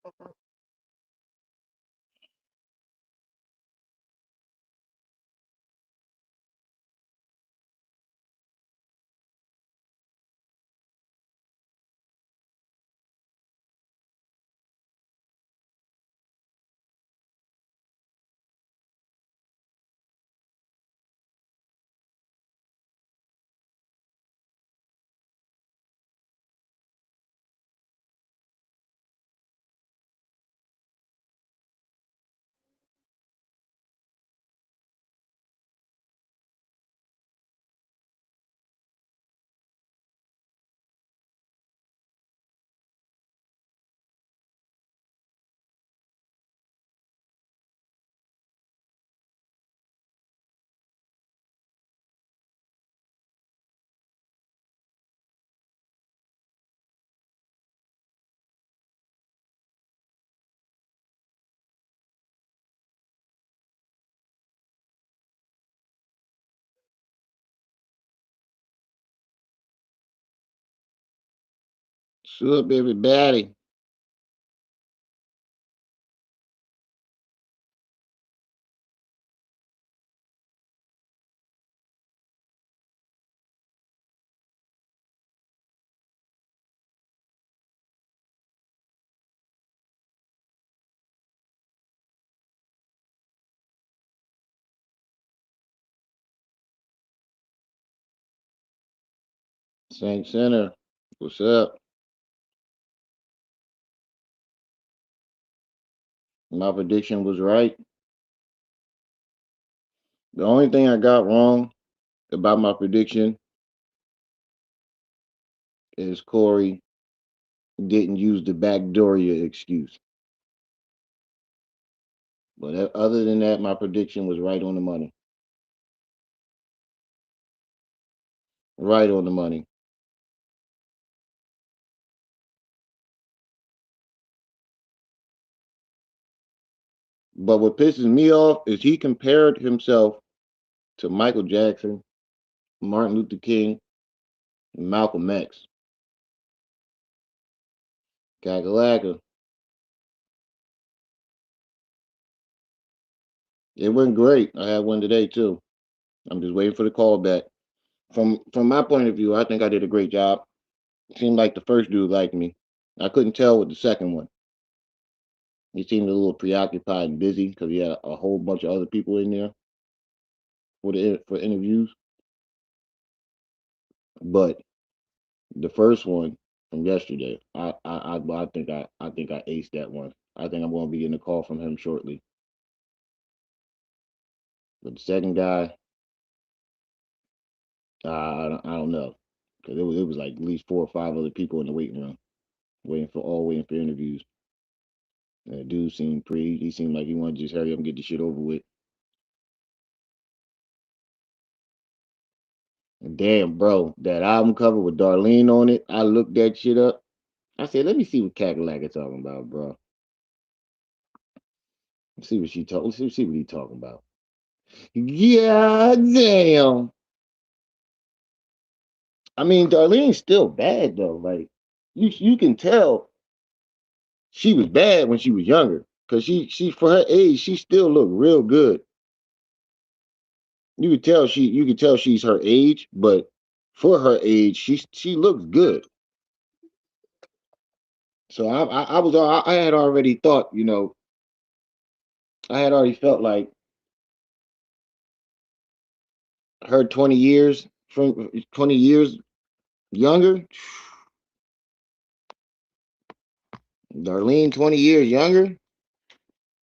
What's up, everybody? Saint Center. What's up? My prediction was right. The only thing I got wrong about my prediction is Corey didn't use the Backdooria excuse. But other than that, my prediction was right on the money. Right on the money. But what pisses me off is he compared himself to Michael Jackson, Martin Luther King, and Malcolm X. Kakalaka. It went great. I had one today too. I'm just waiting for the call back. From my point of view, I think I did a great job. Seemed like the first dude liked me. I couldn't tell with the second one. He seemed a little preoccupied and busy because he had a whole bunch of other people in there for interviews. But the first one from yesterday, I think I aced that one. I think I'm going to be getting a call from him shortly. But the second guy, I don't know because it was like at least 4 or 5 other people in the waiting room waiting for interviews. And the dude seemed he seemed like he wanted to just hurry up and get the shit over with. Damn, bro, that album cover with Darlene on it. I looked that shit up. I said, let me see what Cadillac is talking about, bro. Let's see what she talk. Let's see what he talking about. Yeah, damn. I mean, Darlene's still bad though. Like you can tell she was bad when she was younger. Cause she for her age, she still looked real good. You could tell she's her age, but for her age, she looks good. So I had already thought, I had already felt like her 20 years from 20 years younger, Darlene 20 years younger,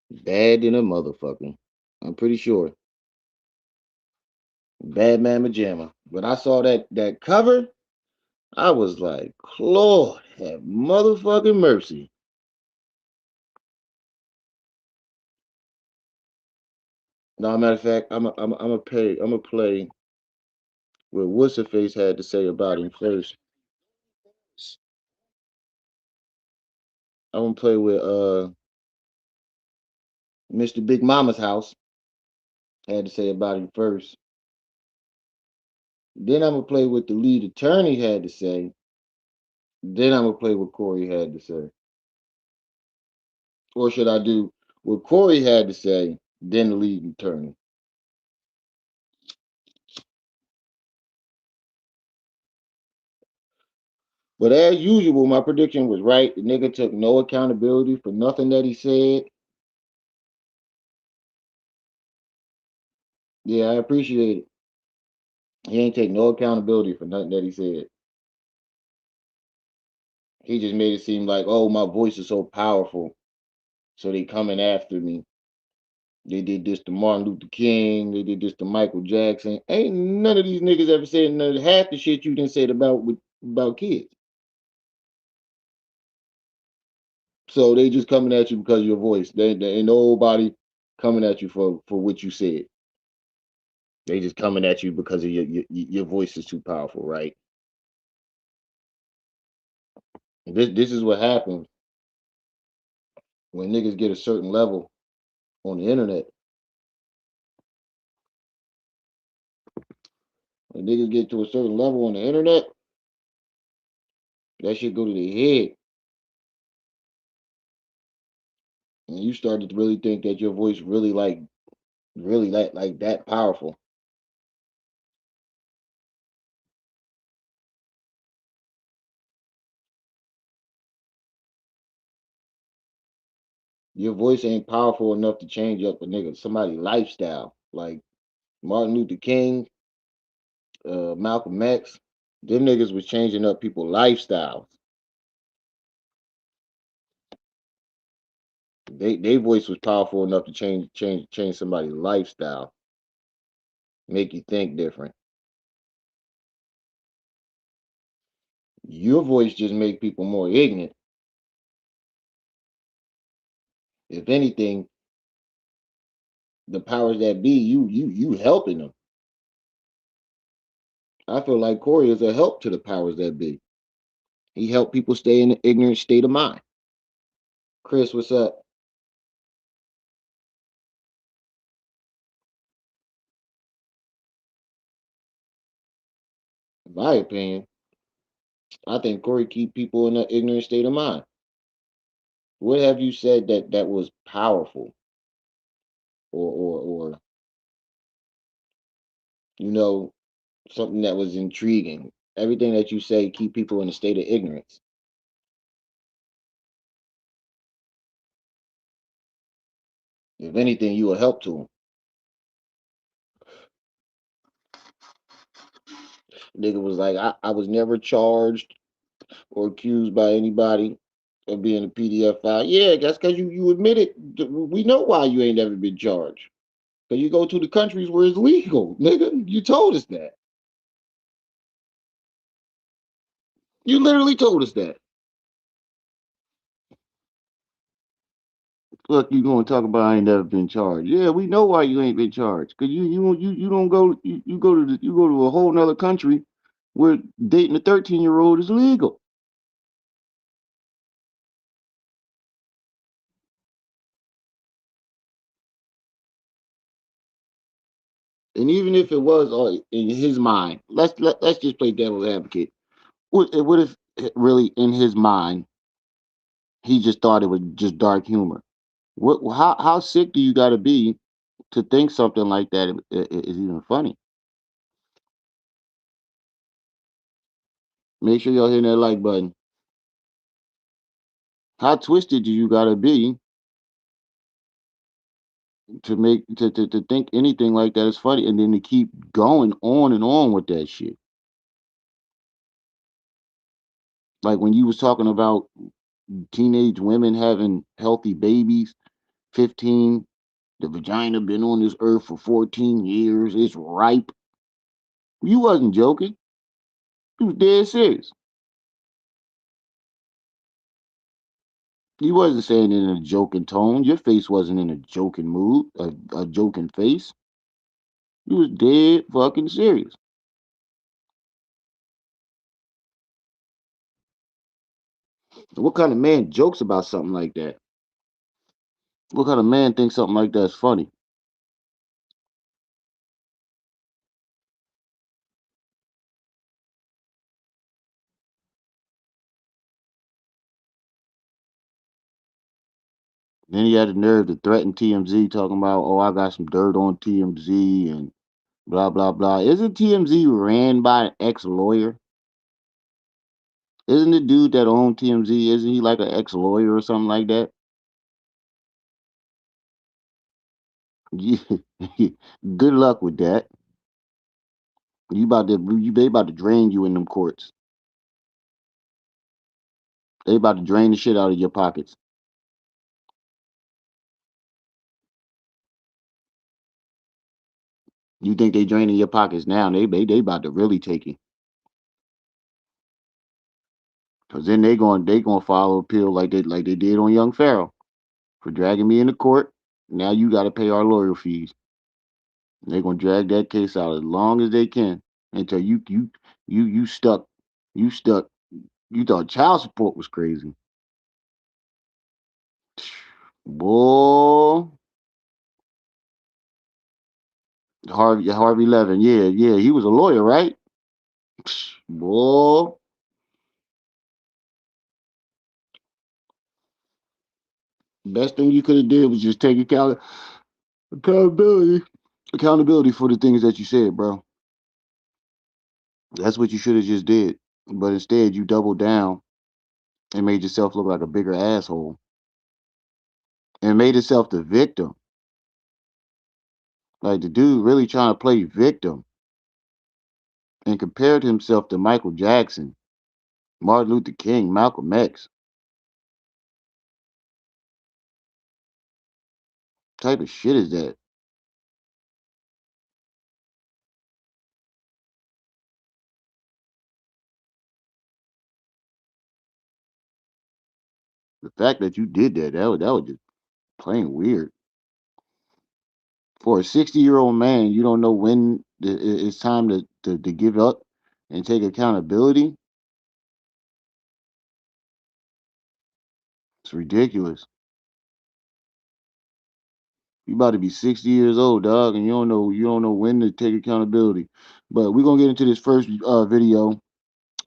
bad than a motherfucker. I'm pretty sure. Bad man pajama. When I saw that cover, I was like, Lord have motherfucking mercy. No, matter of fact, I'm a play what what's her face had to say about him first. I'm gonna play with Mr. Big Mama's house had to say about him first. Then I'm gonna play what the lead attorney had to say. Then I'm gonna play what Corey had to say. Or should I do what Corey had to say, then the lead attorney? But as usual, my prediction was right. The nigga took no accountability for nothing that he said. Yeah, I appreciate it. He ain't take no accountability for nothing that he said. He just made it seem like, oh, my voice is so powerful, so they coming after me. They did this to Martin Luther King. They did this to Michael Jackson. Ain't none of these niggas ever said none of half the shit you didn't say about kids. So they just coming at you because of your voice. They ain't nobody coming at you for what you said. They just coming at you because of your voice is too powerful, right? This is what happens when niggas get a certain level on the internet. When niggas get to a certain level on the internet, that shit go to their head, and you start to really think that your voice really like that powerful. Your voice ain't powerful enough to change up a nigga somebody's lifestyle. Like Martin Luther King, Malcolm X, them niggas was changing up people's lifestyles. They voice was powerful enough to change somebody's lifestyle, make you think different. Your voice just make people more ignorant. If anything, the powers that be, you helping them. I feel like Corey is a help to the powers that be. He helped people stay in an ignorant state of mind. Chris, what's up? In my opinion, I think Corey keep people in an ignorant state of mind. What have you said that was powerful or you know something that was intriguing? Everything that you say keep people in a state of ignorance. If anything, you will help to them. Nigga was like, I was never charged or accused by anybody of being a PDF file. Yeah, that's because you admitted. We know why you ain't never been charged. Because you go to the countries where it's legal, nigga. You told us that. You literally told us that. Look, you gonna talk about I ain't never been charged. Yeah, we know why you ain't been charged. Cause you don't go you go to you go to a whole nother country where dating a 13-year-old is legal. And even if it was in his mind, let's just play devil's advocate. What if really in his mind he just thought it was just dark humor? What how sick do you got to be to think something like that is even funny? Make sure y'all hit that like button. How twisted do you got to be to to think anything like that is funny and then to keep going on and on with that shit? Like when you was talking about teenage women having healthy babies, 15, the vagina been on this earth for 14 years, it's ripe. You wasn't joking. You was dead serious. You wasn't saying it in a joking tone. Your face wasn't in a joking mood, a joking face. You was dead fucking serious. What kind of man jokes about something like that? What kind of man thinks something like that's funny? Then he had the nerve to threaten TMZ, talking about, "Oh, I got some dirt on TMZ and blah blah blah." Isn't TMZ ran by an ex-lawyer? Isn't the dude that owned TMZ? Isn't he like an ex-lawyer or something like that? Yeah. Good luck with that. They about to drain you in them courts. They about to drain the shit out of your pockets. You think they draining your pockets now? They about to really take you. Cause then they gonna follow appeal like they did on Young Pharaoh for dragging me into court. Now you got to pay our lawyer fees. They're gonna drag that case out as long as they can until you stuck. You stuck. You thought child support was crazy, boy. Harvey Levin, yeah, he was a lawyer, right? Boy, best thing you could have did was just take accountability, accountability for the things that you said, bro. That's what you should have just did. But instead, you doubled down and made yourself look like a bigger asshole and made yourself the victim. Like the dude really trying to play victim and compared himself to Michael Jackson, Martin Luther King, Malcolm X. Type of shit is that? The fact that you did that was just plain weird. For a 60-year-old man, you don't know when it's time to give up and take accountability. It's ridiculous. You about to be 60 years old, dog, and you don't know when to take accountability. But we're gonna get into this first video.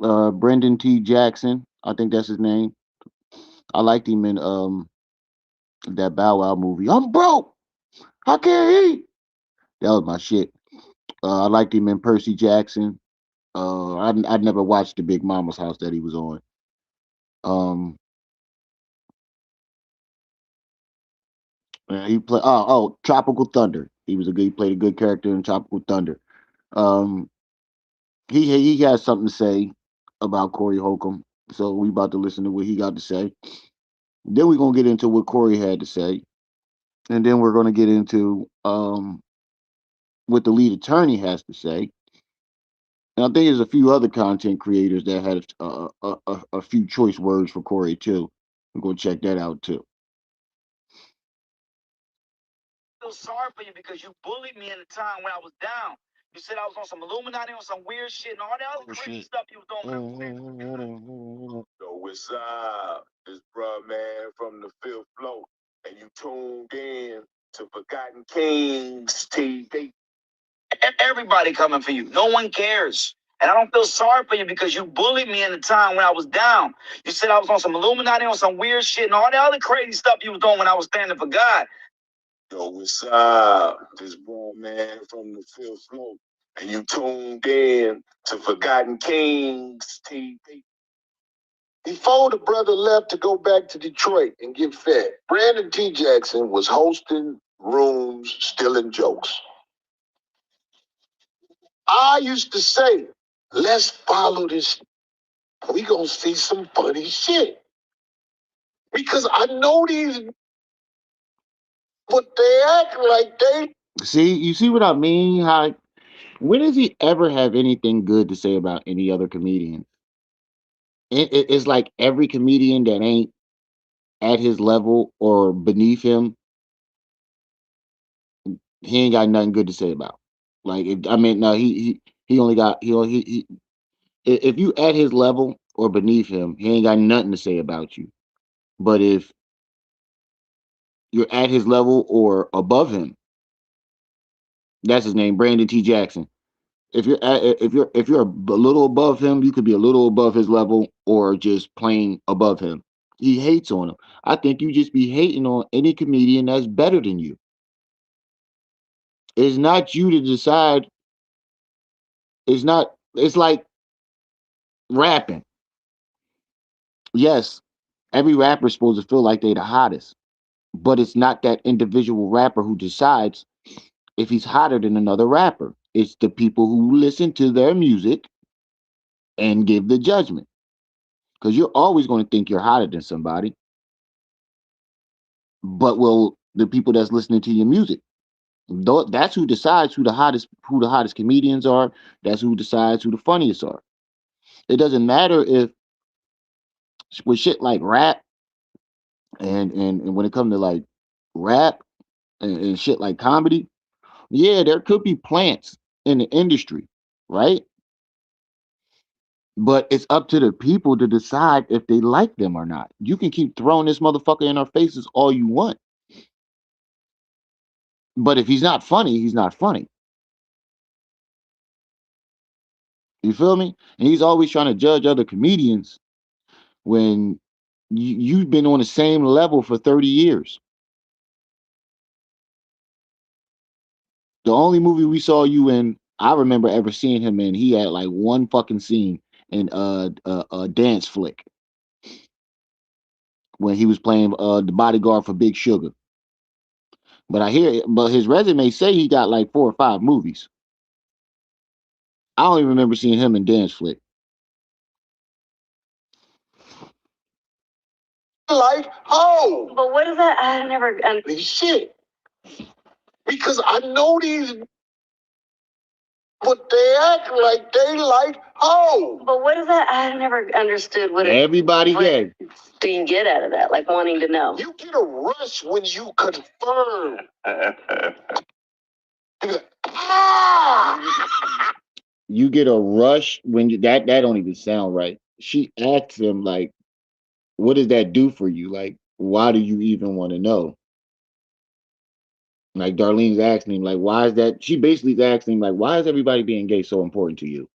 Brendan T. Jackson, I think that's his name. I liked him in that Bow Wow movie. I'm broke. I can't eat. That was my shit. I liked him in Percy Jackson. I'd never watched the Big Mama's House that he was on. Um, he played Tropical Thunder. He played a good character in Tropical Thunder. Um, he has something to say about Corey Holcomb, so we about to listen to what he got to say. Then we're gonna get into what Corey had to say, and then we're gonna get into what the lead attorney has to say. And I think there's a few other content creators that had a few choice words for Corey too. We're gonna check that out too. Feel sorry for you because you bullied me in the time when I was down. You said I was on some Illuminati, on some weird shit, and all that other crazy stuff you was doing. Yo, what's up? This bruh man from the fifth floor, and you tuned in to Forgotten Kings TV. Everybody coming for you. No one cares. And I don't feel sorry for you because you bullied me in the time when I was down. You said I was on some Illuminati, on some weird shit, and all that other crazy stuff you was doing when I was standing for God. Yo, what's up? This bruh man from the fifth floor, and you tuned in to Forgotten Kings TV. Before the brother left to go back to Detroit and get fed, Brandon T. Jackson was hosting rooms, stealing jokes. I used to say, let's follow this. We gonna see some funny shit. Because I know these, but they act like they. See, you see what I mean? How when does he ever have anything good to say about any other comedian? It's like every comedian that ain't at his level or beneath him, he ain't got nothing good to say about. Like, I mean, no, he only got if you at his level or beneath him, he ain't got nothing to say about you. But if you're at his level or above him, that's his name, Brandon T. Jackson. If you're a little above him, you could be a little above his level or just plain above him. He hates on them. I think you just be hating on any comedian that's better than you. It's not you to decide. It's not. It's like rapping. Yes, every rapper's supposed to feel like they the hottest, but it's not that individual rapper who decides if he's hotter than another rapper. It's the people who listen to their music and give the judgment. Because you're always going to think you're hotter than somebody, but will the people that's listening to your music? That's who decides who the hottest comedians are. That's who decides who the funniest are. It doesn't matter if with shit like rap and when it comes to like rap and shit like comedy, yeah, there could be plants in the industry, right? But it's up to the people to decide if they like them or not. You can keep throwing this motherfucker in our faces all you want, but if he's not funny, he's not funny. You feel me? And he's always trying to judge other comedians when you've been on the same level for 30 years. The only movie we saw you in, I remember ever seeing him in, he had like one fucking scene in a dance flick when he was playing the bodyguard for Big Sugar. But his resume say he got like 4 or 5 movies. I don't even remember seeing him in dance flick. Like, oh, But what is that? I never. shit. Because I know these, but they act like they like, oh. But what is that? I never understood what Everybody what gay. do you get out of that? Like wanting to know. You get a rush when you confirm. Ah! You get a rush when that don't even sound right. She asked him like, what does that do for you? Like, why do you even want to know? Like Darlene's asking him, like, why is that? She basically is asking him, like, why is everybody being gay so important to you?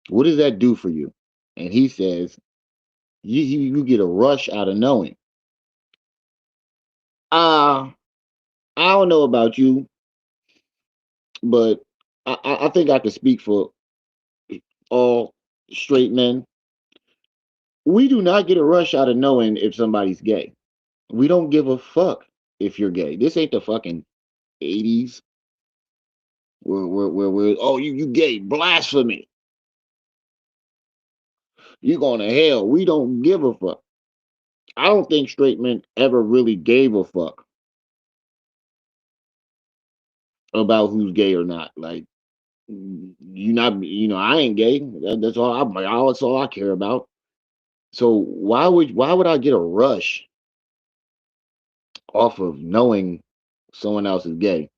What does that do for you? And he says, you get a rush out of knowing. Uh, I don't know about you, but I think I can speak for all straight men. We do not get a rush out of knowing if somebody's gay. We don't give a fuck if you're gay. This ain't the fucking 80s where oh you gay, blasphemy. You going to hell. We don't give a fuck. I don't think straight men ever really gave a fuck about who's gay or not. Like you not, I ain't gay. That's all. That's all I care about. So why would I get a rush off of knowing someone else is gay,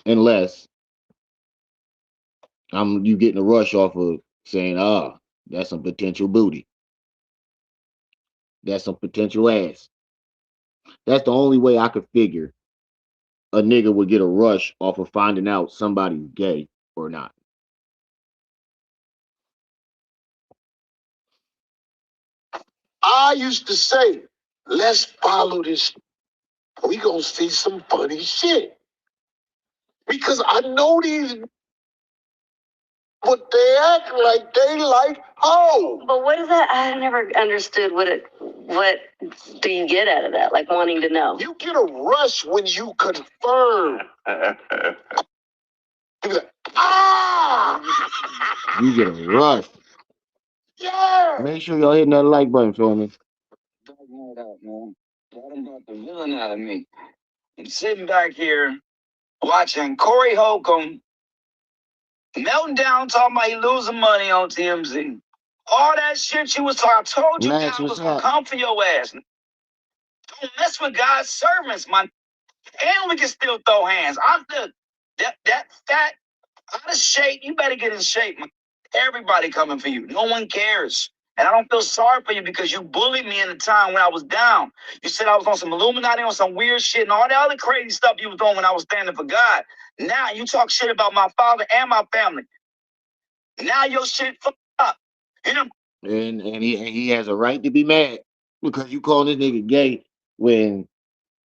unless you getting a rush off of saying, that's some potential booty, that's some potential ass. That's the only way I could figure a nigga would get a rush off of finding out somebody's gay or not. I used to say, let's follow this. We gonna see some funny shit. Because I know these, but they act like they like, oh. But what is that? I never understood what do you get out of that? Like wanting to know. You get a rush when you confirm. You be like, ah! You get a rush. Yeah! Make sure y'all hitting that like button for me. Dog night out, man. Got him got the villain out of me. I'm sitting back here watching Corey Holcomb melting down, talking about he losing money on TMZ. All that shit you was talking, I told you Max, God what's was gonna up? come for your ass. Don't mess with God's servants, man. And we can still throw hands. I'm that fat, out of shape. You better get in shape, man. Everybody coming for you. No one cares. And I don't feel sorry for you because you bullied me in the time when I was down. You said I was on some Illuminati, on some weird shit, and all the other crazy stuff you was doing when I was standing for God. Now you talk shit about my father and my family. Now your shit fucked up. You know. And he has a right to be mad. because you calling this nigga gay when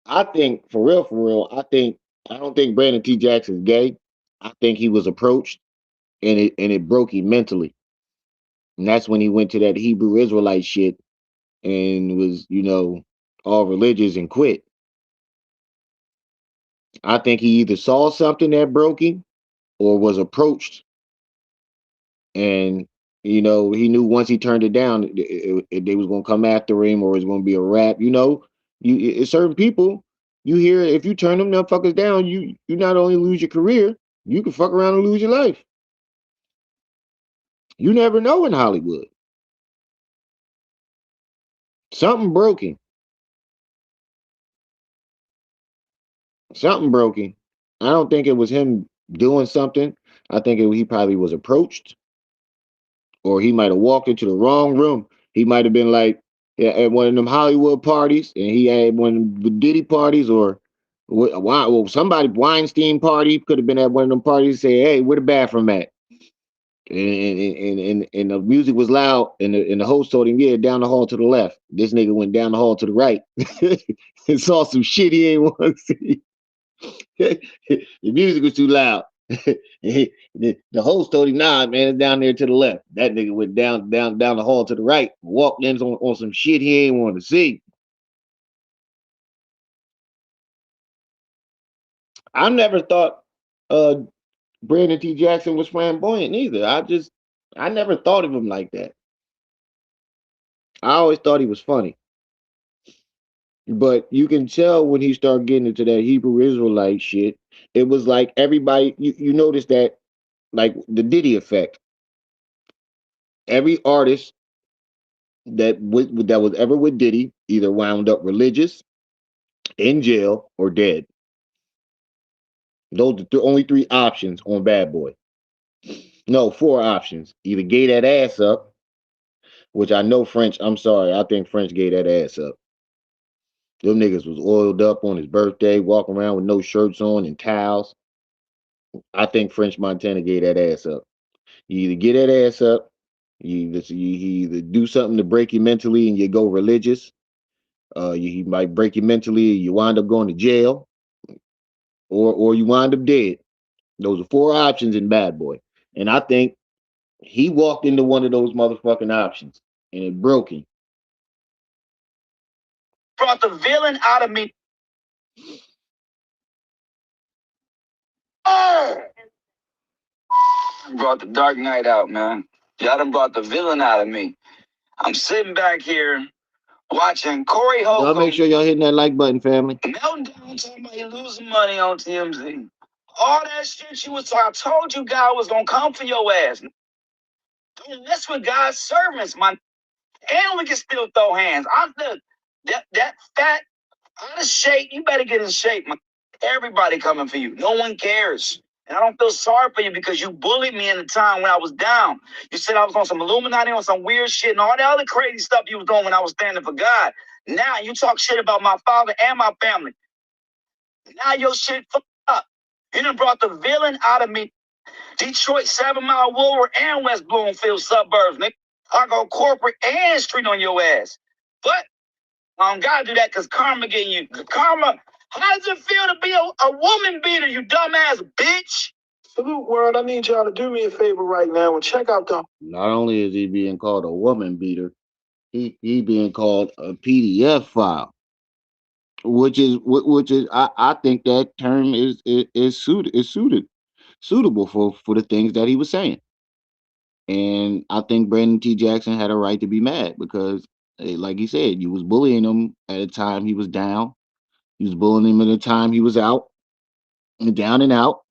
I think for real, I don't think Brandon T. Jackson's gay. I think he was approached and it broke him mentally. And that's when he went to that Hebrew Israelite shit and was, all religious and quit. I think he either saw something that broke him or was approached and he knew once he turned it down, they was gonna come after him, or it's gonna be a rap. Certain people, you hear if you turn them motherfuckers down, you not only lose your career, you can fuck around and lose your life. You never know in Hollywood. Something broken. Something broken. I don't think it was him doing something. I think he probably was approached, or he might have walked into the wrong room. He might have been like, yeah, at one of them Hollywood parties, and he had one of the Diddy parties, or somebody Weinstein party could have been at one of them parties. Say, hey, where the bathroom at? And the music was loud, and the host told him, yeah, down the hall to the left. This nigga went down the hall to the right and saw some shit he ain't want to see. The music was too loud. The host told him, nah, man, it's down there to the left. That nigga went down the hall to the right, walked in on some shit he ain't want to see. I never thought uh Brandon T. Jackson was flamboyant either. I never thought of him like that. I always thought he was funny. But you can tell when he started getting into that Hebrew Israelite shit, it was like everybody you notice that, like the Diddy effect. Every artist that was ever with Diddy either wound up religious, in jail, or dead. Those are the only three options on Bad Boy. No, four options. Either gay that ass up, which I know French. I'm sorry, I think French gay that ass up. Them niggas was oiled up on his birthday, walking around with no shirts on and towels. I think French Montana gave that ass up. You either get that ass up, you either do something to break you mentally and you go religious. He might break you mentally, you wind up going to jail, or you wind up dead. Those are four options in Bad Boy. And I think he walked into one of those motherfucking options and it broke him. Brought the villain out of me. Brought the Dark Knight out, man. Y'all done brought the villain out of me. I'm sitting back here watching Corey Y'all make Holcomb sure y'all hitting that like button, family. melting down, talking about he losing money on TMZ. All that shit you was talking, I told you God was gonna come for your ass. Don't mess with God's servants, man. And we can still throw hands. I'm the that fat out of shape. You better get in shape, man. Everybody coming for you. No one cares. And I don't feel sorry for you because you bullied me in the time when I was down. You said I was on some Illuminati, on some weird shit, and all the other crazy stuff you was doing when I was standing for God. Now you talk shit about my father and my family. Now your shit fucked up. You done brought the villain out of me. Detroit, 7 Mile, Woolworth, and West Bloomfield suburbs, nigga. I go corporate and street on your ass. But I don't gotta do that because karma getting you. Karma, how does it feel to be a woman beater, you dumbass bitch? Salute world, I need y'all to do me a favor right now and check out the. Not only is he being called a woman beater, he being called a PDF file, which is I think that term is suitable for the things that he was saying. And I think Brandon T. Jackson had a right to be mad because, like he said, you was bullying him at a time he was down. You was bullying him at a time he was out and down and out,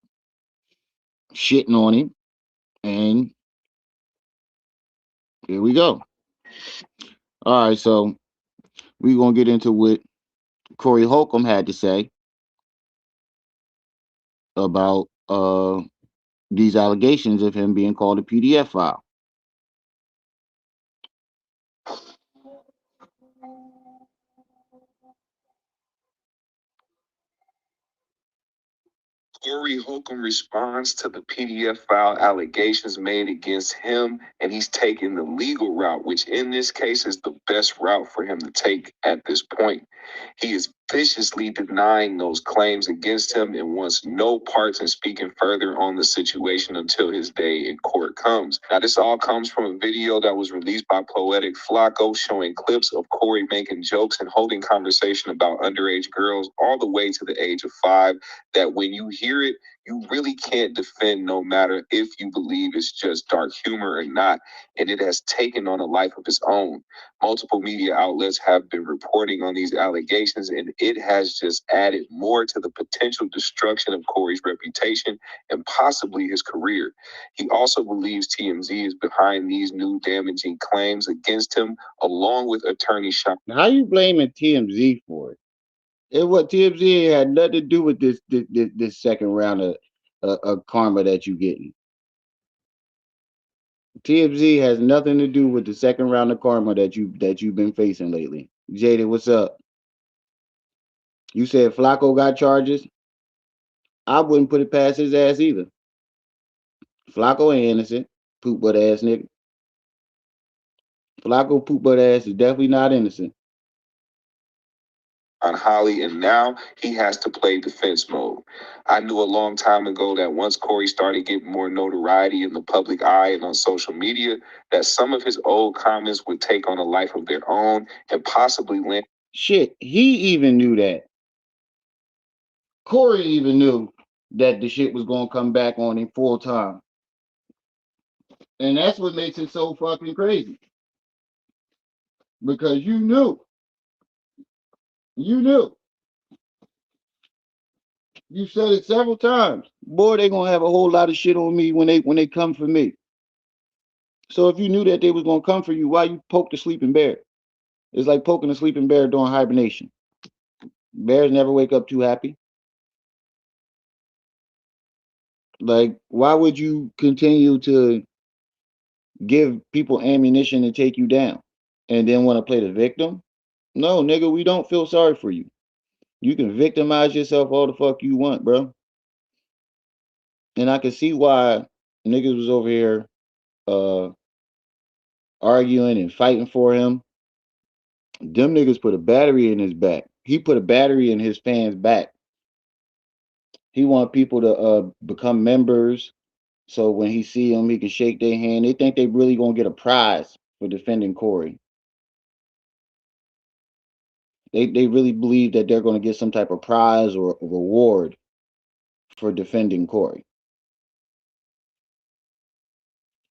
shitting on him. And here we go. All right, so we're gonna get into what Corey Holcomb had to say about these allegations of him being called a PDF file. Corey Holcomb responds to the PDF file allegations made against him, and he's taking the legal route, which in this case is the best route for him to take at this point. He is viciously denying those claims against him and wants no parts in speaking further on the situation until his day in court comes. Now, this all comes from a video that was released by Poetic Flacco showing clips of Corey making jokes and holding conversation about underage girls all the way to the age of 5, that when you hear it, you really can't defend no matter if you believe it's just dark humor or not. And it has taken on a life of its own. Multiple media outlets have been reporting on these allegations, and it has just added more to the potential destruction of Corey's reputation and possibly his career. He also believes TMZ is behind these new damaging claims against him, along with attorney Sean. How you blaming TMZ for it? It what TMZ had nothing to do with this second round of karma that you getting. TMZ has nothing to do with the second round of karma that you've been facing lately. Jada, what's up? You said Flacco got charges. I wouldn't put it past his ass either. Flacco ain't innocent. Poop butt ass nigga. Flacco poop butt ass is definitely not innocent. On Holly, and now he has to play defense mode. I knew a long time ago that once Corey started getting more notoriety in the public eye and on social media, that some of his old comments would take on a life of their own and possibly land. Shit, he even knew that. Corey even knew that the shit was gonna come back on him full time. And that's what makes it so fucking crazy. Because you knew. You knew. You said it several times. Boy, they gonna have a whole lot of shit on me when they come for me. So if you knew that they was gonna come for you, why you poke the sleeping bear? It's like poking a sleeping bear during hibernation. Bears never wake up too happy. Like, why would you continue to give people ammunition to take you down and then want to play the victim? No, nigga, we don't feel sorry for you. You can victimize yourself all the fuck you want, bro. And I can see why niggas was over here uh arguing and fighting for him. Them niggas put a battery in his back. He put a battery in his fans' back. He want people to become members, so when he see them, he can shake their hand. They think they really gonna get a prize for defending Corey. They really believe that they're gonna get some type of prize or a reward for defending Corey.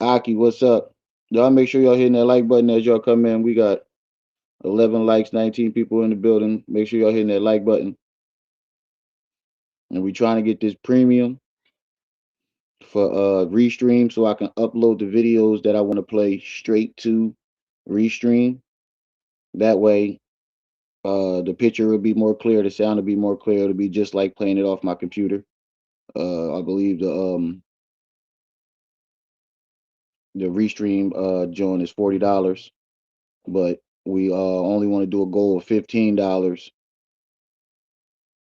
Aki, what's up? Y'all make sure y'all hitting that like button as y'all come in. We got 11 likes, 19 people in the building. Make sure y'all hitting that like button. And we trying to get this premium for Restream so I can upload the videos that I want to play straight to Restream. That way, the picture will be more clear, the sound will be more clear. It'll be just like playing it off my computer. I believe the Restream joint is $40, but we only want to do a goal of $15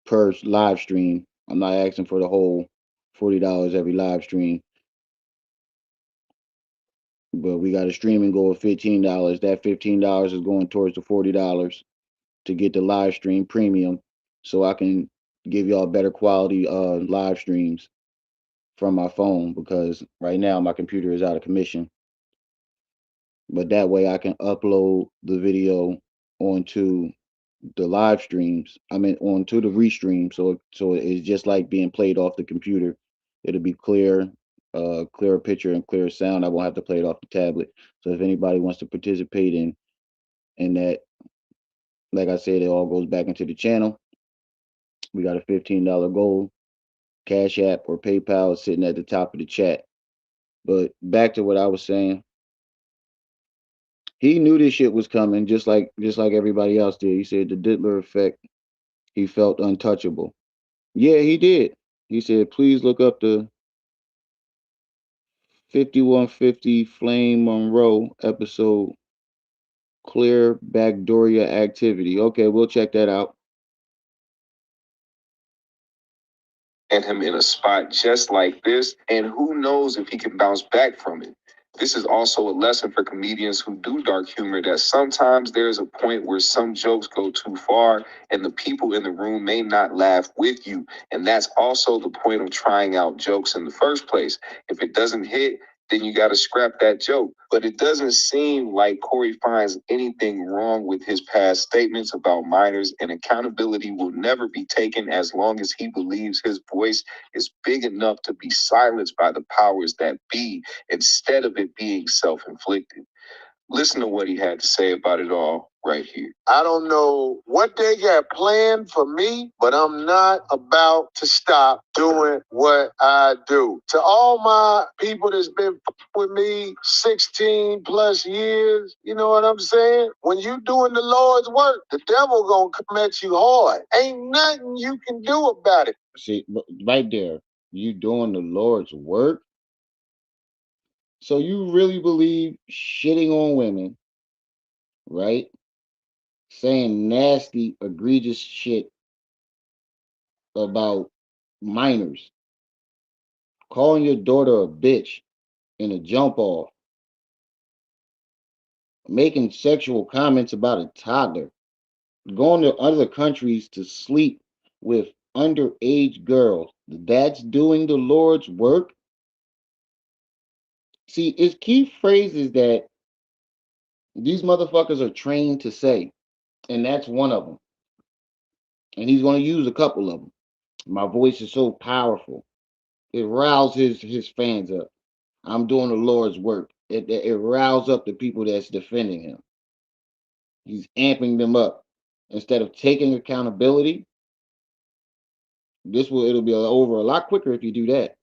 per live stream. I'm not asking for the whole $40 every live stream, but we got a streaming goal of $15. That $15 is going towards the $40 to get the live stream premium, so I can give y'all better quality live streams from my phone, because right now my computer is out of commission. But that way I can upload the video onto the live streams. I mean onto the restream, so it's just like being played off the computer. It'll be clear, clearer picture and clearer sound. I won't have to play it off the tablet. So if anybody wants to participate in that, like I said, it all goes back into the channel. We got a $15 goal. Cash App or PayPal is sitting at the top of the chat. But back to what I was saying. He knew this shit was coming, just like everybody else did. He said the Diddler effect. He felt untouchable. Yeah, he did. He said, please look up the 5150 Flame Monroe episode, Clear Backdooria Activity. Okay, we'll check that out. and him in a spot just like this, and who knows if he can bounce back from it. This is also a lesson for comedians who do dark humor that sometimes there's a point where some jokes go too far and the people in the room may not laugh with you. And that's also the point of trying out jokes in the first place. If it doesn't hit, then you got to scrap that joke. But it doesn't seem like Corey finds anything wrong with his past statements about minors, and accountability will never be taken as long as he believes his voice is big enough to be silenced by the powers that be instead of it being self inflicted. Listen to what he had to say about it all right here. I don't know what they got planned for me, but I'm not about to stop doing what I do. To all my people that's been with me 16 plus years, you know what I'm saying? When you doing the Lord's work, the devil gonna come at you hard. Ain't nothing you can do about it. See, right there, you doing the Lord's work. So you really believe shitting on women, right? Saying nasty, egregious shit about minors, calling your daughter a bitch in a jump off, making sexual comments about a toddler, going to other countries to sleep with underage girls. That's doing the Lord's work. See, it's key phrases that these motherfuckers are trained to say, and that's one of them. And he's going to use a couple of them. My voice is so powerful; it riles his fans up. I'm doing the Lord's work. It riles up the people that's defending him. He's amping them up instead of taking accountability. It'll be over a lot quicker if you do that.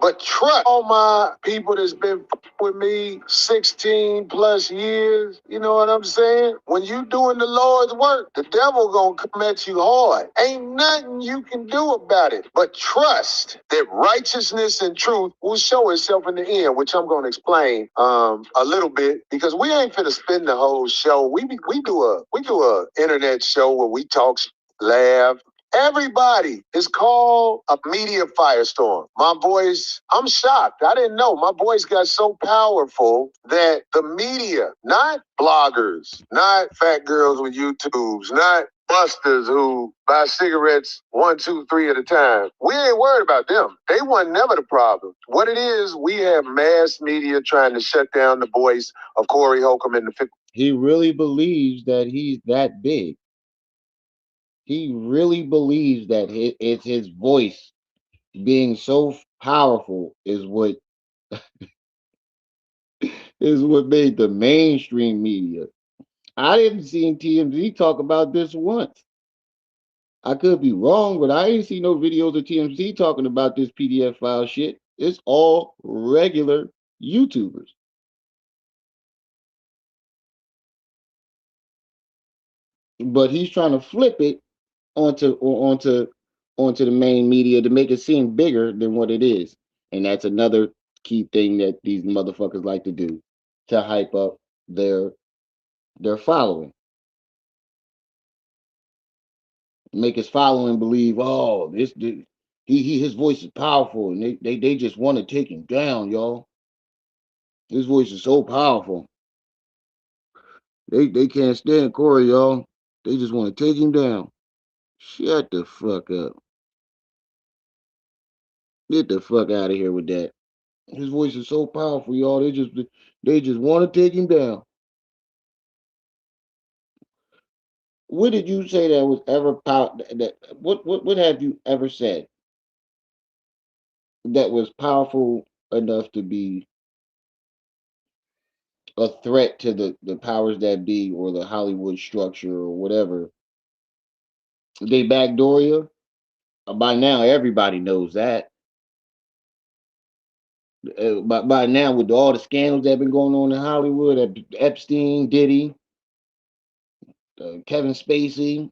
But trust all my people that's been with me 16 plus years, you know what I'm saying? When you doing the Lord's work, the devil gonna come at you hard. Ain't nothing you can do about it. But trust that righteousness and truth will show itself in the end, which I'm gonna explain a little bit because we ain't finna spend the whole show. We do a internet show where we talk, laugh. Everybody is called a media firestorm. My voice, I'm shocked. I didn't know. My voice got so powerful that the media, not bloggers, not fat girls with YouTubes, not busters who buy cigarettes 1, 2, 3 at a time. We ain't worried about them. They weren't never the problem. What it is, we have mass media trying to shut down the voice of Corey Holcomb in the 50s. He really believes that he's that big. He really believes that it's his voice being so powerful is what made the mainstream media. I didn't see TMZ talk about this once. I could be wrong, but I ain't see no videos of TMZ talking about this PDF file shit. It's all regular YouTubers. But he's trying to flip it onto the main media to make it seem bigger than what it is. And that's another key thing that these motherfuckers like to do to hype up their their following. Make his following believe, oh, his voice is powerful, and they just want to take him down, y'all. His voice is so powerful. They can't stand Corey, y'all. They just want to take him down. Shut the fuck up. Get the fuck out of here with that. His voice is so powerful, y'all. They just want to take him down. What did you say that was ever what have you ever said that was powerful enough to be a threat to the powers that be or the Hollywood structure or whatever? They backdoor you? By now everybody knows that. By now with all the scandals that have been going on in Hollywood, Epstein, Diddy, Kevin Spacey,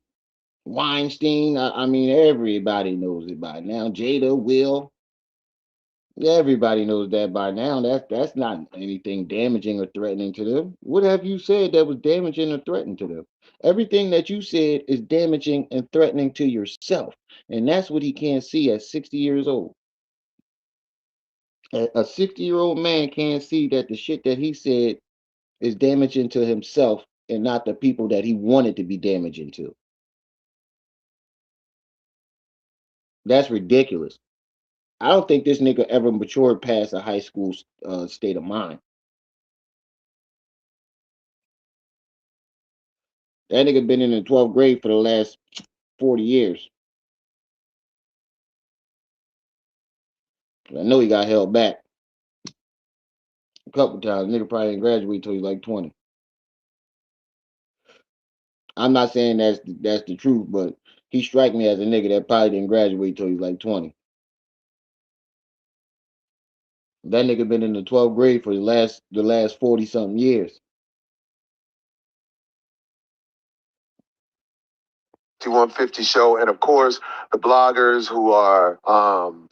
Weinstein. I mean, everybody knows it by now. Jada, Will. Everybody knows that by now. That's not anything damaging or threatening to them. What have you said that was damaging or threatening to them? Everything that you said is damaging and threatening to yourself. And that's what he can't see at 60 years old. A 60-year-old man can't see that the shit that he said is damaging to himself and not the people that he wanted to be damaging to. That's ridiculous. I don't think this nigga ever matured past a high school state of mind. That nigga been in the 12th grade for the last 40 years. I know he got held back a couple times. Nigga probably didn't graduate till he's like 20. I'm not saying that's the truth, but he strike me as a nigga that probably didn't graduate till he's like 20. That nigga been in the 12th grade for the last 40 something years. 150 show. And of course, the bloggers who are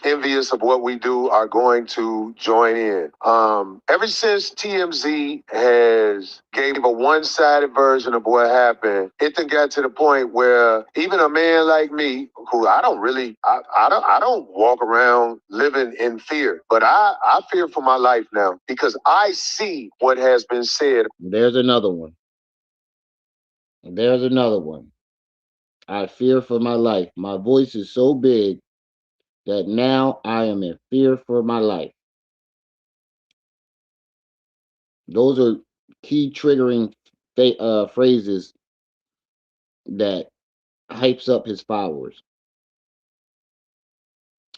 envious of what we do are going to join in. Ever since TMZ has gave a one-sided version of what happened, it then got to the point where even a man like me, who I don't walk around living in fear, but I fear for my life now because I see what has been said. There's another one. There's another one. I fear for my life. My voice is so big that now I am in fear for my life. Those are key triggering phrases that hypes up his followers.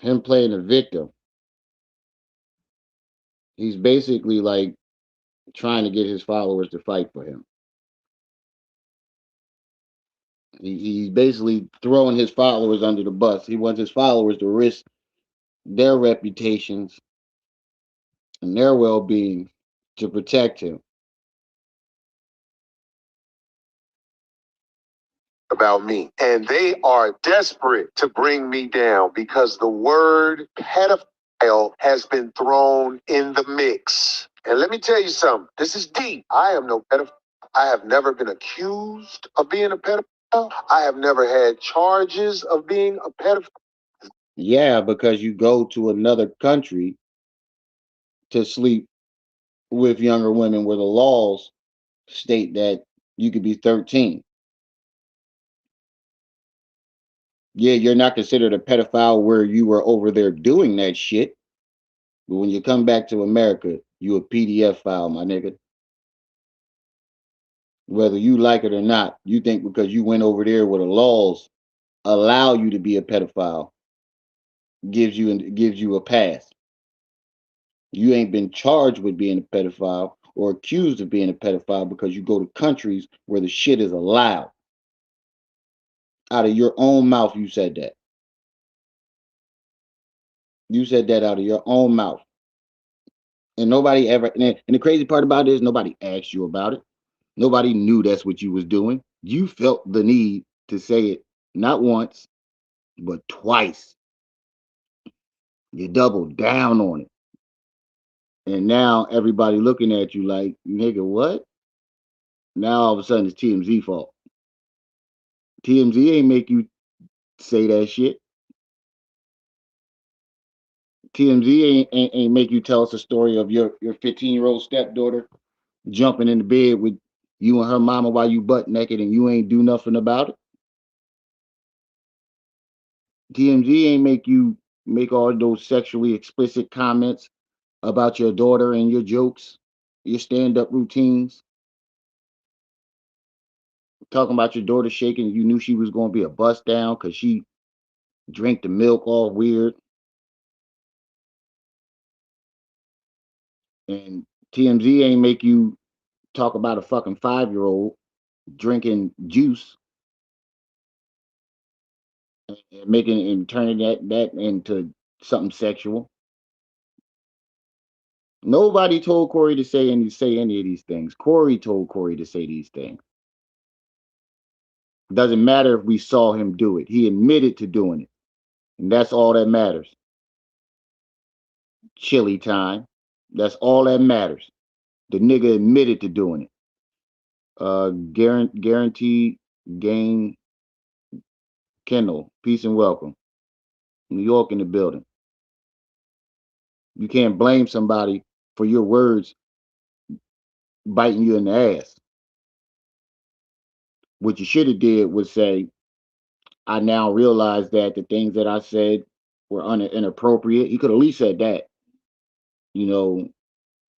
Him playing a victim. He's basically like trying to get his followers to fight for him. He's basically throwing his followers under the bus. He wants his followers to risk their reputations and their well being to protect him. About me. And they are desperate to bring me down because the word pedophile has been thrown in the mix. And let me tell you something. This is deep. I am no pedophile. I have never been accused of being a pedophile. I have never had charges of being a pedophile. Yeah, because you go to another country to sleep with younger women where the laws state that you could be 13. Yeah, you're not considered a pedophile where you were over there doing that shit. But when you come back to America, you a PDF file, my nigga. Whether you like it or not, you think because you went over there where the laws allow you to be a pedophile gives you a pass. You ain't been charged with being a pedophile or accused of being a pedophile because you go to countries where the shit is allowed. Out of your own mouth, you said that. You said that out of your own mouth. And nobody ever, and the crazy part about it is nobody asked you about it. Nobody knew that's what you was doing. You felt the need to say it not once, but twice. You doubled down on it. And now everybody looking at you like, nigga, what? Now all of a sudden it's TMZ fault. TMZ ain't make you say that shit. TMZ ain't make you tell us a story of your 15-year-old stepdaughter jumping in the bed with you and her mama while you butt naked and you ain't do nothing about it. TMZ ain't make you make all those sexually explicit comments about your daughter and your jokes, your stand-up routines, talking about your daughter shaking. You knew she was going to be a bust down because she drank the milk all weird. And TMZ ain't make you talk about a fucking 5-year-old drinking juice and making and turning that into something sexual. Nobody told Corey to say any of these things. Corey told Corey to say these things. Doesn't matter if we saw him do it. He admitted to doing it. And that's all that matters. chili time. That's all that matters. The nigga admitted to doing it. Guaranteed gain Kendall. Peace and welcome. New York in the building. You can't blame somebody for your words biting you in the ass. What you should have did was say, I now realize that the things that I said were inappropriate. He could at least said that. You know,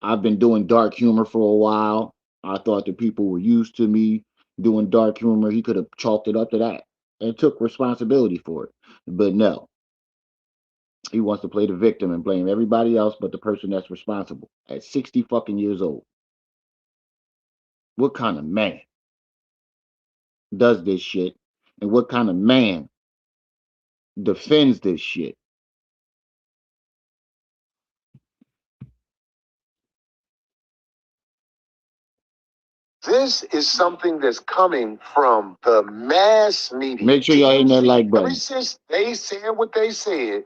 I've been doing dark humor for a while. I thought that people were used to me doing dark humor. He could have chalked it up to that and took responsibility for it. But no, he wants to play the victim and blame everybody else but the person that's responsible at 60 fucking years old. What kind of man does this shit? And what kind of man defends this shit? This is something that's coming from the mass media. Make sure y'all hitting that like Ever button. since they said what they said,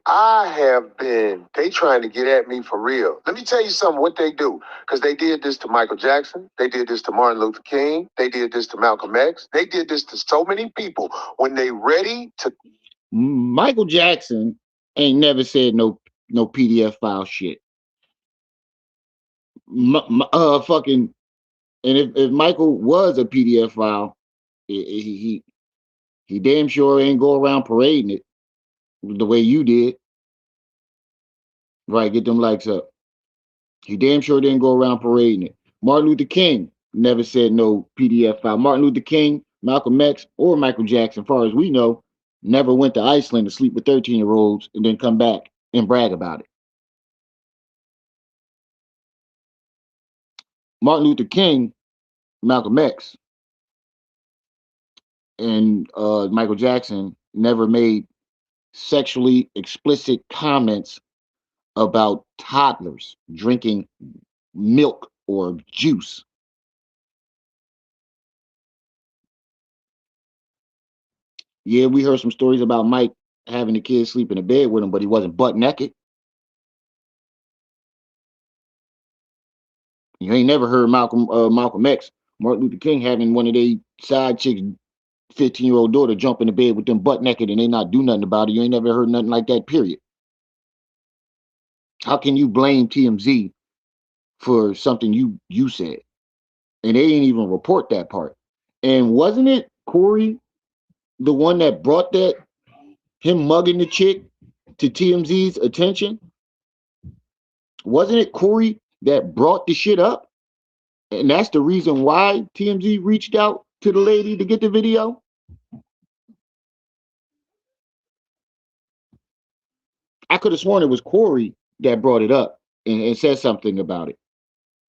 they trying to get at me for real. Let me tell you something, what they do. Because they did this to Michael Jackson. They did this to Martin Luther King. They did this to Malcolm X. They did this to so many people. When they ready to... Michael Jackson ain't never said no PDF file shit. Fucking, and if Michael was a PDF file, he damn sure ain't go around parading it the way you did. Right, get them likes up. He damn sure didn't go around parading it. Martin Luther King never said no PDF file. Martin Luther King, Malcolm X, or Michael Jackson, as far as we know, never went to Iceland to sleep with 13-year-olds and then come back and brag about it. Martin Luther King, Malcolm X, and Michael Jackson never made sexually explicit comments about toddlers drinking milk or juice. Yeah, we heard some stories about Mike having the kids sleep in the bed with him, but he wasn't butt naked. You ain't never heard Malcolm X, Martin Luther King having one of their side chicks, 15-year-old daughter jump in the bed with them butt naked and they not do nothing about it. You ain't never heard nothing like that, period. How can you blame TMZ for something you said? And they didn't even report that part. And wasn't it Corey, the one that brought that, him mugging the chick, to TMZ's attention? Wasn't it Corey that brought the shit up? And that's the reason why TMZ reached out to the lady to get the video? I could have sworn it was Corey that brought it up and said something about it.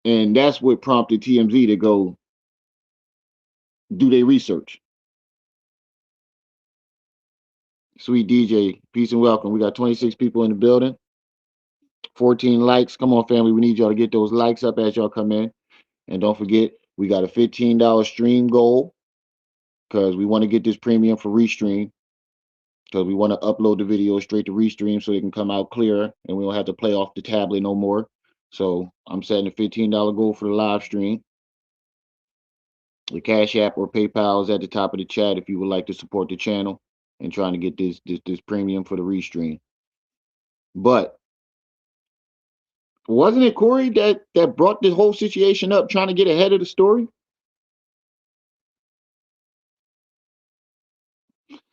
And that's what prompted TMZ to go do their research. Sweet DJ, peace and welcome. We got 26 people in the building, 14 likes. Come on, family. We need y'all to get those likes up as y'all come in. And don't forget, we got a $15 stream goal because we want to get this premium for Restream, because we want to upload the video straight to Restream so it can come out clearer and we don't have to play off the tablet no more. So I'm setting a $15 goal for the live stream. The Cash App or PayPal is at the top of the chat if you would like to support the channel and trying to get this premium for the Restream. But wasn't it Corey that brought this whole situation up, trying to get ahead of the story?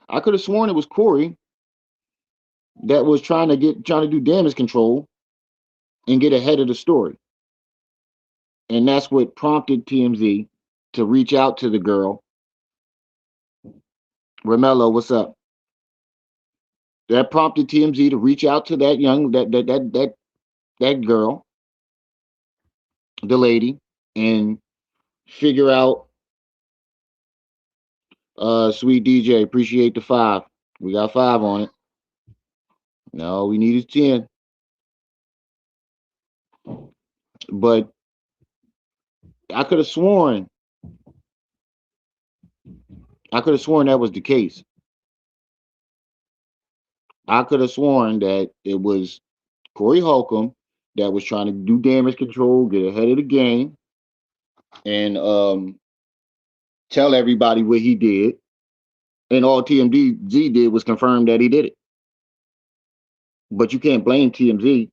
I could have sworn it was Corey that was trying to do damage control and get ahead of the story. And that's what prompted TMZ to reach out to the girl. Romello, what's up? That prompted TMZ to reach out to that girl, the lady, and figure out. Sweet DJ, appreciate the 5. We got 5 on it. No, we needed 10. But I could have sworn that was the case. I could have sworn that it was Corey Holcomb that was trying to do damage control, get ahead of the game, and tell everybody what he did. And all TMZ did was confirm that he did it. But you can't blame TMZ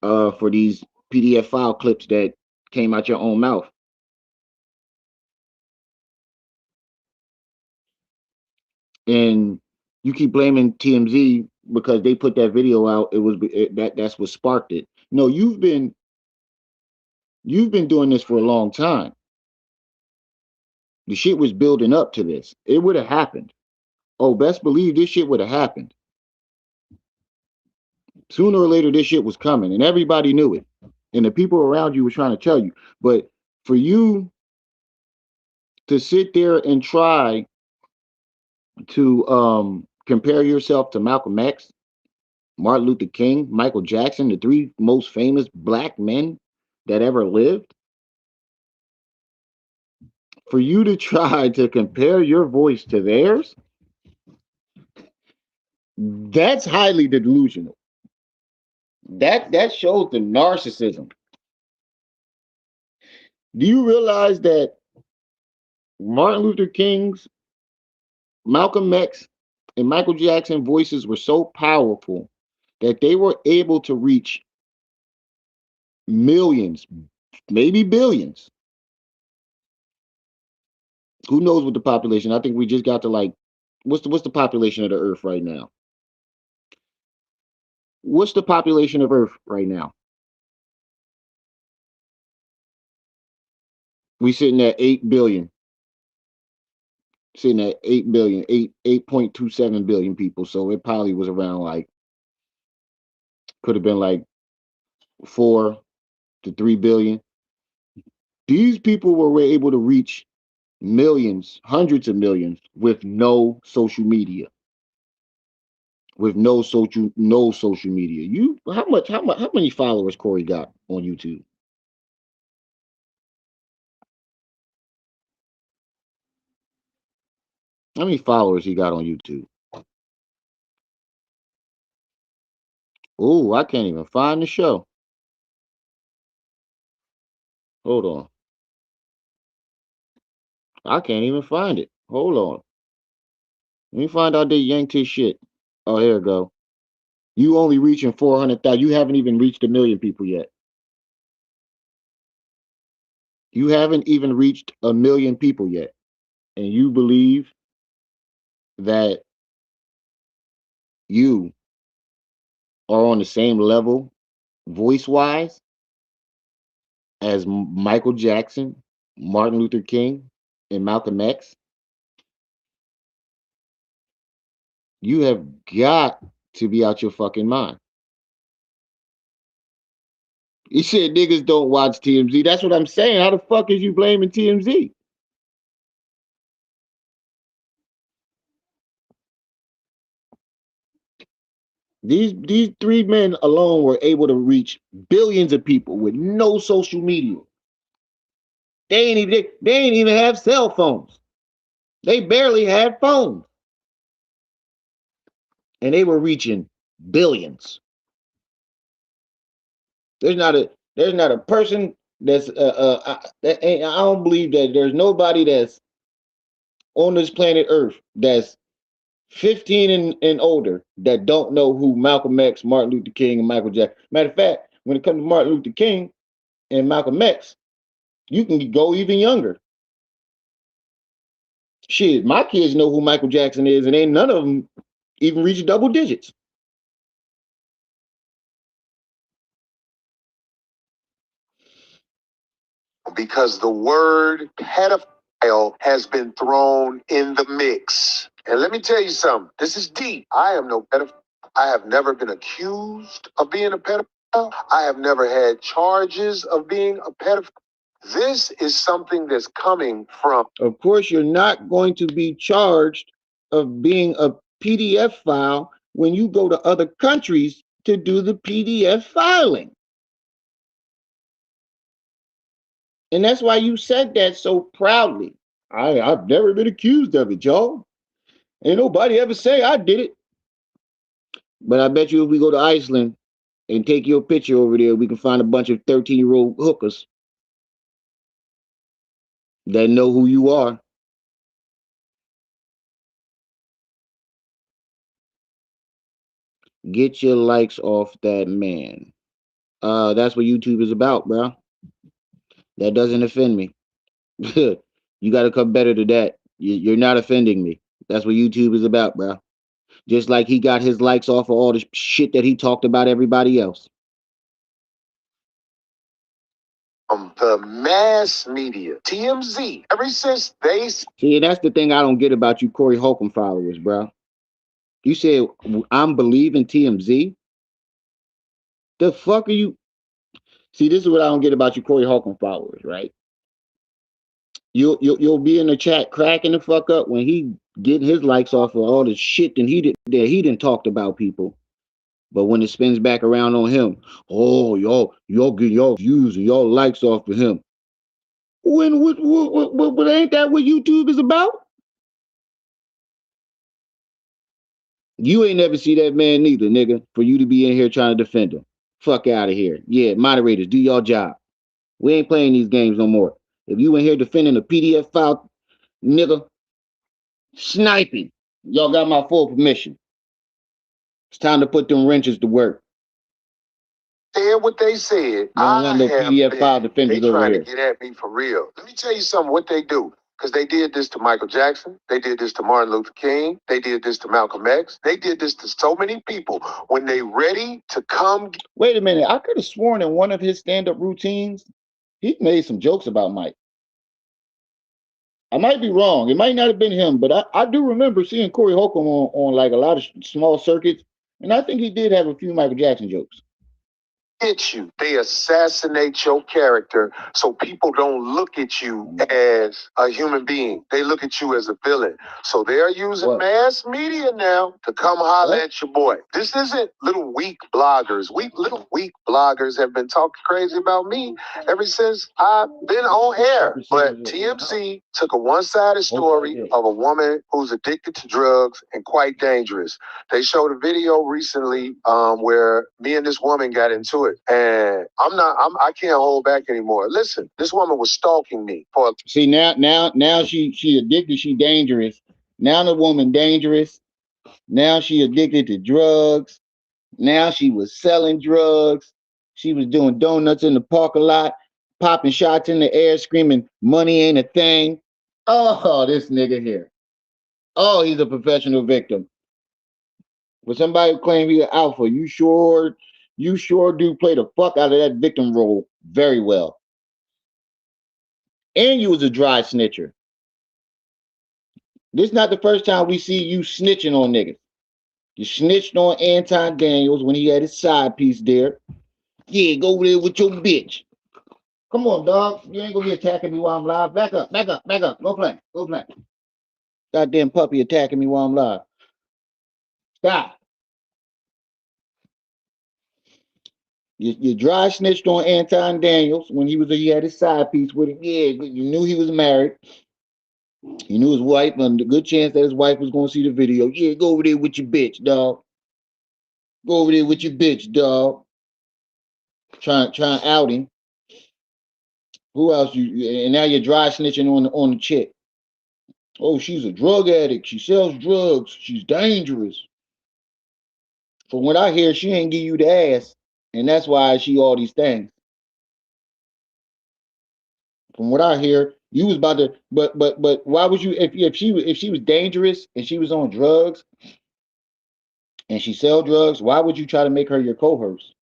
for these PDF file clips that came out your own mouth. And you keep blaming TMZ because they put that video out. That's what sparked it. No, you've been doing this for a long time. The shit was building up to this. It would have happened. Oh, best believe this shit would have happened. Sooner or later, this shit was coming, and everybody knew it. And the people around you were trying to tell you. But for you to sit there and try to compare yourself to Malcolm X, Martin Luther King, Michael Jackson, the three most famous black men that ever lived, for you to try to compare your voice to theirs, that's highly delusional. That shows the narcissism. Do you realize that Martin Luther King's, Malcolm X, and Michael Jackson voices were so powerful that they were able to reach millions, maybe billions. Who knows what the population? I think we just got to like, what's the population of the Earth right now? What's the population of Earth right now? We sitting at 8 billion. Sitting at 8 billion, 8.27 billion people. So it probably was around like, could have been like 4 to 3 billion. These people were able to reach millions, hundreds of millions with no social media. With no social media. You how many followers Corey got on YouTube? How many followers he got on YouTube? Oh, I can't even find the show. Hold on. I can't even find it. Hold on. Let me find out they yanked his shit. Oh, here we go. You only reaching 400,000. You haven't even reached 1 million people yet. You haven't even reached 1 million people yet. And you believe that you are on the same level, voice wise, as Michael Jackson, Martin Luther King, and Malcolm X. You have got to be out your fucking mind. You said niggas don't watch TMZ. That's what I'm saying. How the fuck is you blaming TMZ? These three men alone were able to reach billions of people with no social media. They ain't even have cell phones. They barely had phones. And they were reaching billions. There's not a person that's I don't believe that there's nobody that's on this planet Earth that's 15 and older that don't know who Malcolm X, Martin Luther King, and Michael Jackson. Matter of fact, when it comes to Martin Luther King and Malcolm X, you can go even younger. Shit, my kids know who Michael Jackson is, and ain't none of them even reach double digits. Because the word pedophile has been thrown in the mix. And let me tell you something, this is deep. I am no pedophile. I have never been accused of being a pedophile. I have never had charges of being a pedophile. This is something that's coming from. Of course, you're not going to be charged of being a PDF file when you go to other countries to do the PDF filing. And that's why you said that so proudly. I've never been accused of it, y'all. Ain't nobody ever say I did it. But I bet you if we go to Iceland, and take your picture over there, we can find a bunch of 13-year-old hookers that know who you are. Get your likes off that man. That's what YouTube is about, bro. That doesn't offend me. You got to come better to that. You're not offending me. That's what YouTube is about, bro. Just like he got his likes off of all the shit that he talked about everybody else. The mass media, TMZ, ever since they See, that's the thing I don't get about you Corey Holcomb followers, bro. You said I'm believing TMZ. The fuck are you? See, this is what I don't get about you Corey Holcomb followers, right? You'll be in the chat cracking the fuck up when he getting his likes off of all the shit that he didn't talked about people. But when it spins back around on him, oh y'all get y'all views and y'all likes off of him. When what ain't that what YouTube is about? You ain't never see that man neither, nigga, for you to be in here trying to defend him. Fuck out of here. Yeah, moderators, do your job. We ain't playing these games no more. If you in here defending a PDF file, nigga, sniping, y'all got my full permission. It's time to put them wrenches to work. said what they said. You don't want no PDF file defenders they over trying here. to get at me for real. Let me tell you something. What they do. Because they did this to Michael Jackson. They did this to Martin Luther King. They did this to Malcolm X. They did this to so many people. When they ready to come. Wait a minute. I could have sworn in one of his stand-up routines, he made some jokes about Mike. I might be wrong. It might not have been him, but I do remember seeing Corey Holcomb on like a lot of small circuits, and I think he did have a few Michael Jackson jokes. Hit you. They assassinate your character so people don't look at you as a human being. They look at you as a villain. So they're using mass media now to come holler at your boy. This isn't little weak bloggers. Little weak bloggers have been talking crazy about me ever since I've been on air. But TMZ took a one-sided story of a woman who's addicted to drugs and quite dangerous. They showed a video recently where me and this woman got into it. And I can't hold back anymore. Listen, this woman was stalking me for. See now she addicted, she dangerous. Now the woman dangerous. Now she addicted to drugs. Now she was selling drugs. She was doing donuts in the parking lot, popping shots in the air, screaming, "Money ain't a thing." Oh, this nigga here. Oh, he's a professional victim. For somebody who claim he's an alpha, you sure do play the fuck out of that victim role very well. And you was a dry snitcher. This is not the first time we see you snitching on niggas. You snitched on Anton Daniels when he had his side piece there. Yeah, go over there with your bitch. Come on, dog. You ain't gonna be attacking me while I'm live. Back up, back up, back up. Go play. Go play. Goddamn puppy attacking me while I'm live. Stop. You dry snitched on Anton Daniels when he had his side piece with him. Yeah, you knew he was married. You knew his wife, and a good chance that his wife was gonna see the video. Yeah, go over there with your bitch, dog. Go over there with your bitch, dog. Trying out him. Who else and now you're dry snitching on the chick. Oh, she's a drug addict. She sells drugs. She's dangerous. From what I hear, she ain't give you the ass, and that's why she all these things. From what I hear, you was about to, but why would you if she was dangerous and she was on drugs and she sell drugs, why would you try to make her your co-host?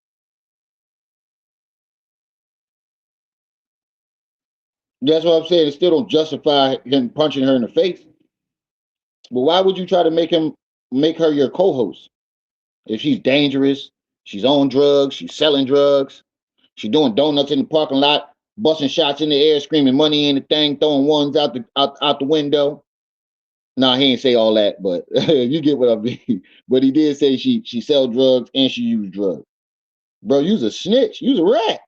That's what I'm saying. It still don't justify him punching her in the face. But why would you try to make her your co-host if she's dangerous? She's on drugs. She's selling drugs. She's doing donuts in the parking lot, busting shots in the air, screaming money in the thing, throwing ones out the window. Nah, he ain't say all that, but you get what I mean. But he did say she sell drugs and she used drugs. Bro, you's a snitch. You's a rat.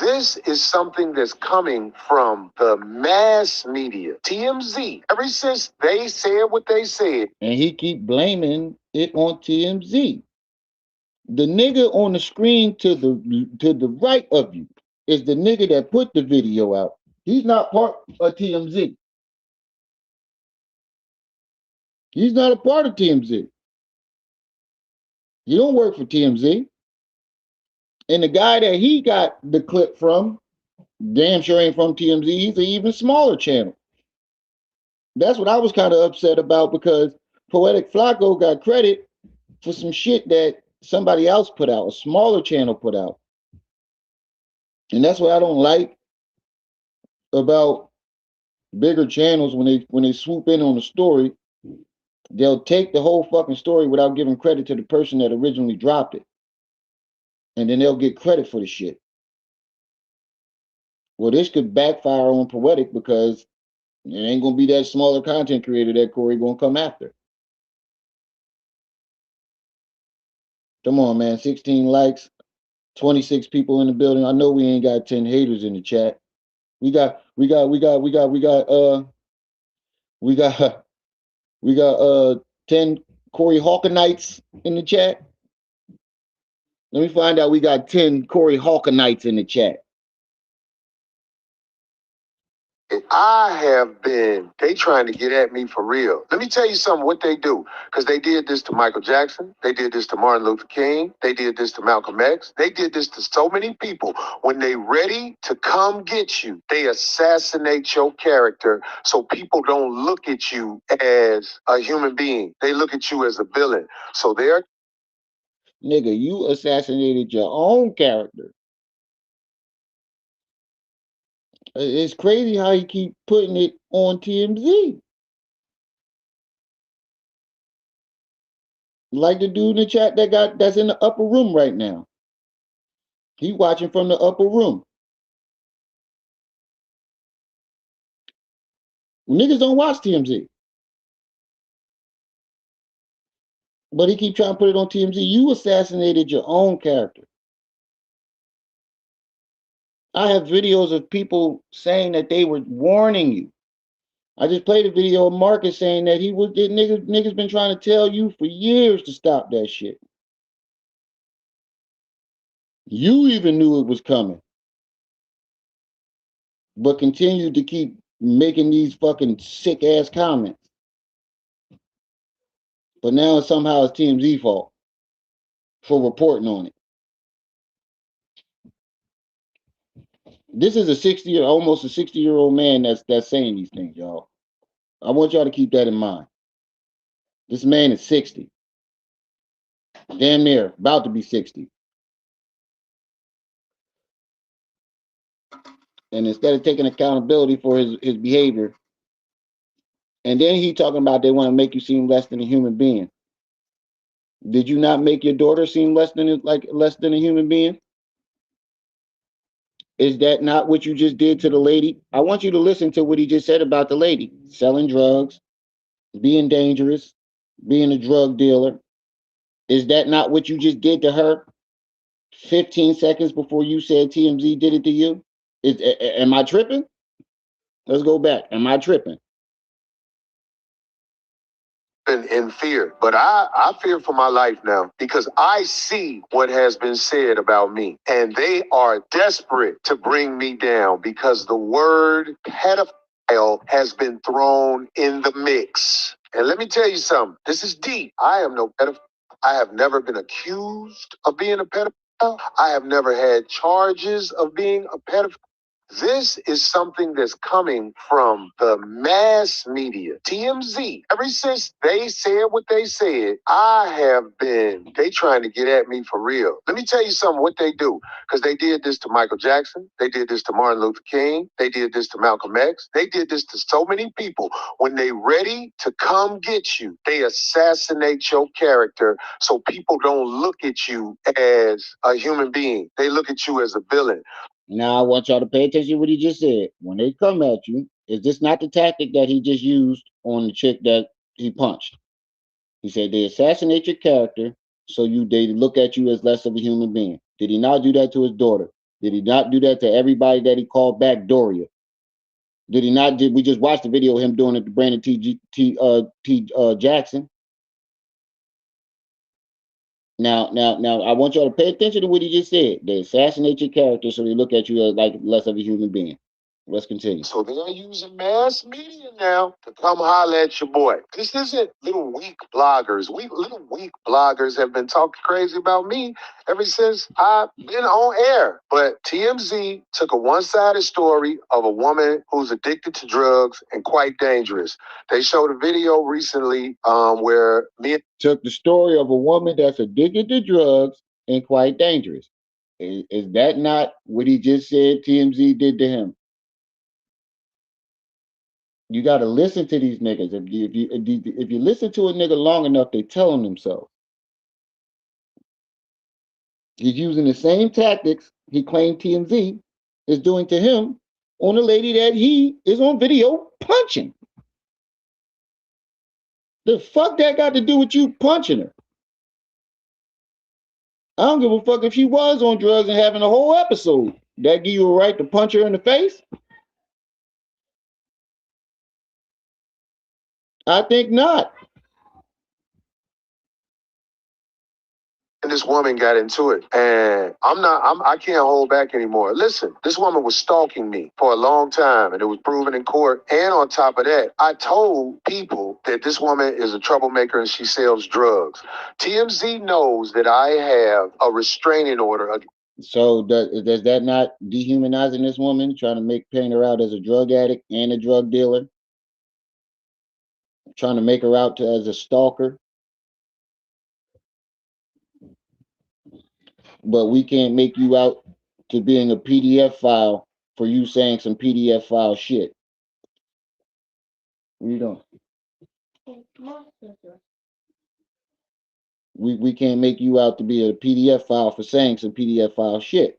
This is something that's coming from the mass media, TMZ. Ever since they said what they said, and he keep blaming it on TMZ. The nigga on the screen to the right of you is the nigga that put the video out. He's not part of TMZ. He's not a part of TMZ. You don't work for TMZ. And the guy that he got the clip from, damn sure ain't from TMZ. He's an even smaller channel. That's what I was kind of upset about because Poetic Flacco got credit for some shit that somebody else put out, a smaller channel put out. And that's what I don't like about bigger channels when they swoop in on a story. They'll take the whole fucking story without giving credit to the person that originally dropped it. And then they'll get credit for the shit. Well, this could backfire on Poetic because it ain't gonna be that smaller content creator that Corey gonna come after. Come on, man. 16 likes, 26 people in the building. I know we ain't got 10 haters in the chat. We got we got we got 10 Corey Hawkinites in the chat. Let me find out we got 10 Corey Hawkinites in the chat. they trying to get at me for real. Let me tell you something, what they do. Because they did this to Michael Jackson. They did this to Martin Luther King. They did this to Malcolm X. They did this to so many people. When they ready to come get you, they assassinate your character so people don't look at you as a human being. They look at you as a villain. So they're Nigga, you assassinated your own character. It's crazy how you keep putting it on TMZ. Like the dude in the chat that's in the upper room right now. He watching from the upper room. Niggas don't watch TMZ. But he keep trying to put it on TMZ. You assassinated your own character. I have videos of people saying that they were warning you. I just played a video of Marcus saying that niggas been trying to tell you for years to stop that shit. You even knew it was coming, but continued to keep making these fucking sick ass comments. But now somehow it's TMZ fault for reporting on it. This is a 60 almost a 60-year-old man that's saying these things, y'all. I want y'all to keep that in mind. This man is 60. Damn near about to be 60. And instead of taking accountability for his behavior, and then he talking about they want to make you seem less than a human being. Did you not make your daughter seem less than a human being? Is that not what you just did to the lady? I want you to listen to what he just said about the lady selling drugs, being dangerous, being a drug dealer. Is that not what you just did to her 15 seconds before you said TMZ did it to you? Am I tripping? Let's go back. Am I tripping? in fear, but I fear for my life now because I see what has been said about me, and they are desperate to bring me down because the word pedophile has been thrown in the mix. And let me tell you something, this is deep. I am no pedophile. I have never been accused of being a pedophile. I have never had charges of being a pedophile. This is something that's coming from the mass media, TMZ. Ever since they said what they said, they trying to get at me for real. Let me tell you something, what they do, because they did this to Michael Jackson. They did this to Martin Luther King. They did this to Malcolm X. They did this to so many people. When they ready to come get you, they assassinate your character so people don't look at you as a human being. They look at you as a villain. Now I want y'all to pay attention to what he just said. When they come at you, is this not the tactic that he just used on the chick that he punched? He said they assassinate your character so they look at you as less of a human being. Did he not do that to his daughter? Did he not do that to everybody that he called back Doria? Did he not? Did we just watch the video of him doing it to Brandon Jackson? Now, I want y'all to pay attention to what he just said. They assassinate your character so they look at you as like less of a human being. Let's continue. So they're using mass media now to come holler at your boy. This isn't little weak bloggers. Little weak bloggers have been talking crazy about me ever since I've been on air. But TMZ took a one-sided story of a woman who's addicted to drugs and quite dangerous. They showed a video recently where me took the story of a woman that's addicted to drugs and quite dangerous. Is that not what he just said TMZ did to him? You got to listen to these niggas. If you listen to a nigga long enough, they telling themselves. He's using the same tactics he claimed TMZ is doing to him on a lady that he is on video punching. The fuck that got to do with you punching her? I don't give a fuck if she was on drugs and having a whole episode. That give you a right to punch her in the face? I think not. And this woman got into it, and I can't hold back anymore. Listen, this woman was stalking me for a long time, and it was proven in court. And on top of that, I told people that this woman is a troublemaker and she sells drugs. TMZ knows that I have a restraining order. So does that not dehumanizing this woman, trying to paint her out as a drug addict and a drug dealer, trying to make her out as a stalker? But we can't make you out to being a PDF file for you saying some PDF file shit. What you doing? We can't make you out to be a PDF file for saying some PDF file shit.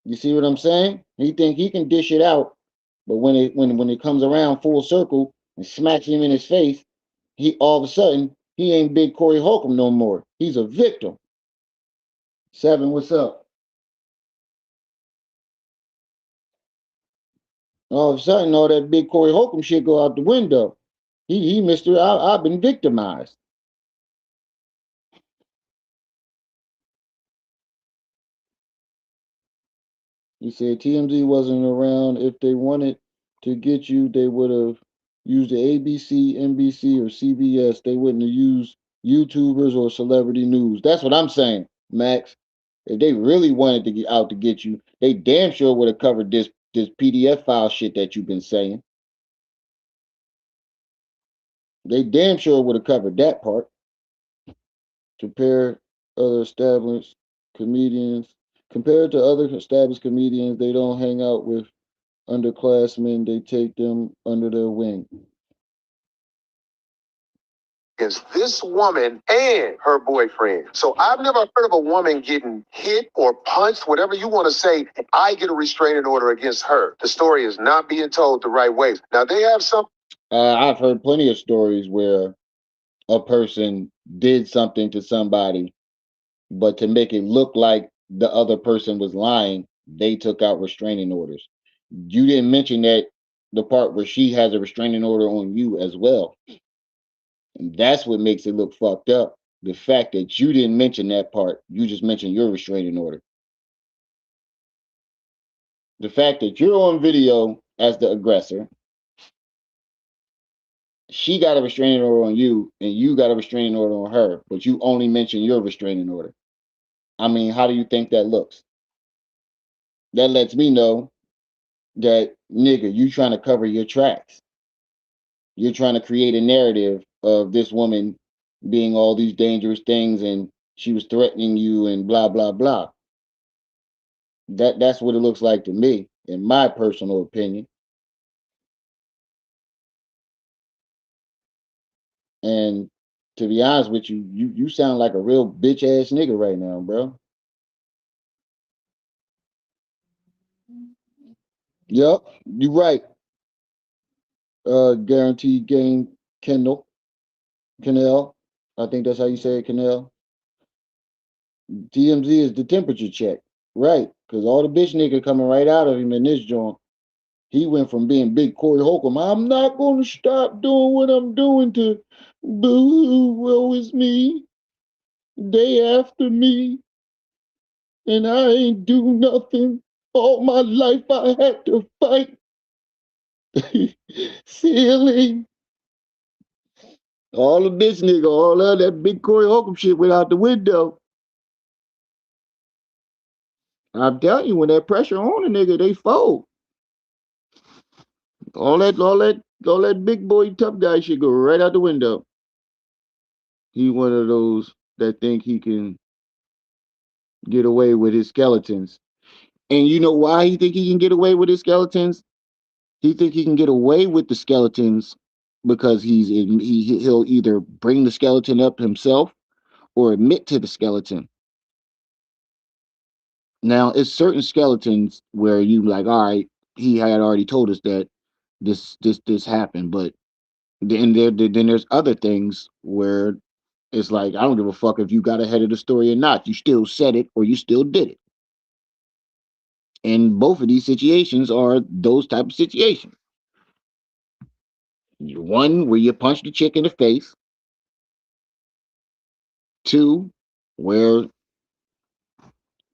You see what I'm saying? He think he can dish it out, but when it comes around full circle and smacks him in his face, he all of a sudden he ain't Big Corey Holcomb no more. He's a victim. Seven, what's up? All of a sudden, all that Big Corey Holcomb shit go out the window. He Mr. I've been victimized. He said TMZ wasn't around. If they wanted to get you, they would have used the ABC, NBC, or CBS. They wouldn't have used YouTubers or celebrity news. That's what I'm saying, Max. If they really wanted to get out to get you, they damn sure would have covered this PDF file shit that you've been saying. They damn sure would have covered that part. Compare other established comedians. Compared to other established comedians, they don't hang out with underclassmen. They take them under their wing. Is this woman and her boyfriend. So I've never heard of a woman getting hit or punched, whatever you want to say, and I get a restraining order against her. The story is not being told the right ways. Now they have some. I've heard plenty of stories where a person did something to somebody, but to make it look like the other person was lying, they took out restraining orders. You didn't mention that the part where she has a restraining order on you as well. And that's what makes it look fucked up. The fact that you didn't mention that part, you just mentioned your restraining order. The fact that you're on video as the aggressor, she got a restraining order on you, and you got a restraining order on her, but you only mention your restraining order. I mean, how do you think that looks? That lets me know that, nigga, you trying to cover your tracks. You're trying to create a narrative of this woman being all these dangerous things and she was threatening you and blah blah blah. That's what it looks like to me, in my personal opinion. And to be honest with you, you sound like a real bitch ass nigga right now, bro. Yep, you're right. Guaranteed gain Kendall. Kennel. I think that's how you say it, Kennel. TMZ is the temperature check, right? Because all the bitch nigga coming right out of him in this joint. He went from being big Corey Holcomb. I'm not gonna stop doing what I'm doing to boo, woe is me. They after me, and I ain't do nothing. All my life I had to fight. Silly. All of this nigga, all of that big Corey Holcomb shit went out the window. I'm telling you, when that pressure on a nigga, they fold. All that big boy tough guy shit go right out the window. He one of those that think he can get away with his skeletons. And you know why he think he can get away with his skeletons? He think he can get away with the skeletons because he'll either bring the skeleton up himself or admit to the skeleton. Now, it's certain skeletons where you like, all right, he had already told us that this happened, but then there's other things where it's like I don't give a fuck if you got ahead of the story or not. You still said it or you still did it. And both of these situations are those type of situations. One where you punch the chick in the face. Two, where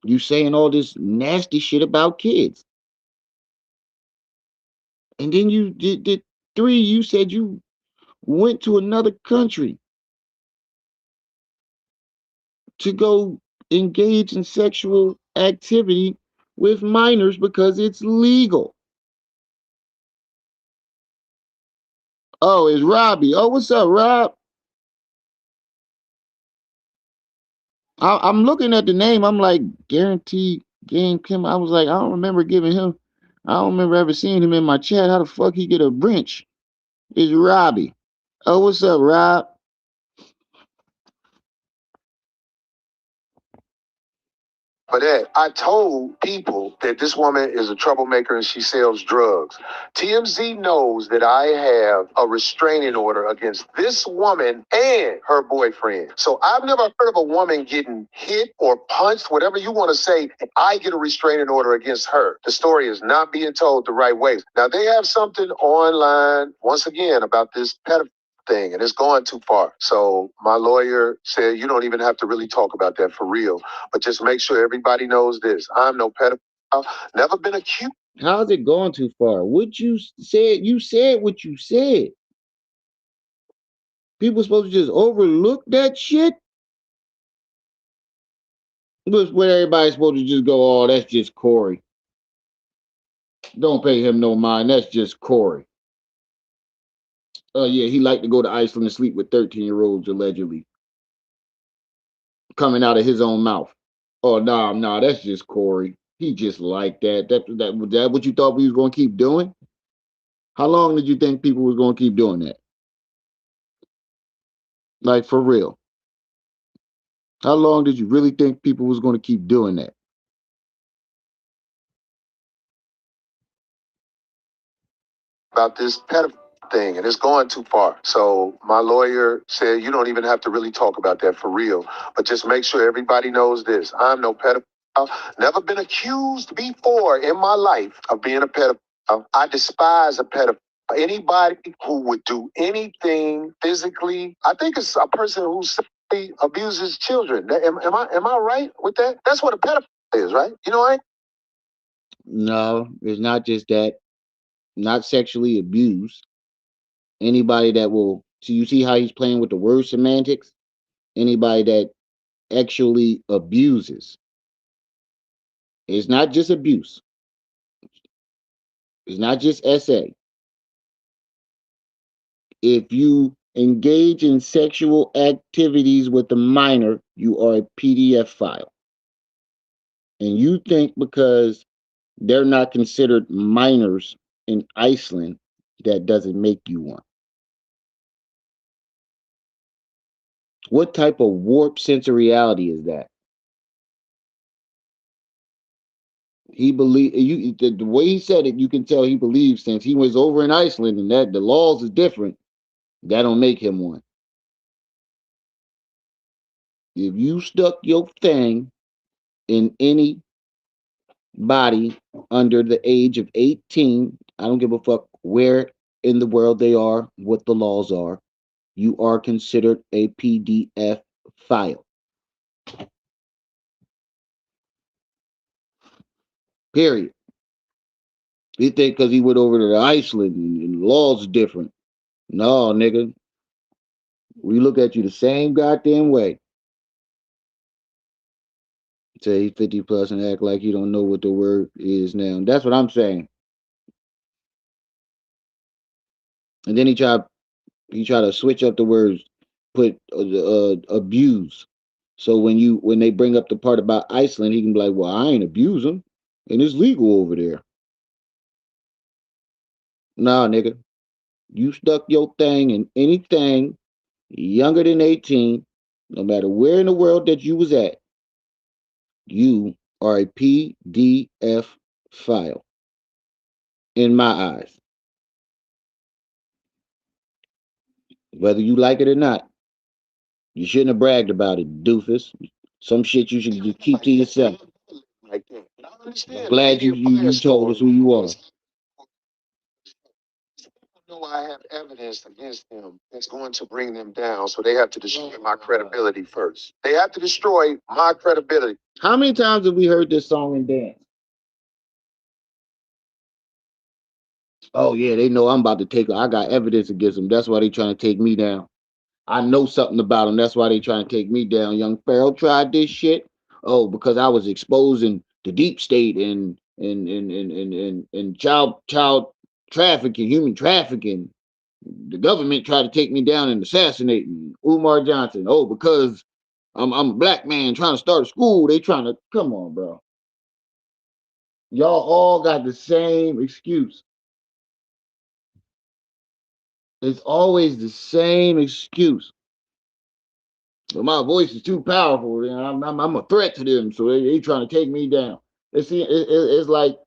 you saying all this nasty shit about kids. And then you did three, you said you went to another country to go engage in sexual activity with minors because it's legal. Oh, it's Robbie. Oh, what's up, Rob? I'm looking at the name. I'm like, guaranteed game Kim. I was like, I don't remember giving him. I don't remember ever seeing him in my chat. How the fuck he get a wrench? It's Robbie. Oh, what's up, Rob? For that, I told people that this woman is a troublemaker and she sells drugs. TMZ knows that I have a restraining order against this woman and her boyfriend. So I've never heard of a woman getting hit or punched, whatever you want to say, and I get a restraining order against her. The story is not being told the right way. Now, they have something online, once again, about this pedophile thing, and it's going too far. So my lawyer said you don't even have to really talk about that for real, but just make sure everybody knows this. I'm no pedophile, never been accused. How's it going too far? What you said what you said. People supposed to just overlook that shit. But when everybody's supposed to just go, oh, that's just Corey. Don't pay him no mind. That's just Corey. Oh yeah, he liked to go to Iceland and sleep with 13-year-olds allegedly. Coming out of his own mouth. Oh nah, that's just Corey. He just like that. That what you thought we was gonna keep doing? How long did you think people was gonna keep doing that? Like for real. How long did you really think people was gonna keep doing that? About this pedophile thing, and it's going too far. So my lawyer said you don't even have to really talk about that for real, but just make sure everybody knows this. I'm no pedophile. Never been accused before in my life of being a pedophile. I despise a pedophile. Anybody who would do anything physically, I think it's a person who sexually abuses children. Am I right with that? That's what a pedophile is, right? You know, I No, it's not just that. Not sexually abused. Anybody that will so you see how he's playing with the word semantics? Anybody that actually abuses. It's not just abuse. It's not just SA. If you engage in sexual activities with a minor, you are a PDF file. And you think because they're not considered minors in Iceland, that doesn't make you one. What type of warped sense of reality is that? He believe you the way he said it, you can tell he believes since he was over in Iceland and that the laws is different, that don't make him one. If you stuck your thing in any body under the age of 18, I don't give a fuck where in the world they are, what the laws are, you are considered a PDF file. Period. You think because he went over to Iceland and the laws different. No, nigga. We look at you the same goddamn way. Say he's 50 plus and act like you don't know what the word is now. That's what I'm saying. And then he try to switch up the words, put abuse. So when they bring up the part about Iceland, he can be like, "Well, I ain't abuse them, and it's legal over there." Nah, nigga, you stuck your thing in anything younger than 18, no matter where in the world that you was at, you are a PDF file in my eyes, whether you like it or not. You shouldn't have bragged about it, doofus. Some shit you should just keep to yourself. Like that. But I I'm understand the glad you media you you told us firestorm who you are. is people know I have evidence against them that's going to bring them down, so they have to destroy my credibility first. They have to destroy my credibility. How many times have we heard this song and dance? Oh yeah, they know I'm about to take. I got evidence against them. That's why they trying to take me down. I know something about them. That's why they trying to take me down. Young Pharaoh tried this shit. Oh, because I was exposing the deep state and child trafficking, human trafficking. The government tried to take me down and assassinate me. Umar Johnson. Oh, because I'm a black man trying to start a school. They trying to come on, bro. Y'all all got the same excuse. It's always the same excuse. But my voice is too powerful, and I'm a threat to them, so they trying to take me down. It's like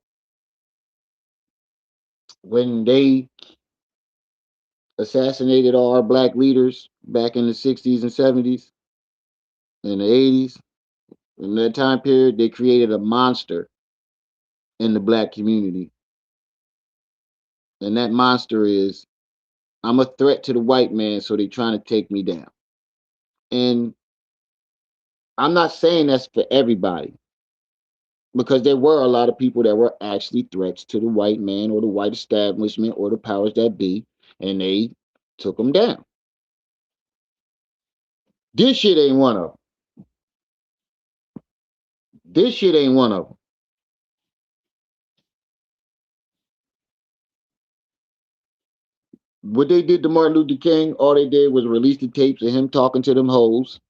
when they assassinated all our black leaders back in the 60s and 70s and the 80s. In that time period, they created a monster in the black community. And that monster is I'm a threat to the white man, so they trying to take me down. And I'm not saying that's for everybody because there were a lot of people that were actually threats to the white man or the white establishment or the powers that be, and they took them down. This shit ain't one of them. This shit ain't one of them. What they did to Martin Luther King, all they did was release the tapes of him talking to them hoes.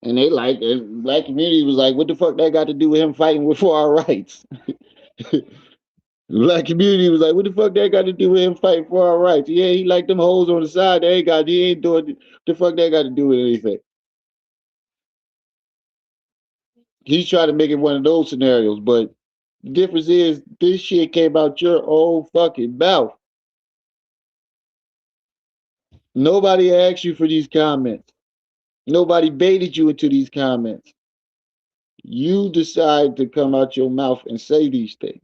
And they like, the black community was like, what the fuck that got to do with him fighting for our rights? The black community was like, what the fuck that got to do with him fighting for our rights? Yeah, he like them hoes on the side. He ain't doing the fuck that got to do with anything. He's trying to make it one of those scenarios, but the difference is this shit came out your own fucking mouth. Nobody asked you for these comments. Nobody baited you into these comments. You decide to come out your mouth and say these things.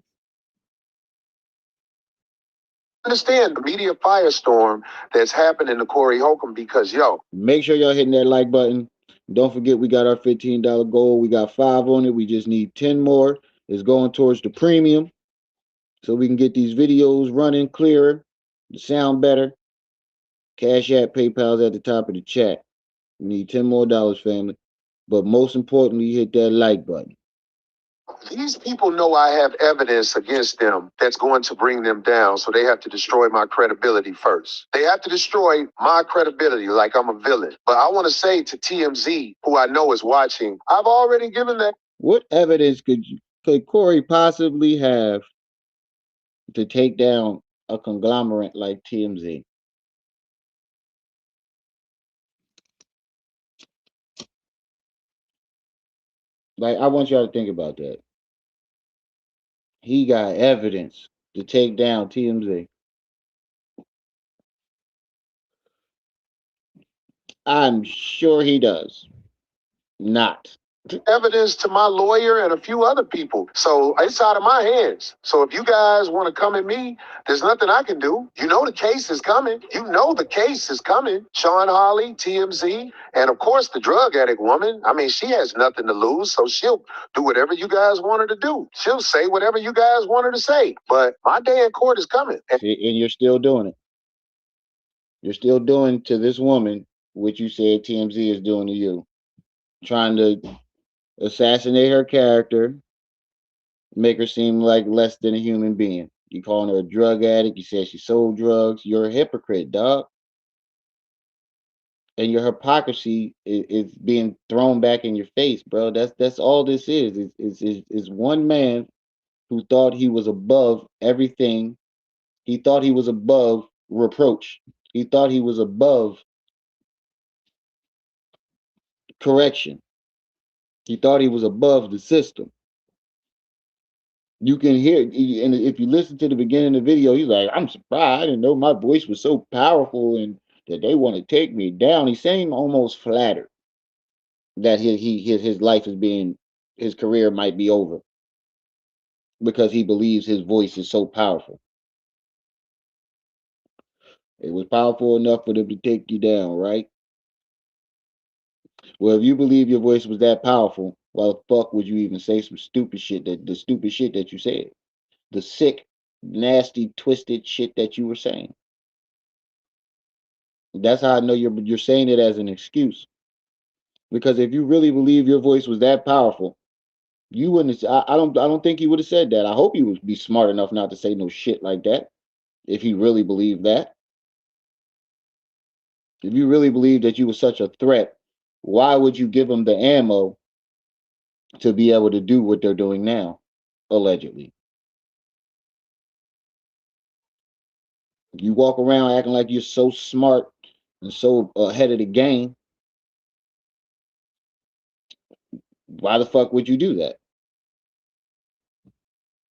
Understand the media firestorm that's happening to Corey Holcomb because make sure y'all hitting that like button. Don't forget we got our $15 goal. We got 5 on it. We just need 10 more. It's going towards the premium so we can get these videos running clearer, the sound better. Cash App, PayPal's at the top of the chat. We need 10 more dollars, family. But most importantly, hit that like button. these people know I have evidence against them that's going to bring them down, so they have to destroy my credibility first. They have to destroy my credibility like I'm a villain. But I want to say to TMZ, who I know is watching, I've already given that. What evidence could Corey possibly have to take down a conglomerate like TMZ? Like, I want y'all to think about that. He got evidence to take down TMZ. I'm sure he does. Not. Evidence to my lawyer and a few other people. So it's out of my hands. So if you guys want to come at me, there's nothing I can do. You know the case is coming. You know the case is coming. Sean Holly, TMZ, and of course the drug addict woman. I mean, she has nothing to lose, so she'll do whatever you guys want her to do. She'll say whatever you guys want her to say. But my day in court is coming. See, and you're still doing it. You're still doing to this woman what you said TMZ is doing to you. Trying to assassinate her character, make her seem like less than a human being. You calling her a drug addict. You said she sold drugs. You're a hypocrite, dog. And your hypocrisy is being thrown back in your face, bro. That's all this is. Is one man who thought he was above everything. He thought he was above reproach. He thought he was above correction. He thought he was above the system. You can hear, and if you listen to the beginning of the video, he's like, "I'm surprised. I didn't know my voice was so powerful, and that they want to take me down." He's saying almost flattered that his life is being, his career might be over because he believes his voice is so powerful. It was powerful enough for them to take you down, right? Well, if you believe your voice was that powerful, why the fuck would you even say some stupid shit, that the stupid shit that you said? The sick, nasty, twisted shit that you were saying. That's how I know you're saying it as an excuse. Because if you really believe your voice was that powerful, you wouldn't. I don't think he would have said that. I hope he would be smart enough not to say no shit like that. If he really believed that, if you really believe that you were such a threat, why would you give them the ammo to be able to do what they're doing now, allegedly? You walk around acting like you're so smart and so ahead of the game. Why the fuck would you do that?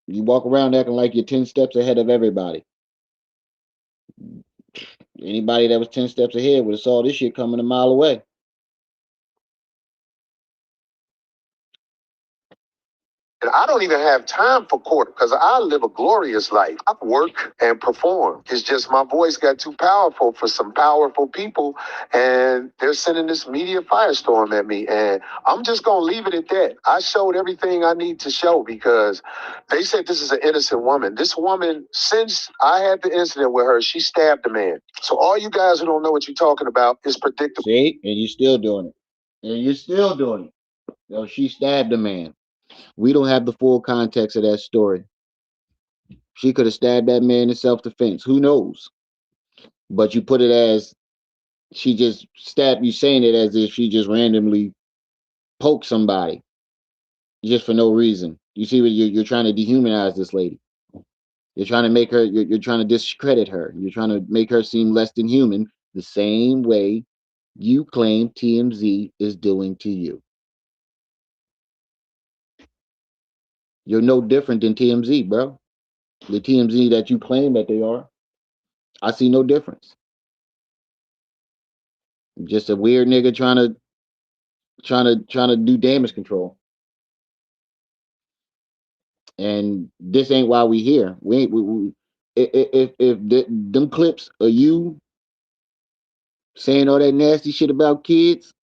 You walk around acting like you're 10 steps ahead of everybody. Anybody that was 10 steps ahead would have saw this shit coming a mile away. And I don't even have time for court because I live a glorious life. I work and perform. It's just my voice got too powerful for some powerful people, and they're sending this media firestorm at me. And I'm just going to leave it at that. I showed everything I need to show because they said this is an innocent woman. This woman, since I had the incident with her, she stabbed a man. So all you guys who don't know what you're talking about is predictable. See? And you're still doing it. And you're still doing it. Yo, she stabbed a man. We don't have the full context of that story. She could have stabbed that man in self defense. Who knows? But you put it as she just stabbed, you saying it as if she just randomly poked somebody just for no reason. You see what you're trying to dehumanize this lady. You're trying to make her, you're trying to discredit her. You're trying to make her seem less than human the same way you claim TMZ is doing to you. You're no different than TMZ, bro. The TMZ that you claim that they are. I see no difference. Just a weird nigga trying to do damage control. And this ain't why we here. We ain't. If them clips of you saying all that nasty shit about kids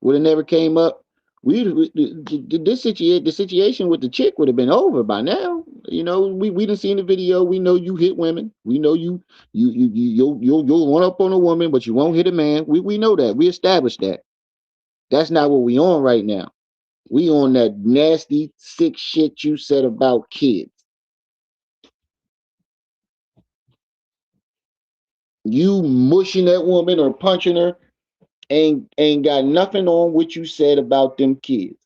would have never came up, the situation with the chick would have been over by now. You know, we done seen the video. We know you hit women. We know you'll run up on a woman, but you won't hit a man. We know that. We established that. That's not what we on right now. We on that nasty, sick shit you said about kids. You mushing that woman or punching her ain't got nothing on what you said about them kids.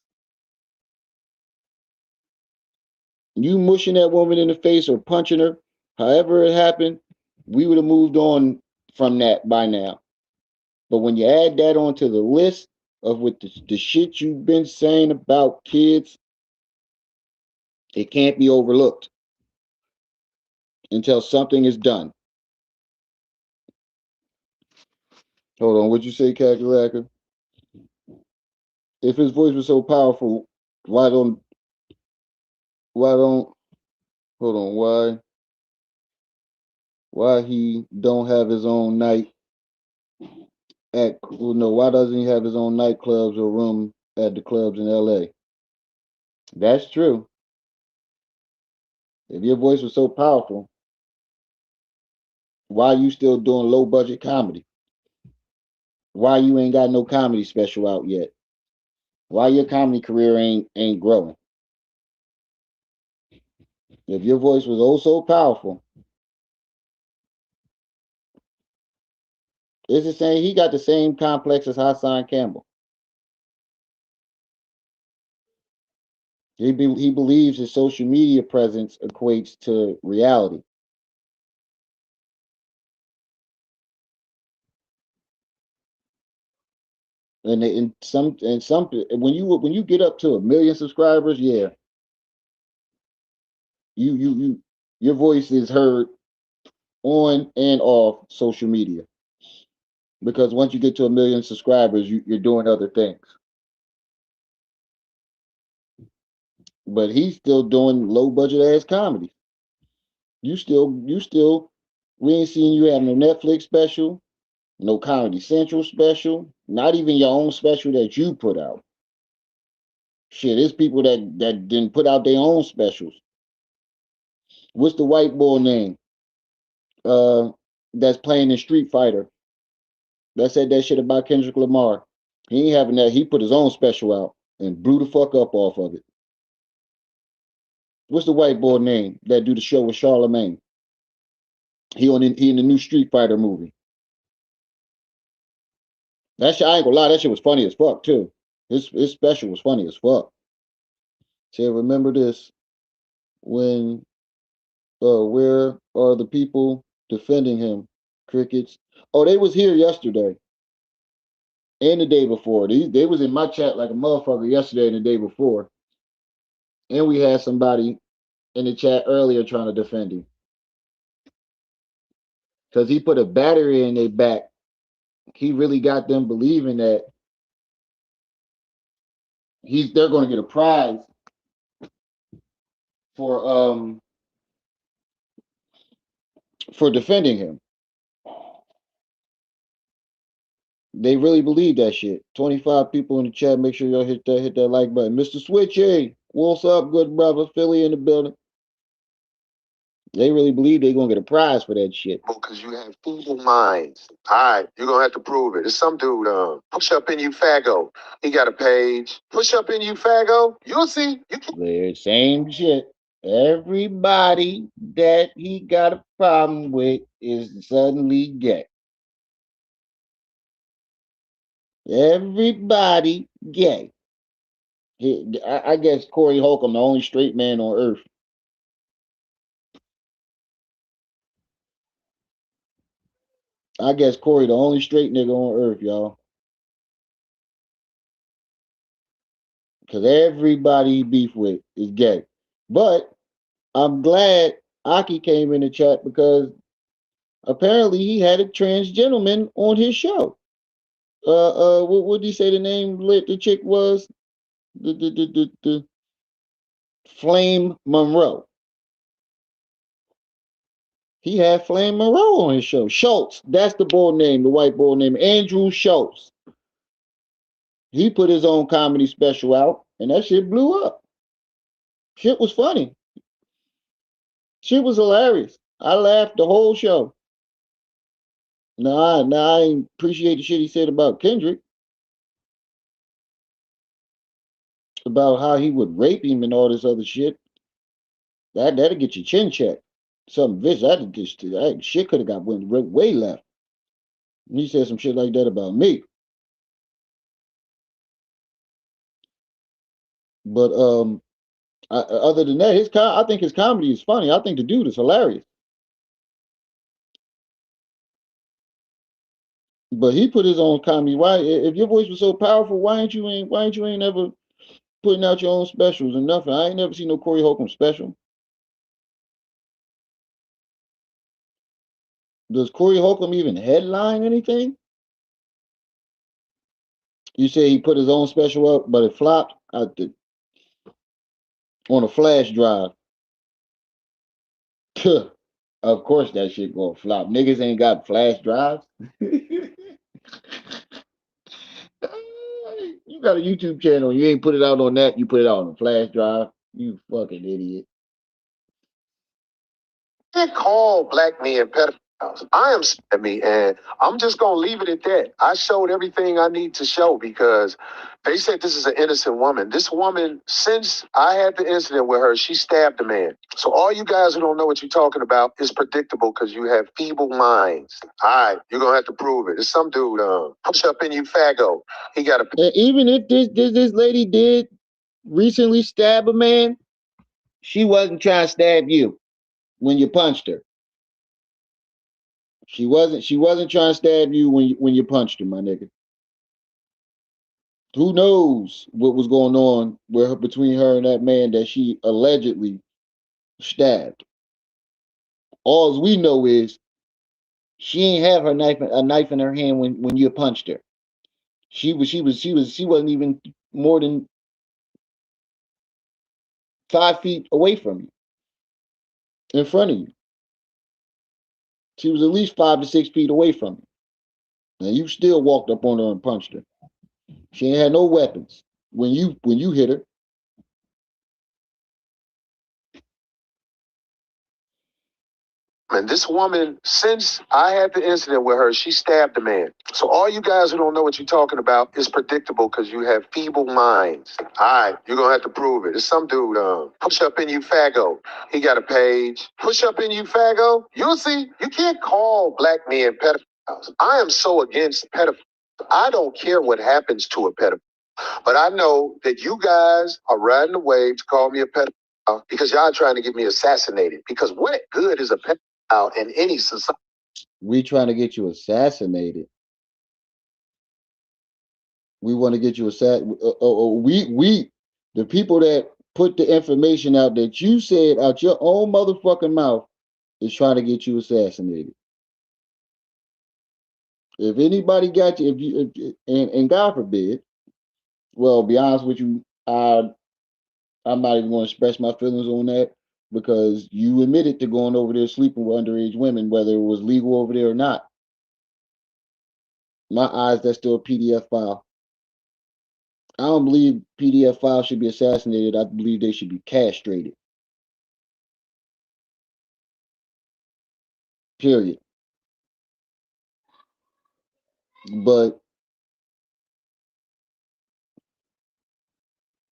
You mushing that woman in the face or punching her, however it happened, we would have moved on from that by now. But when you add that onto the list of what the shit you've been saying about kids, it can't be overlooked until something is done. Hold on, what'd you say, Kakalaka? If his voice was so powerful, why don't why don't hold on why he don't have his own night at well, no, why doesn't he have his own nightclubs or room at the clubs in LA? That's true. If your voice was so powerful, why you still doing low budget comedy? Why you ain't got no comedy special out yet? Why your comedy career ain't growing? If your voice was oh so powerful, it's the same. He got the same complex as Hassan Campbell. He believes his social media presence equates to reality. And some when you get up to 1 million subscribers, yeah, you your voice is heard on and off social media because once you get to 1 million subscribers, you're doing other things. But he's still doing low budget ass comedy. You still we ain't seen you have no Netflix special, no Comedy Central special, not even your own special that you put out. Shit, there's people that didn't put out their own specials. What's the white boy name? That's playing in Street Fighter. That said that shit about Kendrick Lamar. He ain't having that. He put his own special out and blew the fuck up off of it. What's the white boy name that do the show with Charlemagne? He in the new Street Fighter movie. That shit, I ain't gonna lie, that shit was funny as fuck too. His special was funny as fuck. Say, remember this when where are the people defending him? Crickets. Oh, they was here yesterday and the day before. They was in my chat like a motherfucker yesterday and the day before. And we had somebody in the chat earlier trying to defend him because he put a battery in their back. He really got them believing that they're going to get a prize for um for defending him. They really believe that shit. 25 people in the chat. Make sure y'all hit that like button. Mr. Switchy, what's up, good brother? Philly in the building. They really believe they're gonna get a prize for that shit. Because you have feeble minds. All right, you're gonna have to prove it. There's some dude, push up in you fago. He got a page. Push up in you fago. You'll see. You can. The same shit. Everybody that he got a problem with is suddenly gay. Everybody gay. I guess Corey Holcomb, the only straight man on earth. I guess Corey, the only straight nigga on earth, y'all. Because everybody he beef with is gay. But I'm glad Aki came in the chat because apparently he had a trans gentleman on his show. What did he say the name lit the chick was? The Flame Monroe. He had Flame Monroe on his show. Schultz, that's the boy name, the white boy name, Andrew Schultz. He put his own comedy special out, and that shit blew up. Shit was funny. Shit was hilarious. I laughed the whole show. Now I appreciate the shit he said about Kendrick, about how he would rape him and all this other shit. That'll get your chin checked. Something vicious. That shit could have got went way left. And he said some shit like that about me. But other than that, I think his comedy is funny. I think the dude is hilarious. But he put his own comedy. Why, if your voice was so powerful, why ain't you ain't ever putting out your own specials and nothing? I ain't never seen no Corey Holcomb special. Does Corey Holcomb even headline anything? You say he put his own special up, but it flopped out on a flash drive. Of course that shit gonna flop. Niggas ain't got flash drives. You got a YouTube channel. You ain't put it out on that. You put it out on a flash drive. You fucking idiot. Can't call black men pedophiles. I am at me, and I'm just gonna leave it at that. I showed everything I need to show because they said this is an innocent woman. This woman, since I had the incident with her, she stabbed a man. So all you guys who don't know what you're talking about is predictable because you have feeble minds. All right, you're gonna have to prove it. It's some dude push up in you fago. He got a And even if this lady did recently stab a man, she wasn't trying to stab you when you punched her. She wasn't trying to stab you when you punched her, my nigga. Who knows what was going on with her, between her and that man that she allegedly stabbed. All we know is she ain't have a knife in her hand when you punched her. She wasn't even more than 5 feet away from you, in front of you. She was at least 5 to 6 feet away from you, and you still walked up on her and punched her. She ain't had no weapons when you hit her. And this woman, since I had the incident with her, she stabbed a man. So all you guys who don't know what you're talking about is predictable because you have feeble minds. All right, you're gonna have to prove it. It's some dude, push up in you fago. He got a page. Push up in you fago. You'll see. You can't call black men pedophiles. I am so against pedophiles. I don't care what happens to a pedophile. But I know that you guys are riding the wave to call me a pedophile because y'all trying to get me assassinated. Because what good is a pedophile in any society? We trying to get you assassinated. We want to get you assassinated. We the people that put the information out that you said out your own motherfucking mouth is trying to get you assassinated. If anybody got you, and God forbid, well, be honest with you, I'm not even going to express my feelings on that because you admitted to going over there sleeping with underage women, whether it was legal over there or not. My eyes, that's still a PDF file. I don't believe PDF files should be assassinated. I believe they should be castrated. Period. But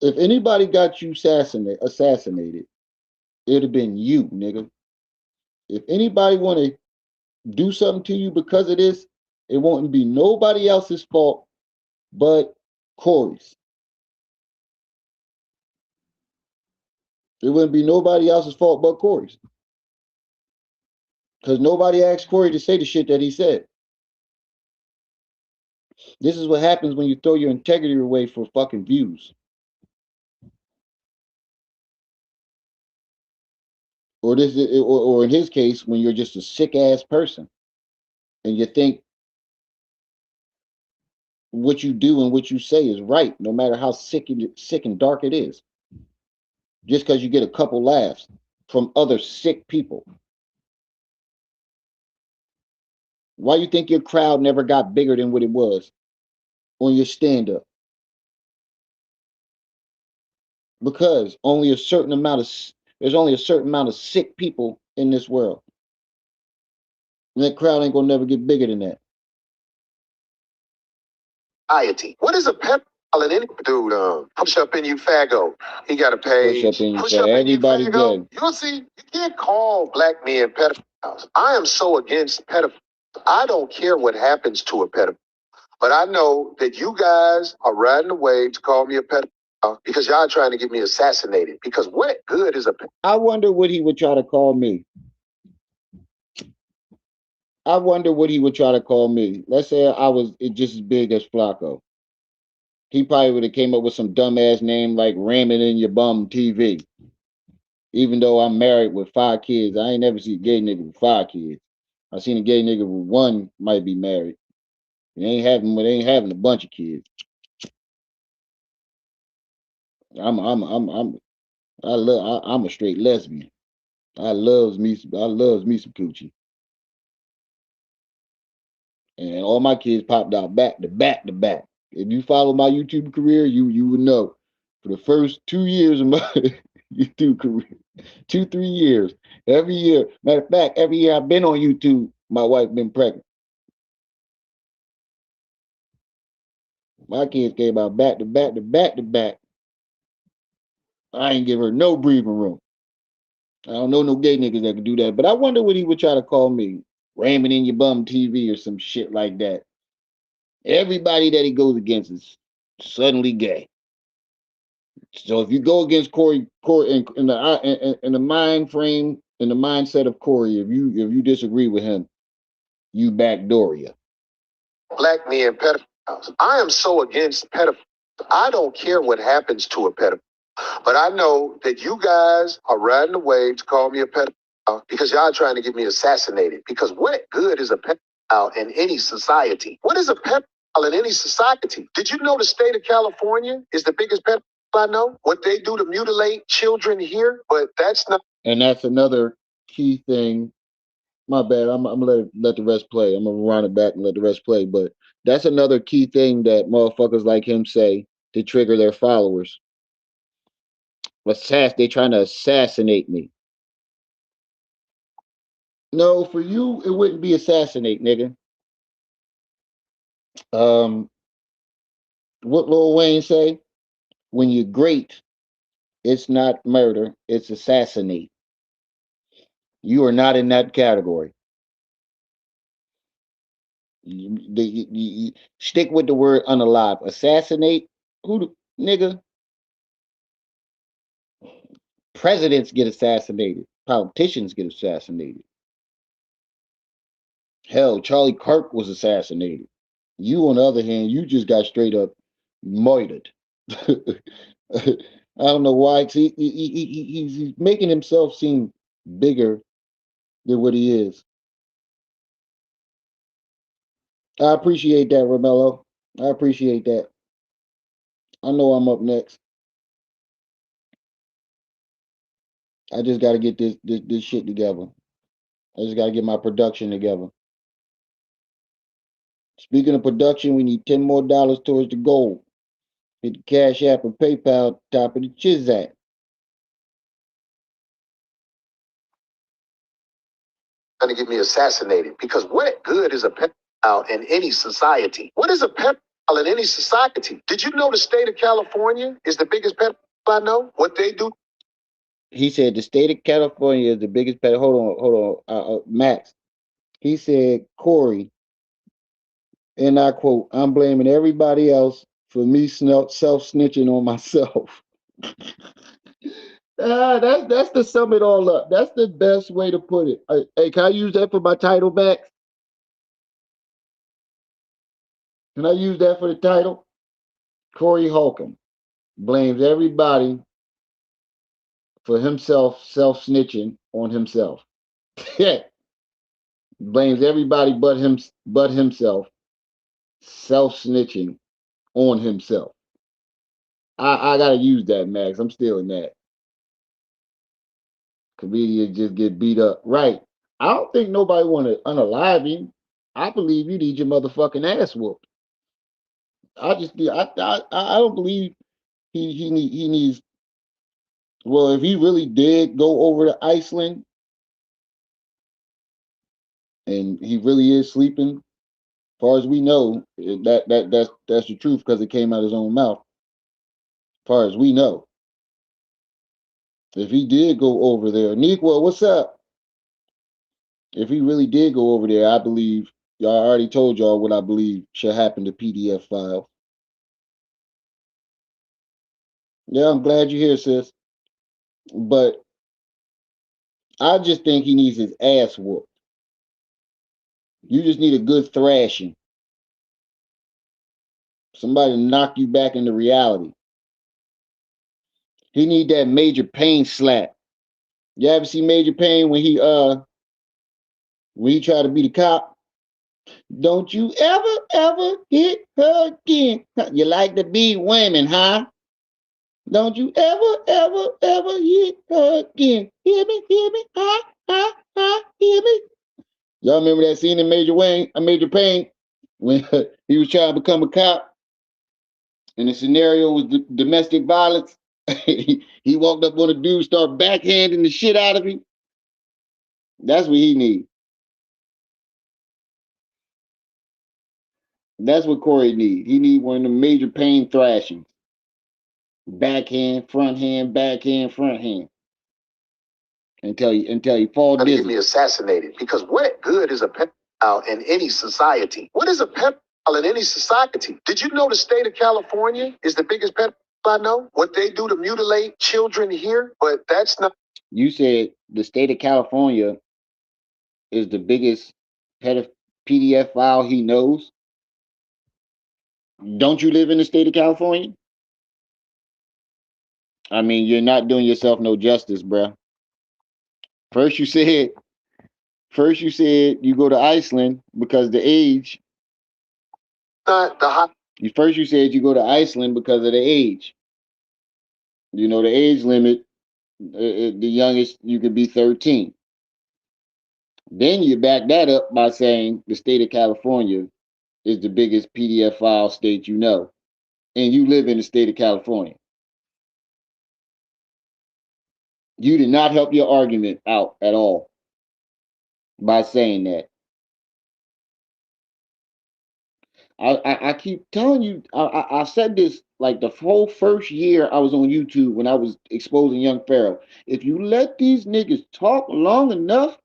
if anybody got you assassinated, it'd have been you, nigga. If anybody want to do something to you because of this, it won't be nobody else's fault but Corey's. It wouldn't be nobody else's fault but Corey's. Because nobody asked Corey to say the shit that he said. This is what happens when you throw your integrity away for fucking views. Or in his case, when you're just a sick ass person and you think what you do and what you say is right, no matter how sick and dark it is, just because you get a couple laughs from other sick people. Why you think your crowd never got bigger than what it was on your stand up? Because there's only a certain amount of sick people in this world. And that crowd ain't gonna never get bigger than that. What is a pedophile in any dude? Push up in you fago. He got a Push up page. in you, Push fat. up in you Everybody fago. dead. You'll see. You can't call black men pedophiles. I am so against pedophiles. I don't care what happens to a pedophile. But I know that you guys are riding the wave to call me a pedophile because y'all trying to get me assassinated. Because what good is a pedophile? I wonder what he would try to call me. I wonder what he would try to call me. Let's say I was just as big as Flacco. He probably would have came up with some dumbass name like Ramming in Your Bum TV. Even though I'm married with 5 kids, I ain't never seen a gay nigga with 5 kids. I seen a gay nigga with one might be married. They ain't having a bunch of kids. I'm I'm a straight lesbian. I loves me some coochie, and all my kids popped out back to back to back. If you follow my YouTube career, you would know. For the first 2 years of my YouTube career, 2 3 years, every year. Matter of fact, every year I've been on YouTube, my wife been pregnant. My kids came out back to back to back to back. I ain't give her no breathing room. I don't know no gay niggas that could do that, but I wonder what he would try to call me, ramming in your bum TV or some shit like that. Everybody that he goes against is suddenly gay. So if you go against Corey in the mind frame, in the mindset of Corey, if you disagree with him, you backdoor you. Black men pedophiles. I am so against pedophiles. I don't care what happens to a pedophile. But I know that you guys are riding the wave to call me a pedophile because y'all trying to get me assassinated. Because what good is a pedophile in any society? What is a pedophile in any society? Did you know the state of California is the biggest pedophile I know? What they do to mutilate children here? But that's not. And that's another key thing. My bad. I'm gonna let the rest play. I'm gonna run it back and let the rest play. But that's another key thing that motherfuckers like him say to trigger their followers. They trying to assassinate me. No, for you, it wouldn't be assassinate, nigga. Um, what Lil Wayne say? When you're great, it's not murder, it's assassinate. You are not in that category. You stick with the word unalive. Assassinate? Who the nigga? Presidents get assassinated. Politicians get assassinated. Hell, Charlie Kirk was assassinated. You, on the other hand, you just got straight up murdered. I don't know why. He's making himself seem bigger than what he is. I appreciate that, Romello. I appreciate that. I know I'm up next. I just got to get this shit together. I just got to get my production together. Speaking of production, we need $10 more towards the goal. Hit the Cash App and PayPal top of the Chizak. Trying to get me assassinated because what good is a pedophile in any society? What is a pedophile in any society? Did you know the state of California is the biggest pedophile I know? What they do? He said the state of California is the biggest pet. Hold on, Max. He said, Corey, and I quote, I'm blaming everybody else for me self snitching on myself. That's to sum it all up. That's the best way to put it. Hey, can I use that for my title, Max? Can I use that for the title? Corey Holcomb blames everybody for himself self snitching on himself. Yeah, blames everybody but himself self snitching on himself. I gotta use that, Max. I'm stealing that. Comedians just get beat up. Right. I don't think nobody want to unalive you. I believe you need your motherfucking ass whooped. I don't believe he needs. Well, if he really did go over to Iceland and he really is sleeping, as far as we know, that's the truth because it came out of his own mouth. As far as we know, if he did go over there, Nequa, what's up? If he really did go over there, I believe y'all already told y'all what I believe should happen to PDF files. Yeah, I'm glad you're here, sis. But I just think he needs his ass whooped. You just need a good thrashing. Somebody to knock you back into reality. He need that Major Pain slap. You ever see Major Pain when he try to be the cop? Don't you ever hit her again. You like to be women, huh? Don't you ever, ever, ever hit her again. Hear me, hear me. Y'all remember that scene in Major Wayne, Major Payne, when he was trying to become a cop, and the scenario was domestic violence. He walked up on a dude, started backhanding the shit out of him. That's what he need. That's what Corey need. He need one of the Major Payne thrashings. Backhand, front hand, until you fall Trying to get dizzy. me assassinated. Because what good is a pedophile in any society? What is a pedophile in any society? Did you know the state of California is the biggest pedophile I know? What they do to mutilate children here? But that's not. You said the state of California is the biggest PDF file he knows. Don't you live in the state of California? I mean, you're not doing yourself no justice, bruh. First you said, first you said you go to Iceland because the age. Not the hot. First you said you go to Iceland because of the age. You know the age limit. The youngest you could be 13. Then you back that up by saying the state of California is the biggest PDF file state you know, and you live in the state of California. You did not help your argument out at all by saying that. I keep telling you, I said this like the whole first year I was on YouTube when I was exposing Young Pharaoh. If you let these niggas talk long enough,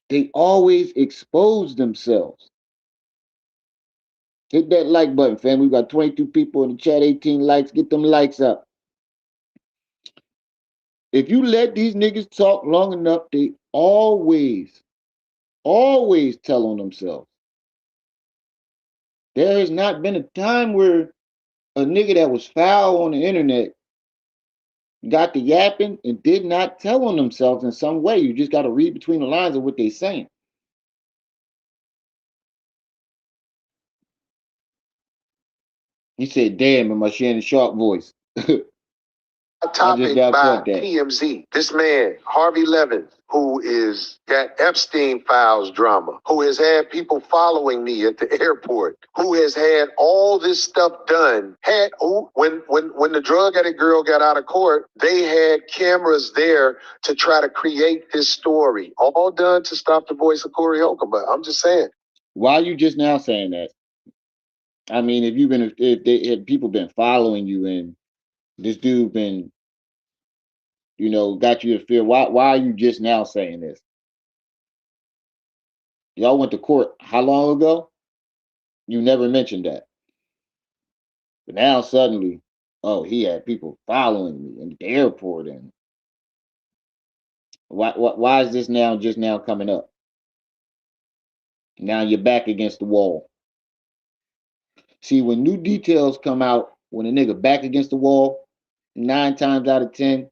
they always expose themselves. Hit that like button, fam. We got 22 people in the chat, 18 likes. Get them likes up. If you let these niggas talk long enough, they always tell on themselves. There has not been a time where a nigga that was foul on the internet got the yapping and did not tell on themselves in some way. You just got to read between the lines of what they're saying. He said, damn, in my Shannon Sharp voice. I just Topic now by caught that. TMZ. This man, Harvey Levin, who is got Epstein files drama, who has had people following me at the airport, who has had all this stuff done, had when the drug addict girl got out of court, they had cameras there to try to create this story, all done to stop the voice of Corey Holcomb. But I'm just saying. Why are you just now saying that? I mean, if people been following you and this dude been, got you to fear, why are you just now saying this? Y'all went to court how long ago? You never mentioned that. But now suddenly, oh, he had people following me in the airport, and why is this now just now coming up? Now you're back against the wall. See, when new details come out, when a nigga back against the wall, 9 times out of 10,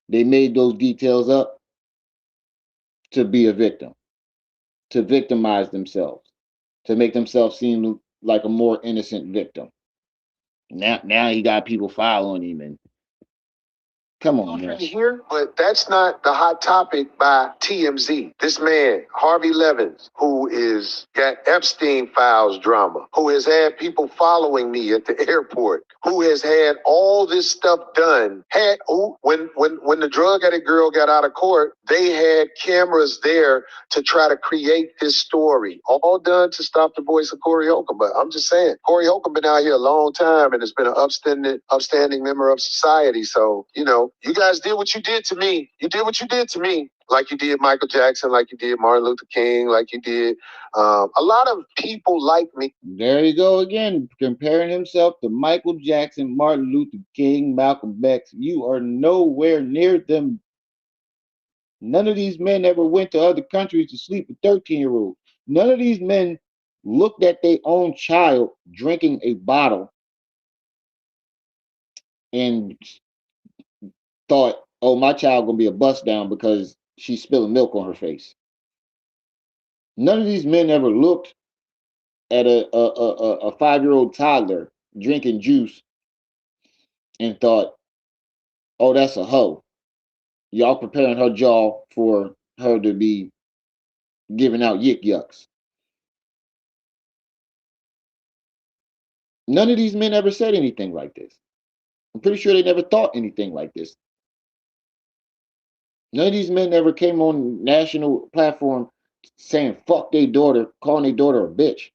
they made those details up to be a victim, to victimize themselves, to make themselves seem like a more innocent victim. Now he got people following him, and come on, man. Here, but that's not the hot topic by TMZ. This man, Harvey Levins, who is got Epstein files drama, who has had people following me at the airport, who has had all this stuff done, when the drug addict girl got out of court, they had cameras there to try to create this story, all done to stop the voice of Corey Holcomb. But I'm just saying, Corey Holcomb been out here a long time and has been an upstanding member of society. So, you guys did what you did to me. You did what you did to me. Like you did Michael Jackson, like you did Martin Luther King, like you did a lot of people like me. There you go again, comparing himself to Michael Jackson, Martin Luther King, Malcolm X. You are nowhere near them. None of these men ever went to other countries to sleep with 13-year-olds. None of these men looked at their own child drinking a bottle and thought, oh, my child gonna be a bust down because she's spilling milk on her face. None of these men ever looked at a 5-year-old toddler drinking juice and thought, Oh, that's a hoe. Y'all preparing her jaw for her to be giving out yik yucks. None of these men ever said anything like this. I'm pretty sure they never thought anything like this. None of these men ever came on national platform saying fuck their daughter, calling their daughter a bitch.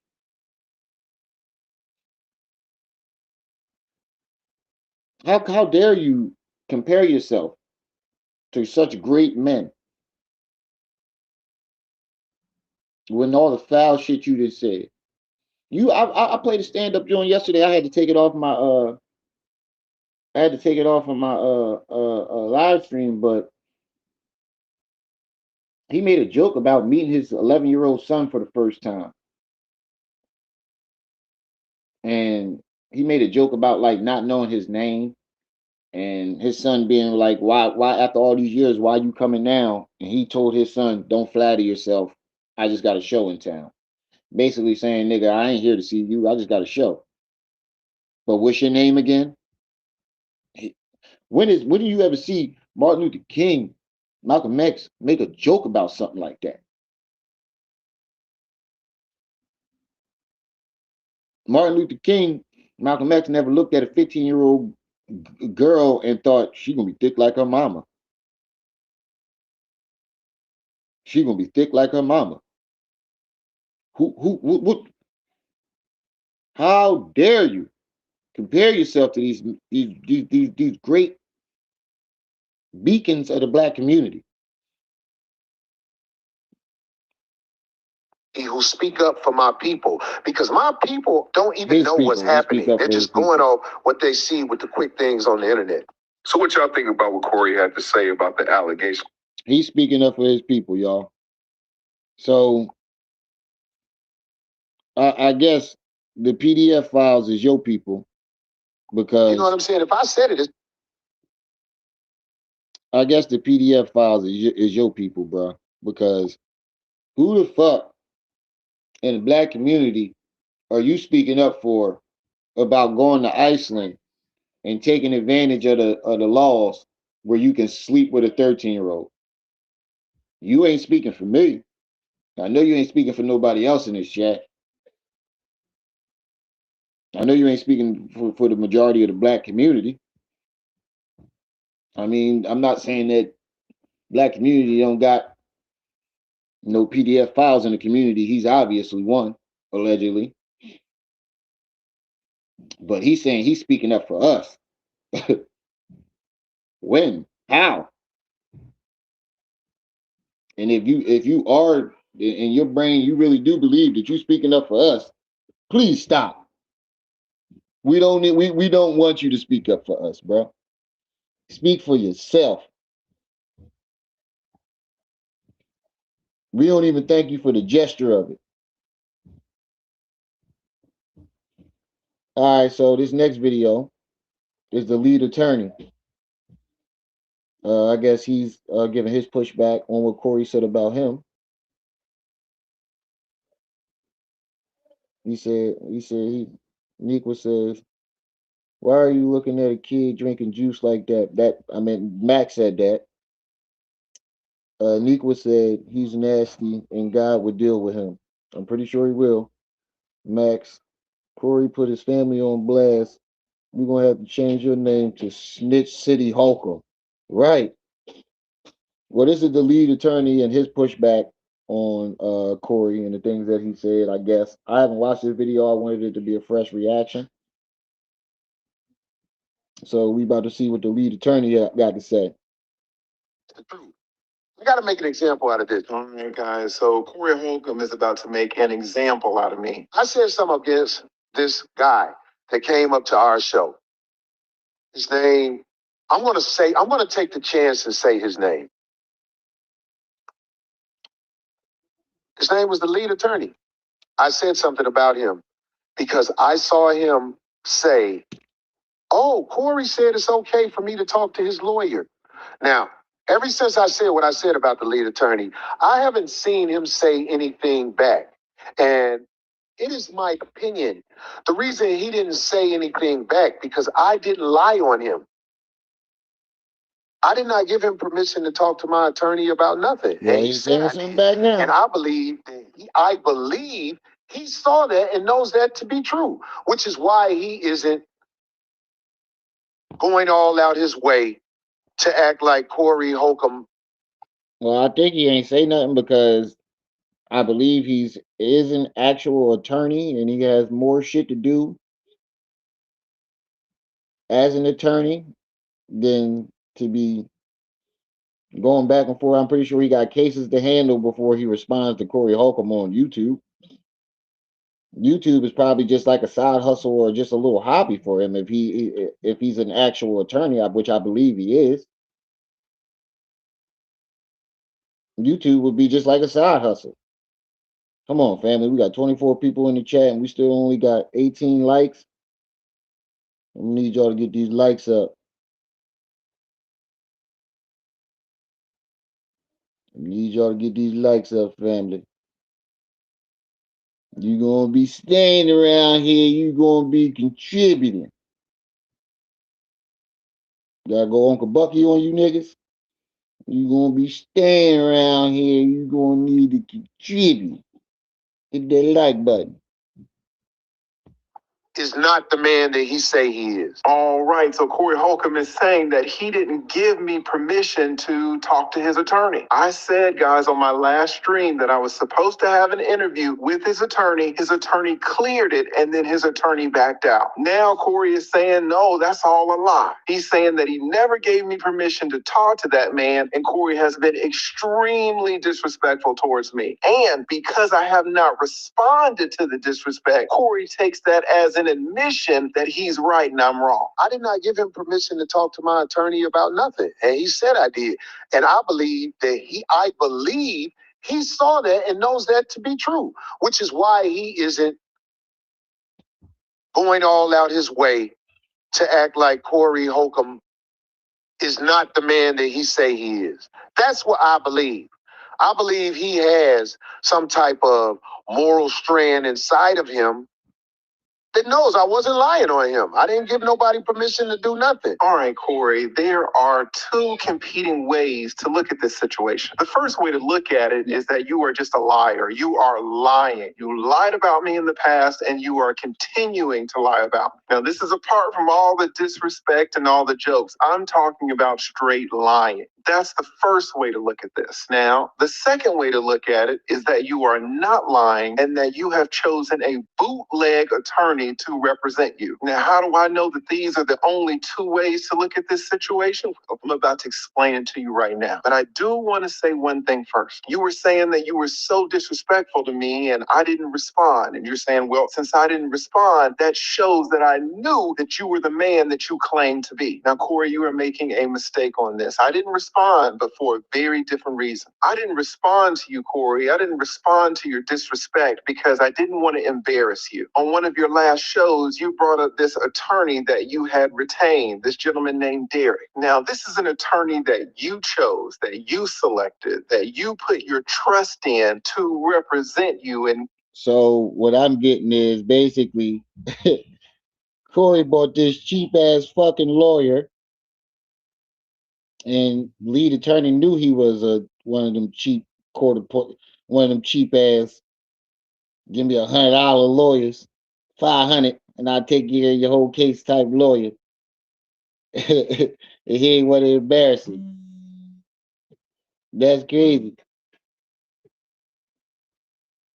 How dare you compare yourself to such great men when all the foul shit you just said? I played a stand up joint yesterday. I had to take it off of my live stream, but he made a joke about meeting his 11-year-old son for the first time, and he made a joke about like not knowing his name, and his son being like, why after all these years, why you coming now? And he told his son, don't flatter yourself. I just got a show in town. Basically saying, nigga, I ain't here to see you. I just got a show. But what's your name again? When do you ever see Martin Luther King, Malcolm X make a joke about something like that? Martin Luther King, Malcolm X never looked at a 15-year-old girl and thought she gonna be thick like her mama. She gonna be thick like her mama. What? How dare you compare yourself to these great beacons of the black community? Who speak up for my people, because my people don't even know what's happening. They're just going off what they see with the quick things on the internet. So what y'all think about what Corey had to say about the allegation? He's speaking up for his people, y'all. So I guess the PDF files is your people, because you know what I'm saying. If I said it, I guess the PDF files is your people, bro. Because who the fuck in the black community are you speaking up for about going to Iceland and taking advantage of the laws where you can sleep with a 13-year-old? You ain't speaking for me. I know you ain't speaking for nobody else in this chat. I know you ain't speaking for the majority of the black community. I mean, I'm not saying that black community don't got no PDF files in the community. He's obviously one, allegedly. But he's saying he's speaking up for us. When? How? And if you are in your brain, you really do believe that you're speaking up for us, please stop. We don't want you to speak up for us, bro. Speak for yourself. We don't even thank you for the gesture of it. All right, so this next video is the lead attorney. I guess he's giving his pushback on what Corey said about him. Nequa says, why are you looking at a kid drinking juice like that? Max said that. Nequa said he's nasty and God would deal with him. I'm pretty sure he will. Max, Corey put his family on blast. We're gonna have to change your name to Snitch City Holcomb. Right. Well, this is the lead attorney and his pushback on Corey and the things that he said. I guess I haven't watched this video. I wanted it to be a fresh reaction. So we about to see what the lead attorney got to say. We got to make an example out of this. All right, guys. So Corey Holcomb is about to make an example out of me. I said something against this guy that came up to our show. His name, I'm going to take the chance and say his name. His name was the lead attorney. I said something about him because I saw him say, oh, Corey said it's okay for me to talk to his lawyer. Now, ever since I said what I said about the lead attorney, I haven't seen him say anything back. And it is my opinion. The reason he didn't say anything back because I didn't lie on him. I did not give him permission to talk to my attorney about nothing. Yeah, And he's saying something back now. And I believe that I believe he saw that and knows that to be true, which is why he isn't going all out his way to act like Corey Holcomb. Well, I think he ain't say nothing because I believe is an actual attorney and he has more shit to do as an attorney than to be going back and forth. I'm pretty sure he got cases to handle before he responds to Corey Holcomb on YouTube. YouTube is probably just like a side hustle or just a little hobby for him if he's an actual attorney, which I believe he is. YouTube would be just like a side hustle. Come on, family. We got 24 people in the chat and we still only got 18 likes. We need y'all to get these likes up. We need y'all to get these likes up, family. You gonna be staying around here. You gonna be contributing. Gotta go Uncle Bucky on you niggas. You gonna be staying around here. You gonna need to contribute. Hit that like button. Is not the man that he say he is. All right, so Corey Holcomb is saying that he didn't give me permission to talk to his attorney. I said, guys, on my last stream that I was supposed to have an interview with his attorney. His attorney cleared it, and then his attorney backed out. Now Corey is saying, no, that's all a lie. He's saying that he never gave me permission to talk to that man, and Corey has been extremely disrespectful towards me. And because I have not responded to the disrespect, Corey takes that as an admission that he's right and I'm wrong. I did not give him permission to talk to my attorney about nothing. And he said I did. And I believe he saw that and knows that to be true, which is why he isn't going all out his way to act like Corey Holcomb is not the man that he say he is. That's what I believe. I believe he has some type of moral strand inside of him that knows I wasn't lying on him. I didn't give nobody permission to do nothing. All right, Corey, there are two competing ways to look at this situation. The first way to look at it is that you are just a liar. You are lying. You lied about me in the past and you are continuing to lie about me. Now, this is apart from all the disrespect and all the jokes. I'm talking about straight lying. That's the first way to look at this. Now, the second way to look at it is that you are not lying and that you have chosen a bootleg attorney to represent you. Now, how do I know that these are the only two ways to look at this situation? I'm about to explain it to you right now. But I do want to say one thing first. You were saying that you were so disrespectful to me and I didn't respond. And you're saying, well, since I didn't respond, that shows that I knew that you were the man that you claimed to be. Now, Corey, you are making a mistake on this. I didn't respond, but for a very different reason. I didn't respond to you, Corey. I didn't respond to your disrespect because I didn't want to embarrass you. On one of your last shows, you brought up this attorney that you had retained, this gentleman named Derek. Now, this is an attorney that you chose, that you selected, that you put your trust in to represent you. And so what I'm getting is basically Corey bought this cheap ass fucking lawyer, and lead attorney knew he was one of them cheap one of them cheap ass. Give me $100 lawyers, 500, and I'll take care of your whole case type lawyer. And he ain't want to embarrass him. That's crazy.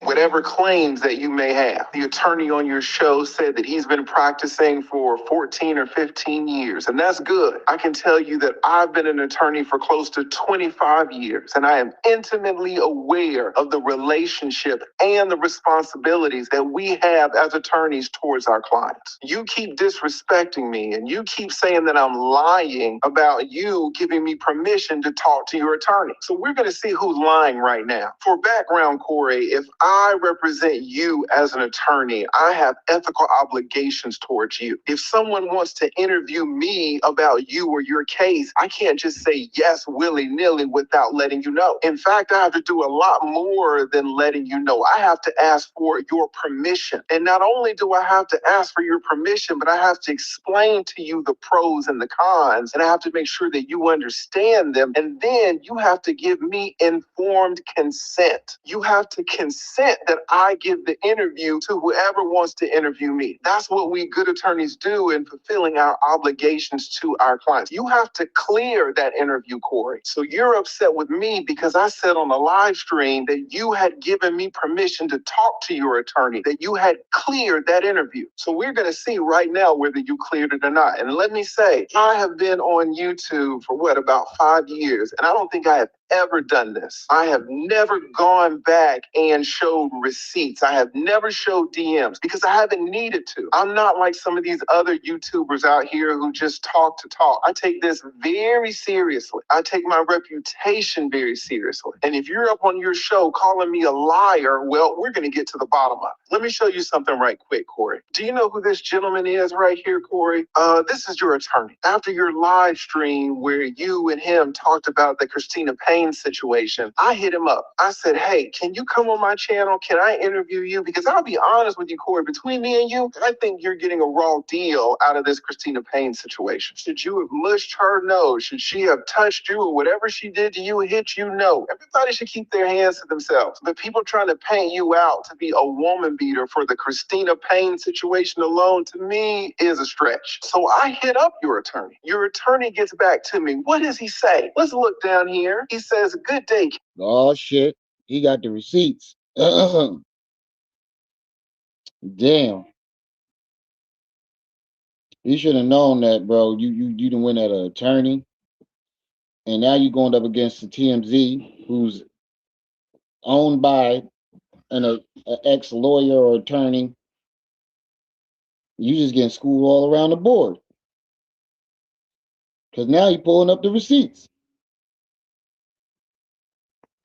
whatever claims that you may have. The attorney on your show said that he's been practicing for 14 or 15 years, and that's good. I can tell you that I've been an attorney for close to 25 years, and I am intimately aware of the relationship and the responsibilities that we have as attorneys towards our clients. You keep disrespecting me, and you keep saying that I'm lying about you giving me permission to talk to your attorney. So we're going to see who's lying right now. For background, Corey, if I represent you as an attorney. I have ethical obligations towards you. If someone wants to interview me about you or your case, I can't just say yes willy-nilly without letting you know. In fact, I have to do a lot more than letting you know. I have to ask for your permission. And not only do I have to ask for your permission, but I have to explain to you the pros and the cons, and I have to make sure that you understand them. And then you have to give me informed consent. You have to consent that I give the interview to whoever wants to interview me. That's what we good attorneys do in fulfilling our obligations to our clients. You have to clear that interview, Corey. So you're upset with me because I said on the live stream that you had given me permission to talk to your attorney, that you had cleared that interview. So we're going to see right now whether you cleared it or not. And let me say, I have been on YouTube for about 5 years, and I don't think I have ever done this. I have never gone back and showed receipts. I have never showed DMs because I haven't needed to. I'm not like some of these other YouTubers out here who just talk to talk. I take this very seriously. I take my reputation very seriously. And if you're up on your show calling me a liar, well, we're going to get to the bottom of it. Let me show you something right quick, Corey. Do you know who this gentleman is right here, Corey? This is your attorney. After your live stream where you and him talked about the Christina Payne situation, I hit him up. I said, hey, can you come on my channel? Can I interview you? Because I'll be honest with you, Corey, between me and you, I think you're getting a raw deal out of this Christina Payne situation. Should you have mushed her? No. Should she have touched you or whatever she did to you, hit you? No. Everybody should keep their hands to themselves. But people trying to paint you out to be a woman beater for the Christina Payne situation alone, to me, is a stretch. So I hit up your attorney. Your attorney gets back to me. What does he say? Let's look down here. He says, good day. Oh shit. He got the receipts. Damn. You should have known that, bro. You didn't win at an attorney. And now you're going up against the TMZ, who's owned by an ex-lawyer or attorney. You just getting schooled all around the board. Because now you're pulling up the receipts.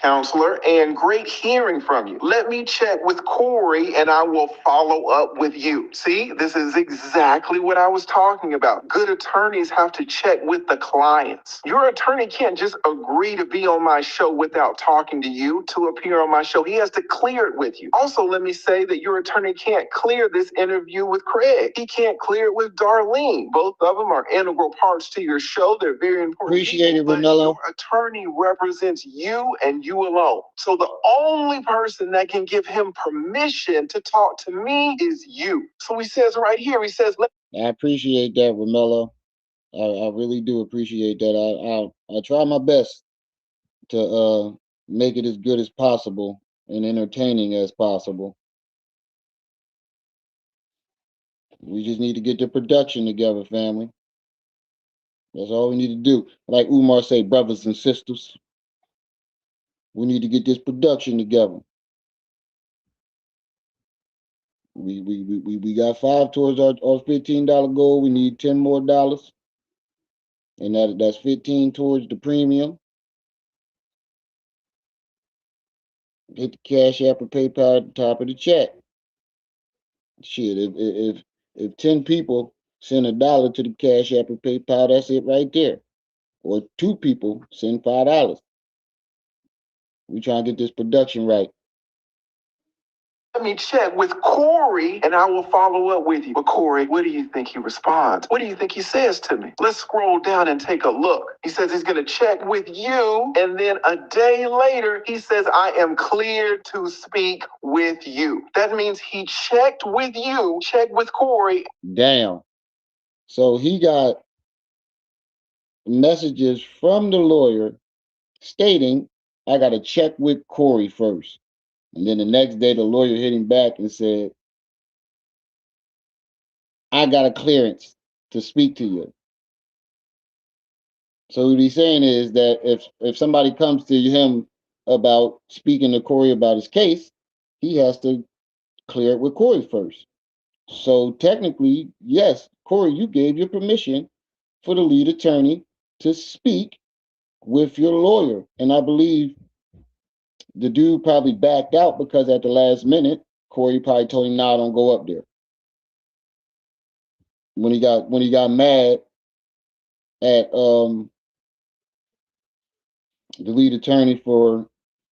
Counselor, and great hearing from you. Let me check with Corey and I will follow up with you. See, this is exactly what I was talking about. Good attorneys have to check with the clients. Your attorney can't just agree to be on my show without talking to you to appear on my show. He has to clear it with you. Also, let me say that your attorney can't clear this interview with Craig. He can't clear it with Darlene. Both of them are integral parts to your show. They're very important. Appreciate it, Ronello. Your attorney represents you and you alone. So the only person that can give him permission to talk to me is you. So he says right here, he says, I appreciate that, Romello. I really do appreciate that. I try my best to make it as good as possible and entertaining as possible. We just need to get the production together, family. That's all we need to do. Like Umar say, brothers and sisters, we need to get this production together. We got 5 towards our $15 goal. We need 10 more dollars. And that's 15 towards the premium. Hit the Cash App or PayPal at the top of the chat. Shit, if 10 people send $1 to the Cash App or PayPal, that's it right there. Or 2 people send $5. We trying to get this production right. let me check with Corey and I will follow up with you. But Corey, what do you think he responds? What do you think he says to me? Let's scroll down and take a look. He says he's going to check with you. And then a day later, he says, I am cleared to speak with you. That means he checked with you, checked with Corey. Damn. So he got messages from the lawyer stating, I got to check with Corey first. And then the next day, the lawyer hit him back and said, I got a clearance to speak to you. So what he's saying is that if somebody comes to him about speaking to Corey about his case, he has to clear it with Corey first. So technically, yes, Corey, you gave your permission for the lead attorney to speak with your lawyer. And I believe The dude probably backed out because at the last minute, Corey probably told him, "Nah, don't go up there." When he got mad at the lead attorney for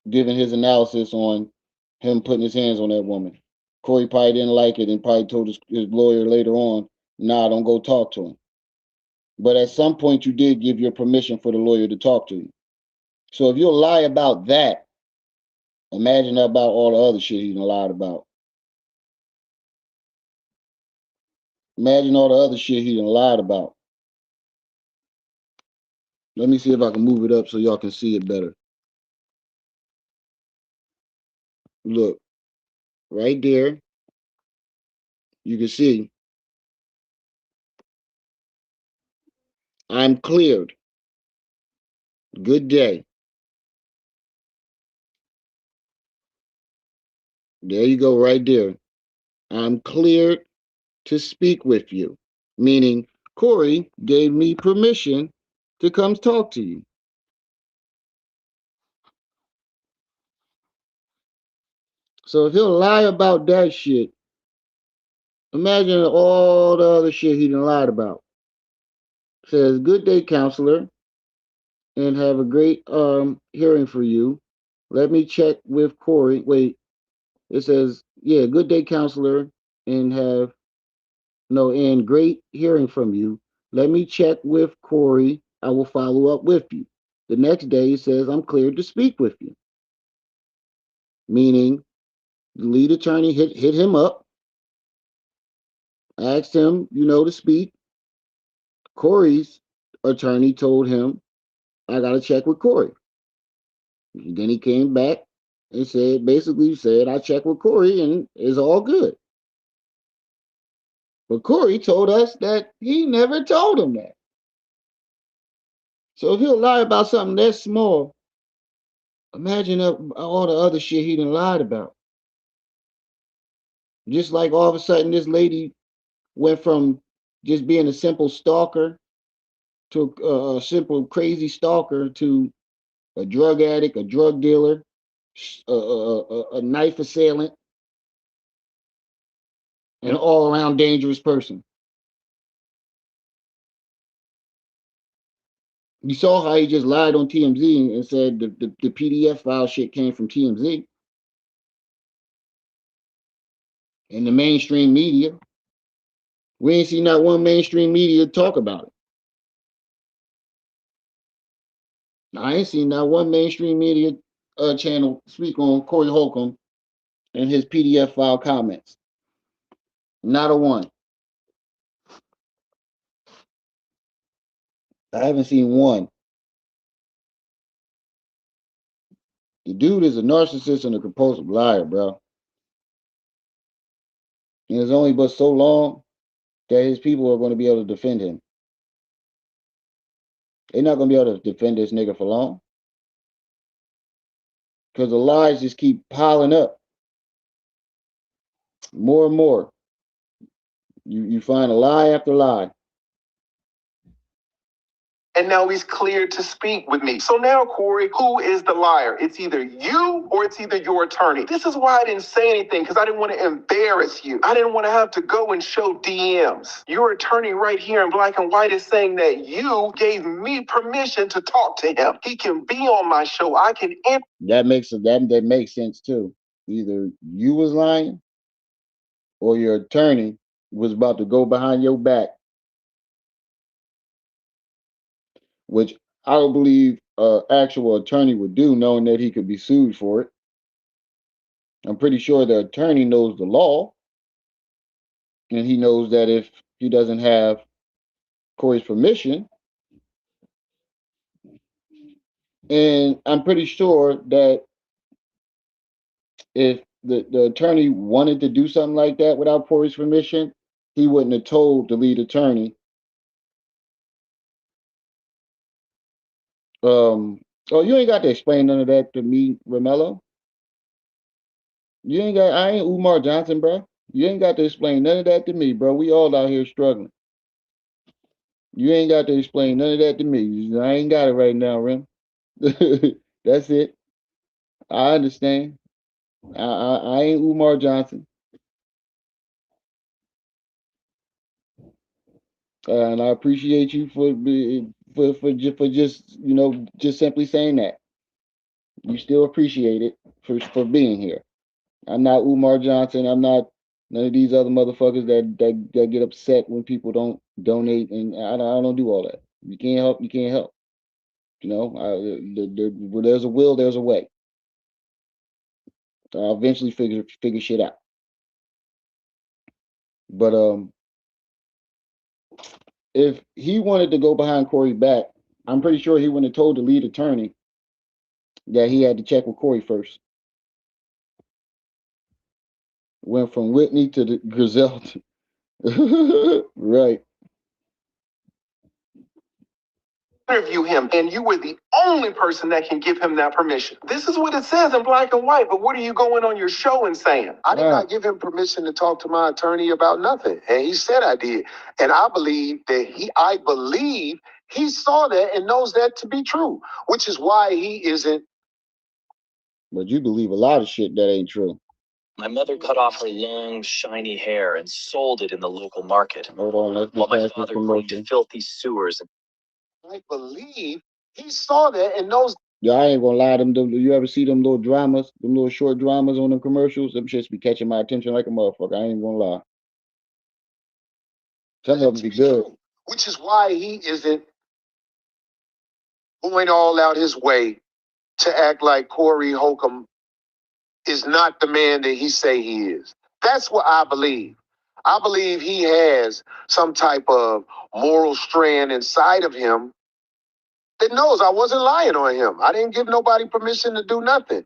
giving his analysis on him putting his hands on that woman. Corey probably didn't like it and probably told his lawyer later on, "Nah, don't go talk to him." But at some point, you did give your permission for the lawyer to talk to you. So if you'll lie about that, imagine about all the other shit he done lied about. Imagine all the other shit he done lied about. Let me see if I can move it up so y'all can see it better. Look, right there, you can see I'm cleared. Good day. There you go, right there. I'm cleared to speak with you. Meaning, Corey gave me permission to come talk to you. So if he'll lie about that shit, imagine all the other shit he done lied about. Says, "Good day, counselor, and have a great hearing for you. Let me check with Corey." Wait, it says, "Yeah, good day, counselor, and have no and great hearing from you. Let me check with Corey. I will follow up with you." The next day he says, "I'm cleared to speak with you." Meaning the lead attorney hit him up, asked him, to speak. Corey's attorney told him, "I got to check with Corey." And then he came back and basically said, "I checked with Corey and it's all good." But Corey told us that he never told him that. So if he'll lie about something that small, imagine all the other shit he done lied about. Just like all of a sudden this lady went from just being a simple stalker to a simple crazy stalker to a drug addict, a drug dealer, a knife assailant, an all around dangerous person. You saw how he just lied on TMZ and said the PDF file shit came from TMZ and the mainstream media. We ain't seen not one mainstream media talk about it. I ain't seen not one mainstream media channel speak on Corey Holcomb and his PDF file comments. Not a one. I haven't seen one. The dude is a narcissist and a compulsive liar, bro. And it's only but so long that his people are going to be able to defend him. They're not going to be able to defend this nigga for long because the lies just keep piling up more and more. You find a lie after lie. And now he's cleared to speak with me. So now, Corey, who is the liar? It's either you or it's either your attorney. This is why I didn't say anything, because I didn't want to embarrass you. I didn't want to have to go and show DMs. Your attorney right here in black and white is saying that you gave me permission to talk to him. He can be on my show. I can. That makes sense too. Either you was lying or your attorney was about to go behind your back, which I don't believe an actual attorney would do, knowing that he could be sued for it. I'm pretty sure the attorney knows the law, and he knows that if he doesn't have Corey's permission, and I'm pretty sure that if the attorney wanted to do something like that without Corey's permission, he wouldn't have told the lead attorney, oh, you ain't got to explain none of that to me, Romello. I ain't Umar Johnson, bro. You ain't got to explain none of that to me, bro. We all out here struggling. You ain't got to explain none of that to me. I ain't got it right now, Rim. That's it. I understand. I ain't Umar Johnson, and I appreciate you for just just simply saying that. You still appreciate it for being here. I'm not Umar Johnson. I'm not none of these other motherfuckers that get upset when people don't donate, and I don't do all that. You can't help. You can't help. Where there's a will, there's a way. I'll eventually figure shit out. But if he wanted to go behind Corey back, I'm pretty sure he wouldn't have told the lead attorney that he had to check with Corey first. Went from Whitney to the Griselda. Right. Interview him, and you were the only person that can give him that permission. This is what it says in black and white, but what are you going on your show and saying? I did not give him permission to talk to my attorney about nothing, and he said I did. And I believe he saw that and knows that to be true, which is why he isn't. But you believe a lot of shit that ain't true. My mother cut off her long, shiny hair and sold it in the local market. Hold on, let's while get my past this father cleaned promotion. filthy sewers. I believe he saw that and knows. Yeah, I ain't gonna lie. You ever see them little dramas, them little short dramas on them commercials? Them shits be catching my attention like a motherfucker. I ain't gonna lie. Some of them be good. Which is why he isn't going all out his way to act like Corey Holcomb is not the man that he say he is. That's what I believe. I believe he has some type of moral strand inside of him that knows I wasn't lying on him. I didn't give nobody permission to do nothing.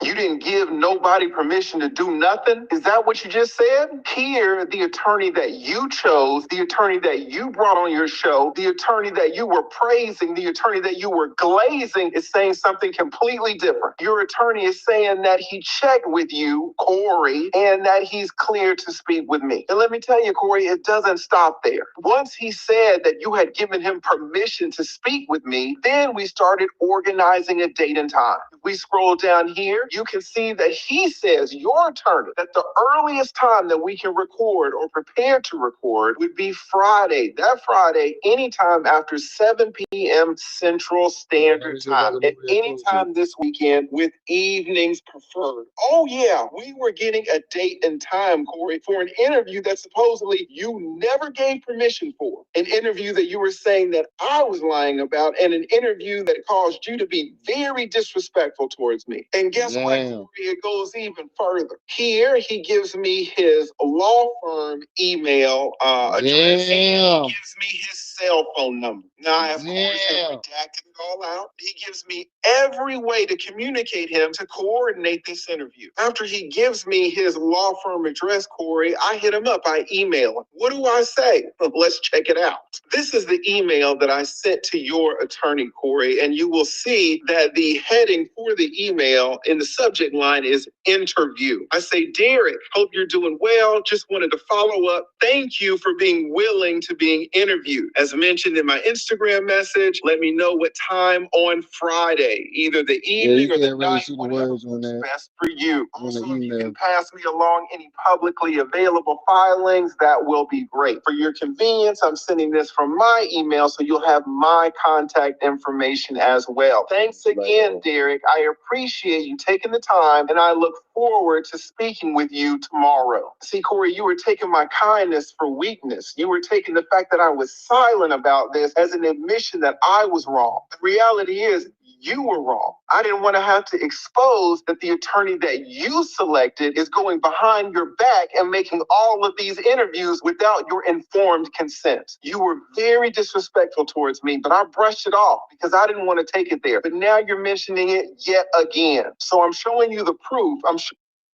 You didn't give nobody permission to do nothing? Is that what you just said? Here, the attorney that you chose, the attorney that you brought on your show, the attorney that you were praising, the attorney that you were glazing is saying something completely different. Your attorney is saying that he checked with you, Corey, and that he's clear to speak with me. And let me tell you, Corey, it doesn't stop there. Once he said that you had given him permission to speak with me, then we started organizing a date and time. We scroll down here, you can see that he says, your attorney, that the earliest time that we can record or prepare to record would be Friday. That Friday, anytime after 7 p.m. Central Standard Time. At any time this weekend, with evenings preferred. Oh, yeah, we were getting a date and time, Corey, for an interview that supposedly you never gave permission for. An interview that you were saying that I was lying about, and an interview that caused you to be very disrespectful towards me. And guess what? It goes even further. Here, he gives me his law firm email address. He gives me his cell phone number. Now, I of course have redacted it all out. He gives me every way to communicate him to coordinate this interview. After he gives me his law firm address, Corey, I hit him up. I email him. What do I say? Let's check it out. This is the email that I sent to your attorney, Corey, and you will see that the heading for the email in the subject line is interview. I say, Derek, hope you're doing well. Just wanted to follow up. Thank you for being willing to being interviewed. As mentioned in my Instagram message, let me know what time on Friday, either the evening or the night, whatever works best for you. Also, if you can pass me along any publicly available filings, that will be great. For your convenience, I'm sending this from my email, so you'll have my contact information as well. Thanks again, Derek. I appreciate you taking the time, and I look forward to speaking with you tomorrow. See, Corey, you were taking my kindness for weakness. You were taking the fact that I was silent about this as an admission that I was wrong. The reality is, you were wrong. I didn't want to have to expose that the attorney that you selected is going behind your back and making all of these interviews without your informed consent. You were very disrespectful towards me, but I brushed it off because I didn't want to take it there. But now you're mentioning it yet again. So I'm showing you the proof.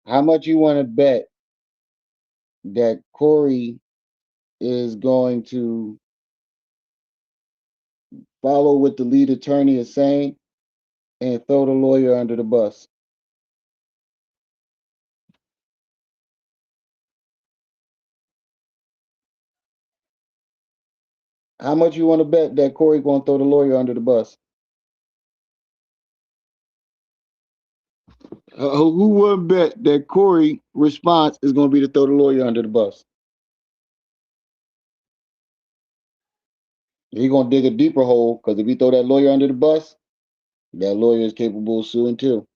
How much you want to bet that Corey is going to follow what the lead attorney is saying and throw the lawyer under the bus? How much you want to bet that Corey going to throw the lawyer under the bus? Who would bet that Corey response is going to be to throw the lawyer under the bus? He going to dig a deeper hole because if he throw that lawyer under the bus, that lawyer is capable of suing too.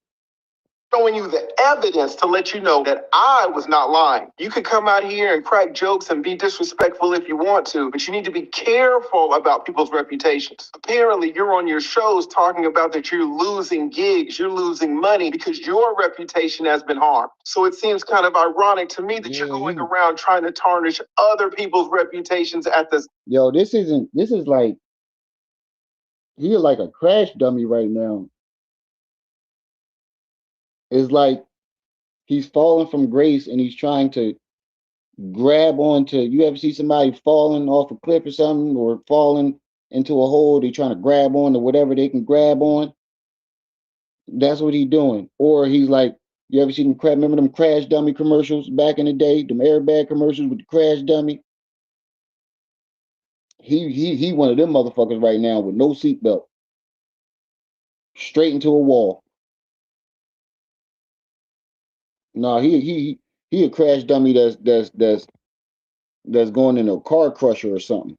Showing you the evidence to let you know that I was not lying. You can come out here and crack jokes and be disrespectful if you want to, but you need to be careful about people's reputations. Apparently, you're on your shows talking about that you're losing gigs, you're losing money because your reputation has been harmed. So it seems kind of ironic to me that you're going around trying to tarnish other people's reputations at this. Yo, this is like, he's like a crash dummy right now. It's like he's falling from grace and he's trying to grab onto. You ever see somebody falling off a cliff or something, or falling into a hole? They trying to grab on to whatever they can grab on. That's what he's doing. Or he's like, you ever see them remember them crash dummy commercials back in the day, them airbag commercials with the crash dummy? He one of them motherfuckers right now with no seatbelt, straight into a wall. No, he a crash dummy that's going in a car crusher or something.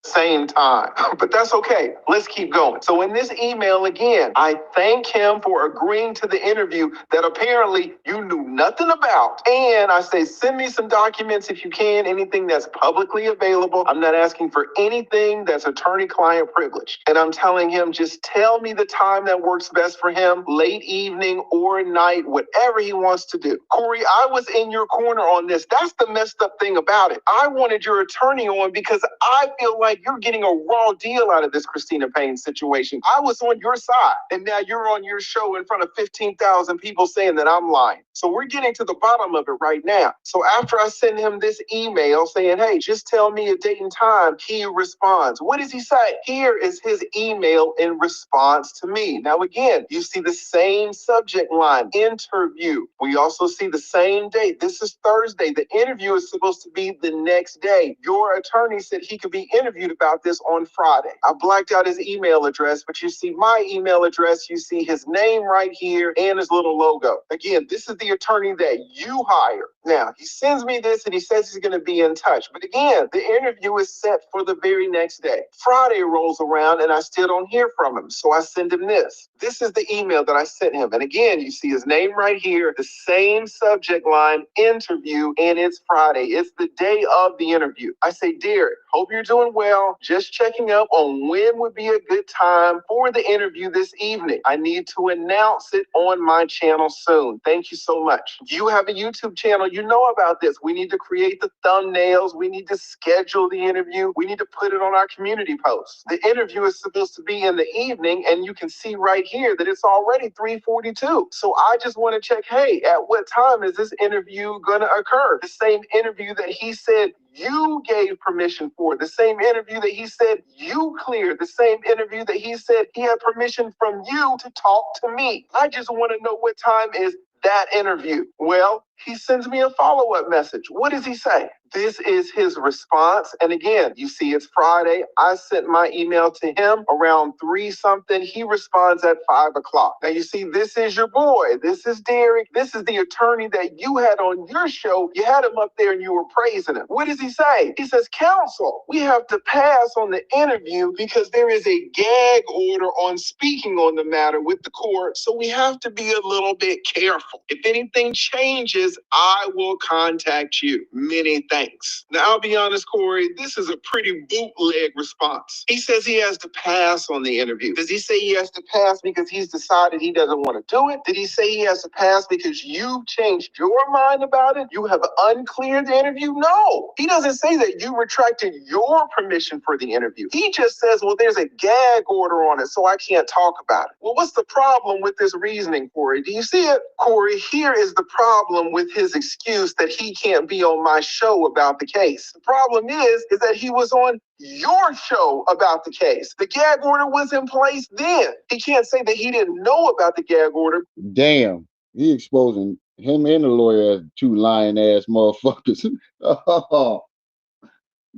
Same time. But that's okay. Let's keep going. So in this email again, I thank him for agreeing to the interview that apparently you knew nothing about. And I say, send me some documents if you can, anything that's publicly available. I'm not asking for anything that's attorney-client privilege. And I'm telling him, just tell me the time that works best for him, late evening or night, whatever he wants to do. Corey, I was in your corner on this. That's the messed up thing about it. I wanted your attorney on because I feel like you're getting a raw deal out of this Christina Payne situation. I was on your side, and now you're on your show in front of 15,000 people saying that I'm lying. So we're getting to the bottom of it right now. So after I send him this email saying, hey, just tell me a date and time, he responds. What does he say? Here is his email in response to me. Now, again, you see the same subject line, interview. We also see the same date. This is Thursday. The interview is supposed to be the next day. Your attorney said he could be interviewed about this on Friday. I blacked out his email address, but you see my email address, you see his name right here and his little logo. Again, this is the attorney that you hire. Now, he sends me this and he says he's going to be in touch. But again, the interview is set for the very next day. Friday rolls around and I still don't hear from him. So I send him this. This is the email that I sent him. And again, you see his name right here, the same subject line, interview, and it's Friday. It's the day of the interview. I say, Derek, hope you're doing well. Just checking up on when would be a good time for the interview this evening. I need to announce it on my channel soon. Thank you so much. You have a YouTube channel. You know about this. We need to create the thumbnails. We need to schedule the interview. We need to put it on our community posts. The interview is supposed to be in the evening, and you can see right here that it's already 3:42. So I just want to check, hey, at what time is this interview going to occur? The same interview that he said you gave permission for, the same interview that he said you cleared, the same interview that he said he had permission from you to talk to me. I just want to know what time is that interview. Well, he sends me a follow-up message. What does he say? This is his response. And again, you see it's Friday. I sent my email to him around 3 something. He responds at 5 o'clock. Now you see, this is your boy. This is Derek. This is the attorney that you had on your show. You had him up there and you were praising him. What does he say? He says, counsel, we have to pass on the interview because there is a gag order on speaking on the matter with the court. So we have to be a little bit careful. If anything changes, I will contact you. Many thanks. Now, I'll be honest, Corey, this is a pretty bootleg response. He says he has to pass on the interview. Does he say he has to pass because he's decided he doesn't want to do it? Did he say he has to pass because you changed your mind about it? You have uncleared the interview? No. He doesn't say that you retracted your permission for the interview. He just says, well, there's a gag order on it, so I can't talk about it. Well, what's the problem with this reasoning, Corey? Do you see it? Corey, here is the problem with his excuse that he can't be on my show about the case. The problem is that he was on your show about the case. The gag order was in place then. He can't say that he didn't know about the gag order. Damn, he exposing him and the lawyer as two lying ass motherfuckers. Oh,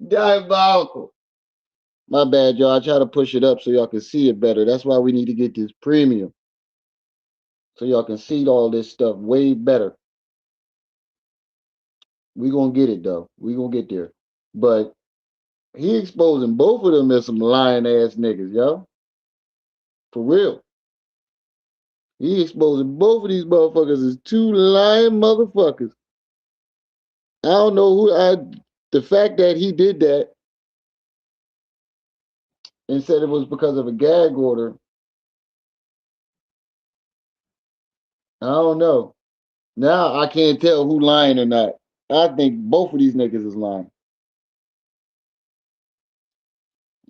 diabolical. My bad, y'all. I try to push it up so y'all can see it better. That's why we need to get this premium. so y'all can see all this stuff way better. We gonna get it though. We gonna get there. But he exposing both of them as some lying ass niggas, yo. For real. He exposing both of these motherfuckers as two lying motherfuckers. I don't know the fact that he did that and said it was because of a gag order. I don't know. Now I can't tell who lying or not. I think both of these niggas is lying.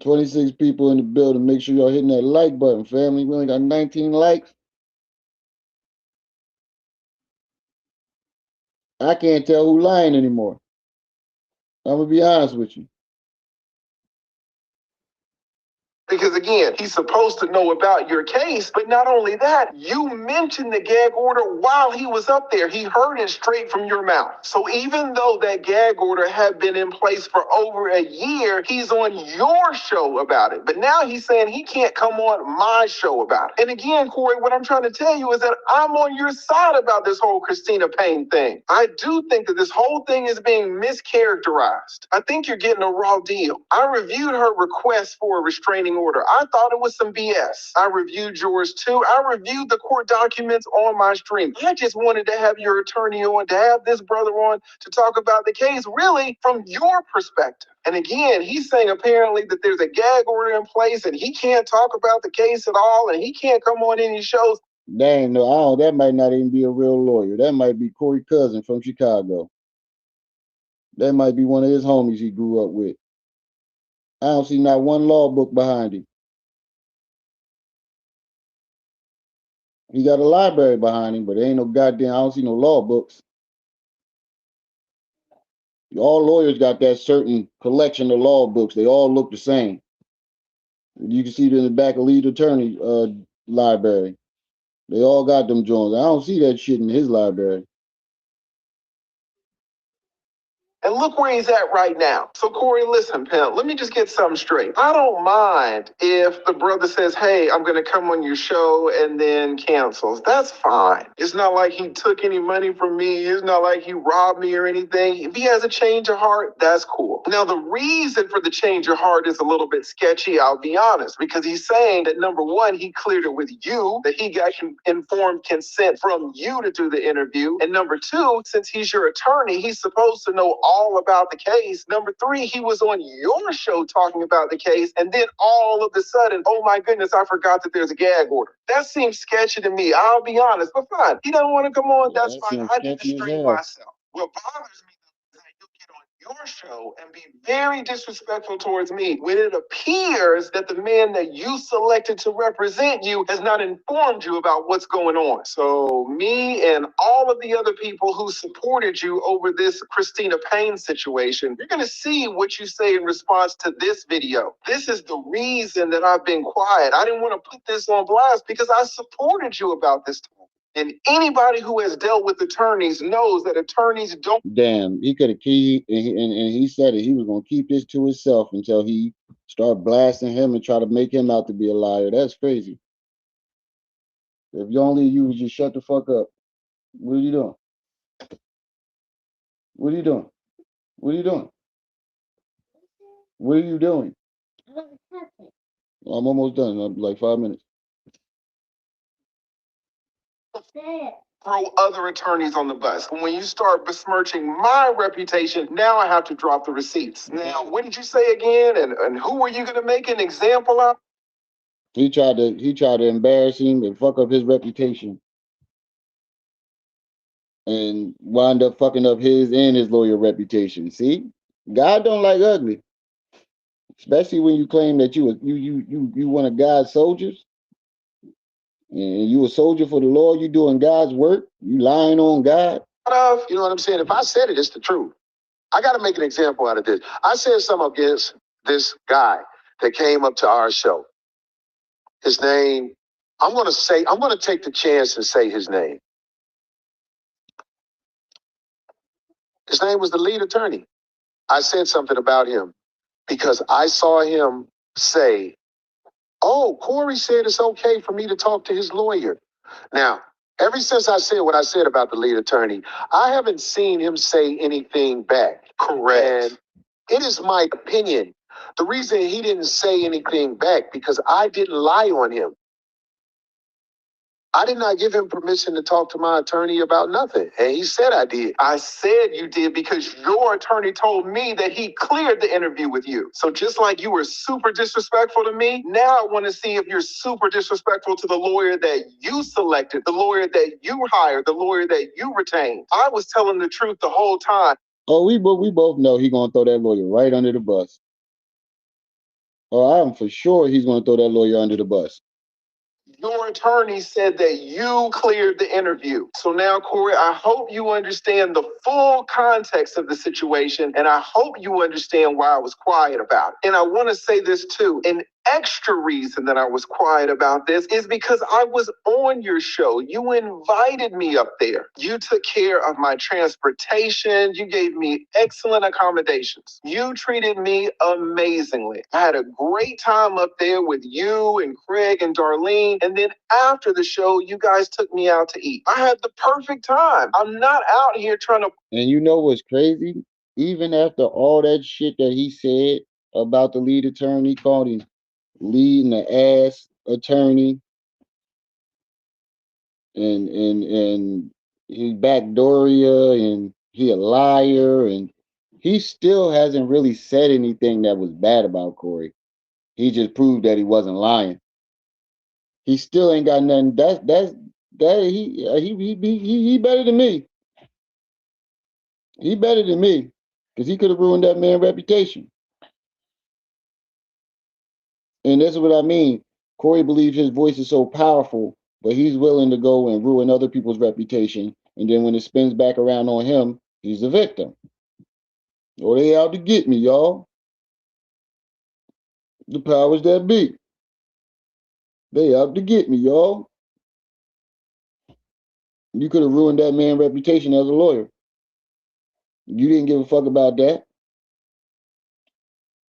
26 people in the building. Make sure y'all hitting that like button, family. We only got 19 likes. I can't tell who lying anymore. I'm gonna be honest with you. Because again, he's supposed to know about your case, but not only that, you mentioned the gag order while he was up there. He heard it straight from your mouth. So even though that gag order had been in place for over a year, he's on your show about it. But now he's saying he can't come on my show about it. And again, Corey, what I'm trying to tell you is that I'm on your side about this whole Christina Payne thing. I do think that this whole thing is being mischaracterized. I think you're getting a raw deal. I reviewed her request for a restraining order. I thought it was some BS. I reviewed yours too. I reviewed the court documents on my stream. I just wanted to have your attorney on, to have this brother on to talk about the case really from your perspective. And again, he's saying apparently that there's a gag order in place and he can't talk about the case at all and he can't come on any shows. Dang, no, I don't, that might not even be a real lawyer. That might be Corey Cousin from Chicago. That might be one of his homies he grew up with. I don't see not one law book behind him. He got a library behind him, but there ain't no goddamn, I don't see no law books. All lawyers got that certain collection of law books. They all look the same. You can see it in the back of lead attorney library. They all got them joints. I don't see that shit in his library. And look where he's at right now. So, Corey, listen, pimp, let me just get something straight. I don't mind if the brother says, hey, I'm going to come on your show and then cancels. That's fine. It's not like he took any money from me. It's not like he robbed me or anything. If he has a change of heart, that's cool. Now, the reason for the change of heart is a little bit sketchy, I'll be honest, because he's saying that, number one, he cleared it with you, that he got informed consent from you to do the interview. And number two, since he's your attorney, he's supposed to know all about the case. Number three, he was on your show talking about the case, and then all of a sudden, oh my goodness, I forgot that there's a gag order. That seems sketchy to me, I'll be honest, but fine. He doesn't want to come on, that's fine. I did the stream myself. What bothers me is that you get on your show and be very disrespectful towards me when it appears that the man that you selected to represent you has not informed you about what's going on. So me and all of the other people who supported you over this Christina Payne situation, you're going to see what you say in response to this video. This is the reason that I've been quiet. I didn't want to put this on blast because I supported you about this topic. And anybody who has dealt with attorneys knows that attorneys don't. Damn, he could have keyed, and he said it. He was gonna keep this to himself until he start blasting him and try to make him out to be a liar. That's crazy. If you only you would just shut the fuck up. What are you doing? What are you doing? What are you doing? What are you doing? I'm almost done. I'm like 5 minutes. Throw other attorneys on the bus. When you start besmirching my reputation, now I have to drop the receipts. Now, what did you say again? And who are you going to make an example of? He tried to embarrass him and fuck up his reputation, and wind up fucking up his and his lawyer reputation. See, God don't like ugly, especially when you claim that you one of God's soldiers. And you a soldier for the Lord, you doing God's work, you lying on God. You know what I'm saying? If I said it, it's the truth. I got to make an example out of this. I said something against this guy that came up to our show. His name, I'm going to take the chance and say his name. His name was the lead attorney. I said something about him because I saw him say, oh, Corey said it's okay for me to talk to his lawyer. Now, Ever since I said what I said about the lead attorney, I haven't seen him say anything back. Correct. And it is my opinion. The reason he didn't say anything back because I didn't lie on him. I did not give him permission to talk to my attorney about nothing. And he said I did. I said you did because your attorney told me that he cleared the interview with you. So just like you were super disrespectful to me, now I want to see if you're super disrespectful to the lawyer that you selected, the lawyer that you hired, the lawyer that you retained. I was telling the truth the whole time. Oh, we both know he's gonna throw that lawyer right under the bus. Oh, I'm for sure he's gonna throw that lawyer under the bus. Your attorney said that you cleared the interview. So now, Corey, I hope you understand the full context of the situation, and I hope you understand why I was quiet about it. And I want to say this too. An extra reason that I was quiet about this is because I was on your show. You invited me up there. You took care of my transportation. You gave me excellent accommodations. You treated me amazingly. I had a great time up there with you and Craig and Darlene. And then after the show, you guys took me out to eat. I had the perfect time. I'm not out here trying to. And you know what's crazy? Even after all that shit that he said about the lead attorney, called him leading the ass attorney, and he backdooria and he a liar, and he still hasn't really said anything that was bad about Corey. He just proved that he wasn't lying. He still ain't got nothing. He better than me. He better than me because he could have ruined that man's reputation. And that's what I mean. Corey believes his voice is so powerful, but he's willing to go and ruin other people's reputation. And then when it spins back around on him, he's the victim. Oh, they out to get me, y'all. The powers that be. They out to get me, y'all. You could have ruined that man's reputation as a lawyer. You didn't give a fuck about that.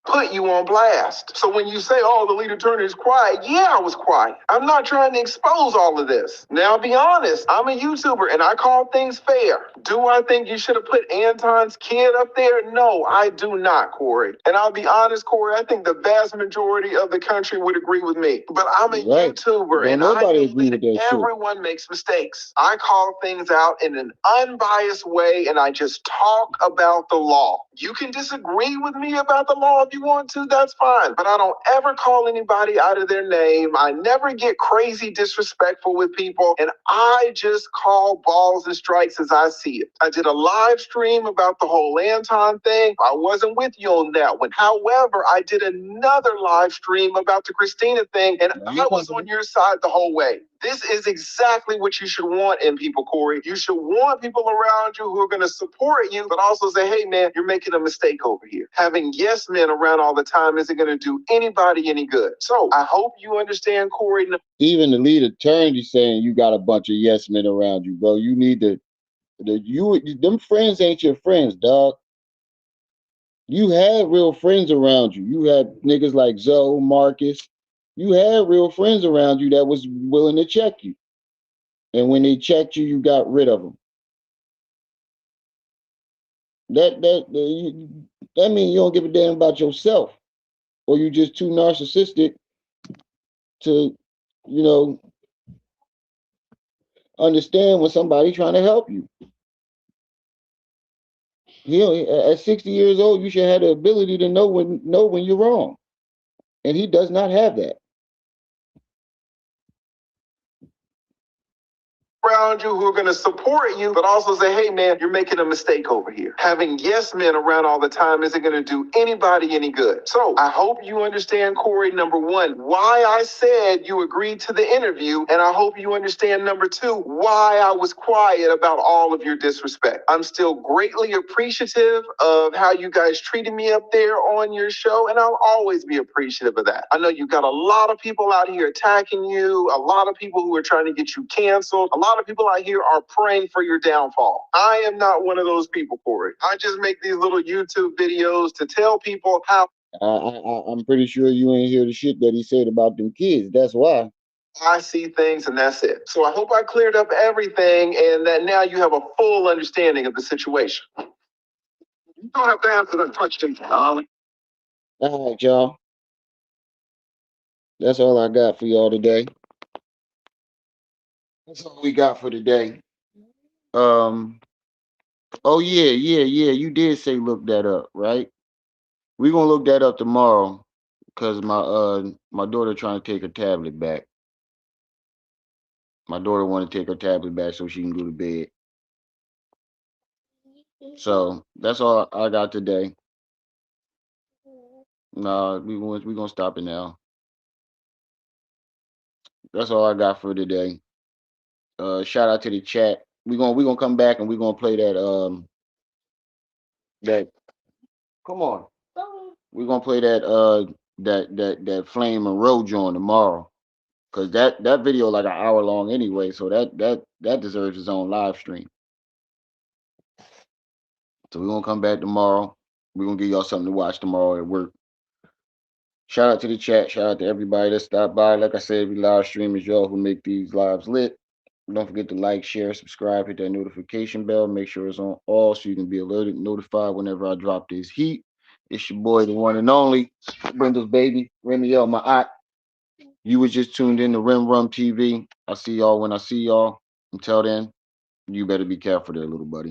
Put you on blast. So when you say, oh, the lead attorney is quiet, yeah, I was quiet. I'm not trying to expose all of this. Now, be honest, I'm a YouTuber and I call things fair. Do I think you should have put Anton's kid up there? No, I do not, Corey. And I'll be honest, Corey, I think the vast majority of the country would agree with me. But I'm a YouTuber and I believe that everyone makes mistakes. I call things out in an unbiased way and I just talk about the law. You can disagree with me about the law if you want to, that's fine. But I don't ever call anybody out of their name. I never get crazy disrespectful with people. And I just call balls and strikes as I see it. I did a live stream about the whole Anton thing. I wasn't with you on that one. However, I did another live stream about the Christina thing, and I was on your side the whole way. This is exactly what you should want in people, Corey. You should want people around you who are going to support you, but also say, hey, man, you're making a mistake over here. Having yes men around all the time isn't going to do anybody any good. So I hope you understand, Corey. Even the lead attorney saying you got a bunch of yes men around you, bro. You need to, them friends ain't your friends, dog. You had real friends around you. You had niggas like Zoe, Marcus. You had real friends around you that was willing to check you. And when they checked you, you got rid of them. That means you don't give a damn about yourself, or you just too narcissistic to, you know, understand when somebody trying to help you. At 60 years old, you should have the ability to know when you're wrong, and he does not have that. Around you who are going to support you, but also say, hey, man, you're making a mistake over here. Having yes men around all the time isn't going to do anybody any good. So I hope you understand, Corey, number one, why I said you agreed to the interview. And I hope you understand, number two, why I was quiet about all of your disrespect. I'm still greatly appreciative of how you guys treated me up there on your show. And I'll always be appreciative of that. I know you've got a lot of people out here attacking you, a lot of people who are trying to get you canceled, a lot of people out here are praying for your downfall. I am not one of those people, Corey. I just make these little YouTube videos to tell people how. I'm pretty sure you ain't hear the shit that he said about them kids. That's why. I see things and that's it. So I hope I cleared up everything and that now you have a full understanding of the situation. You don't have to answer the question, Darlene. All right, y'all. That's all I got for y'all today. That's all we got for today. Um. Oh yeah. You did say look that up, right? We're gonna look that up tomorrow because my daughter trying to take her tablet back. My daughter want to take her tablet back so she can go to bed. So that's all I got today. Nah, we gonna stop it now. That's all I got for today. Shout out to the chat. We gonna come back and we gonna play that. Come on. We're gonna play that Flame and Road joint tomorrow. Cause that video like an hour long anyway, so that deserves its own live stream. So we're gonna come back tomorrow. We're gonna give y'all something to watch tomorrow at work. Shout out to the chat. Shout out to everybody that stopped by. Like I said, every live stream is y'all who make these lives lit. Don't forget to like, share, subscribe, hit that notification bell. Make sure it's on all so you can be alerted, notified whenever I drop this heat. It's your boy, the one and only Brenda's baby, Remy L. My aunt. You was just tuned in to Rim Rum TV. I see y'all when I see y'all. Until then, you better be careful there, little buddy.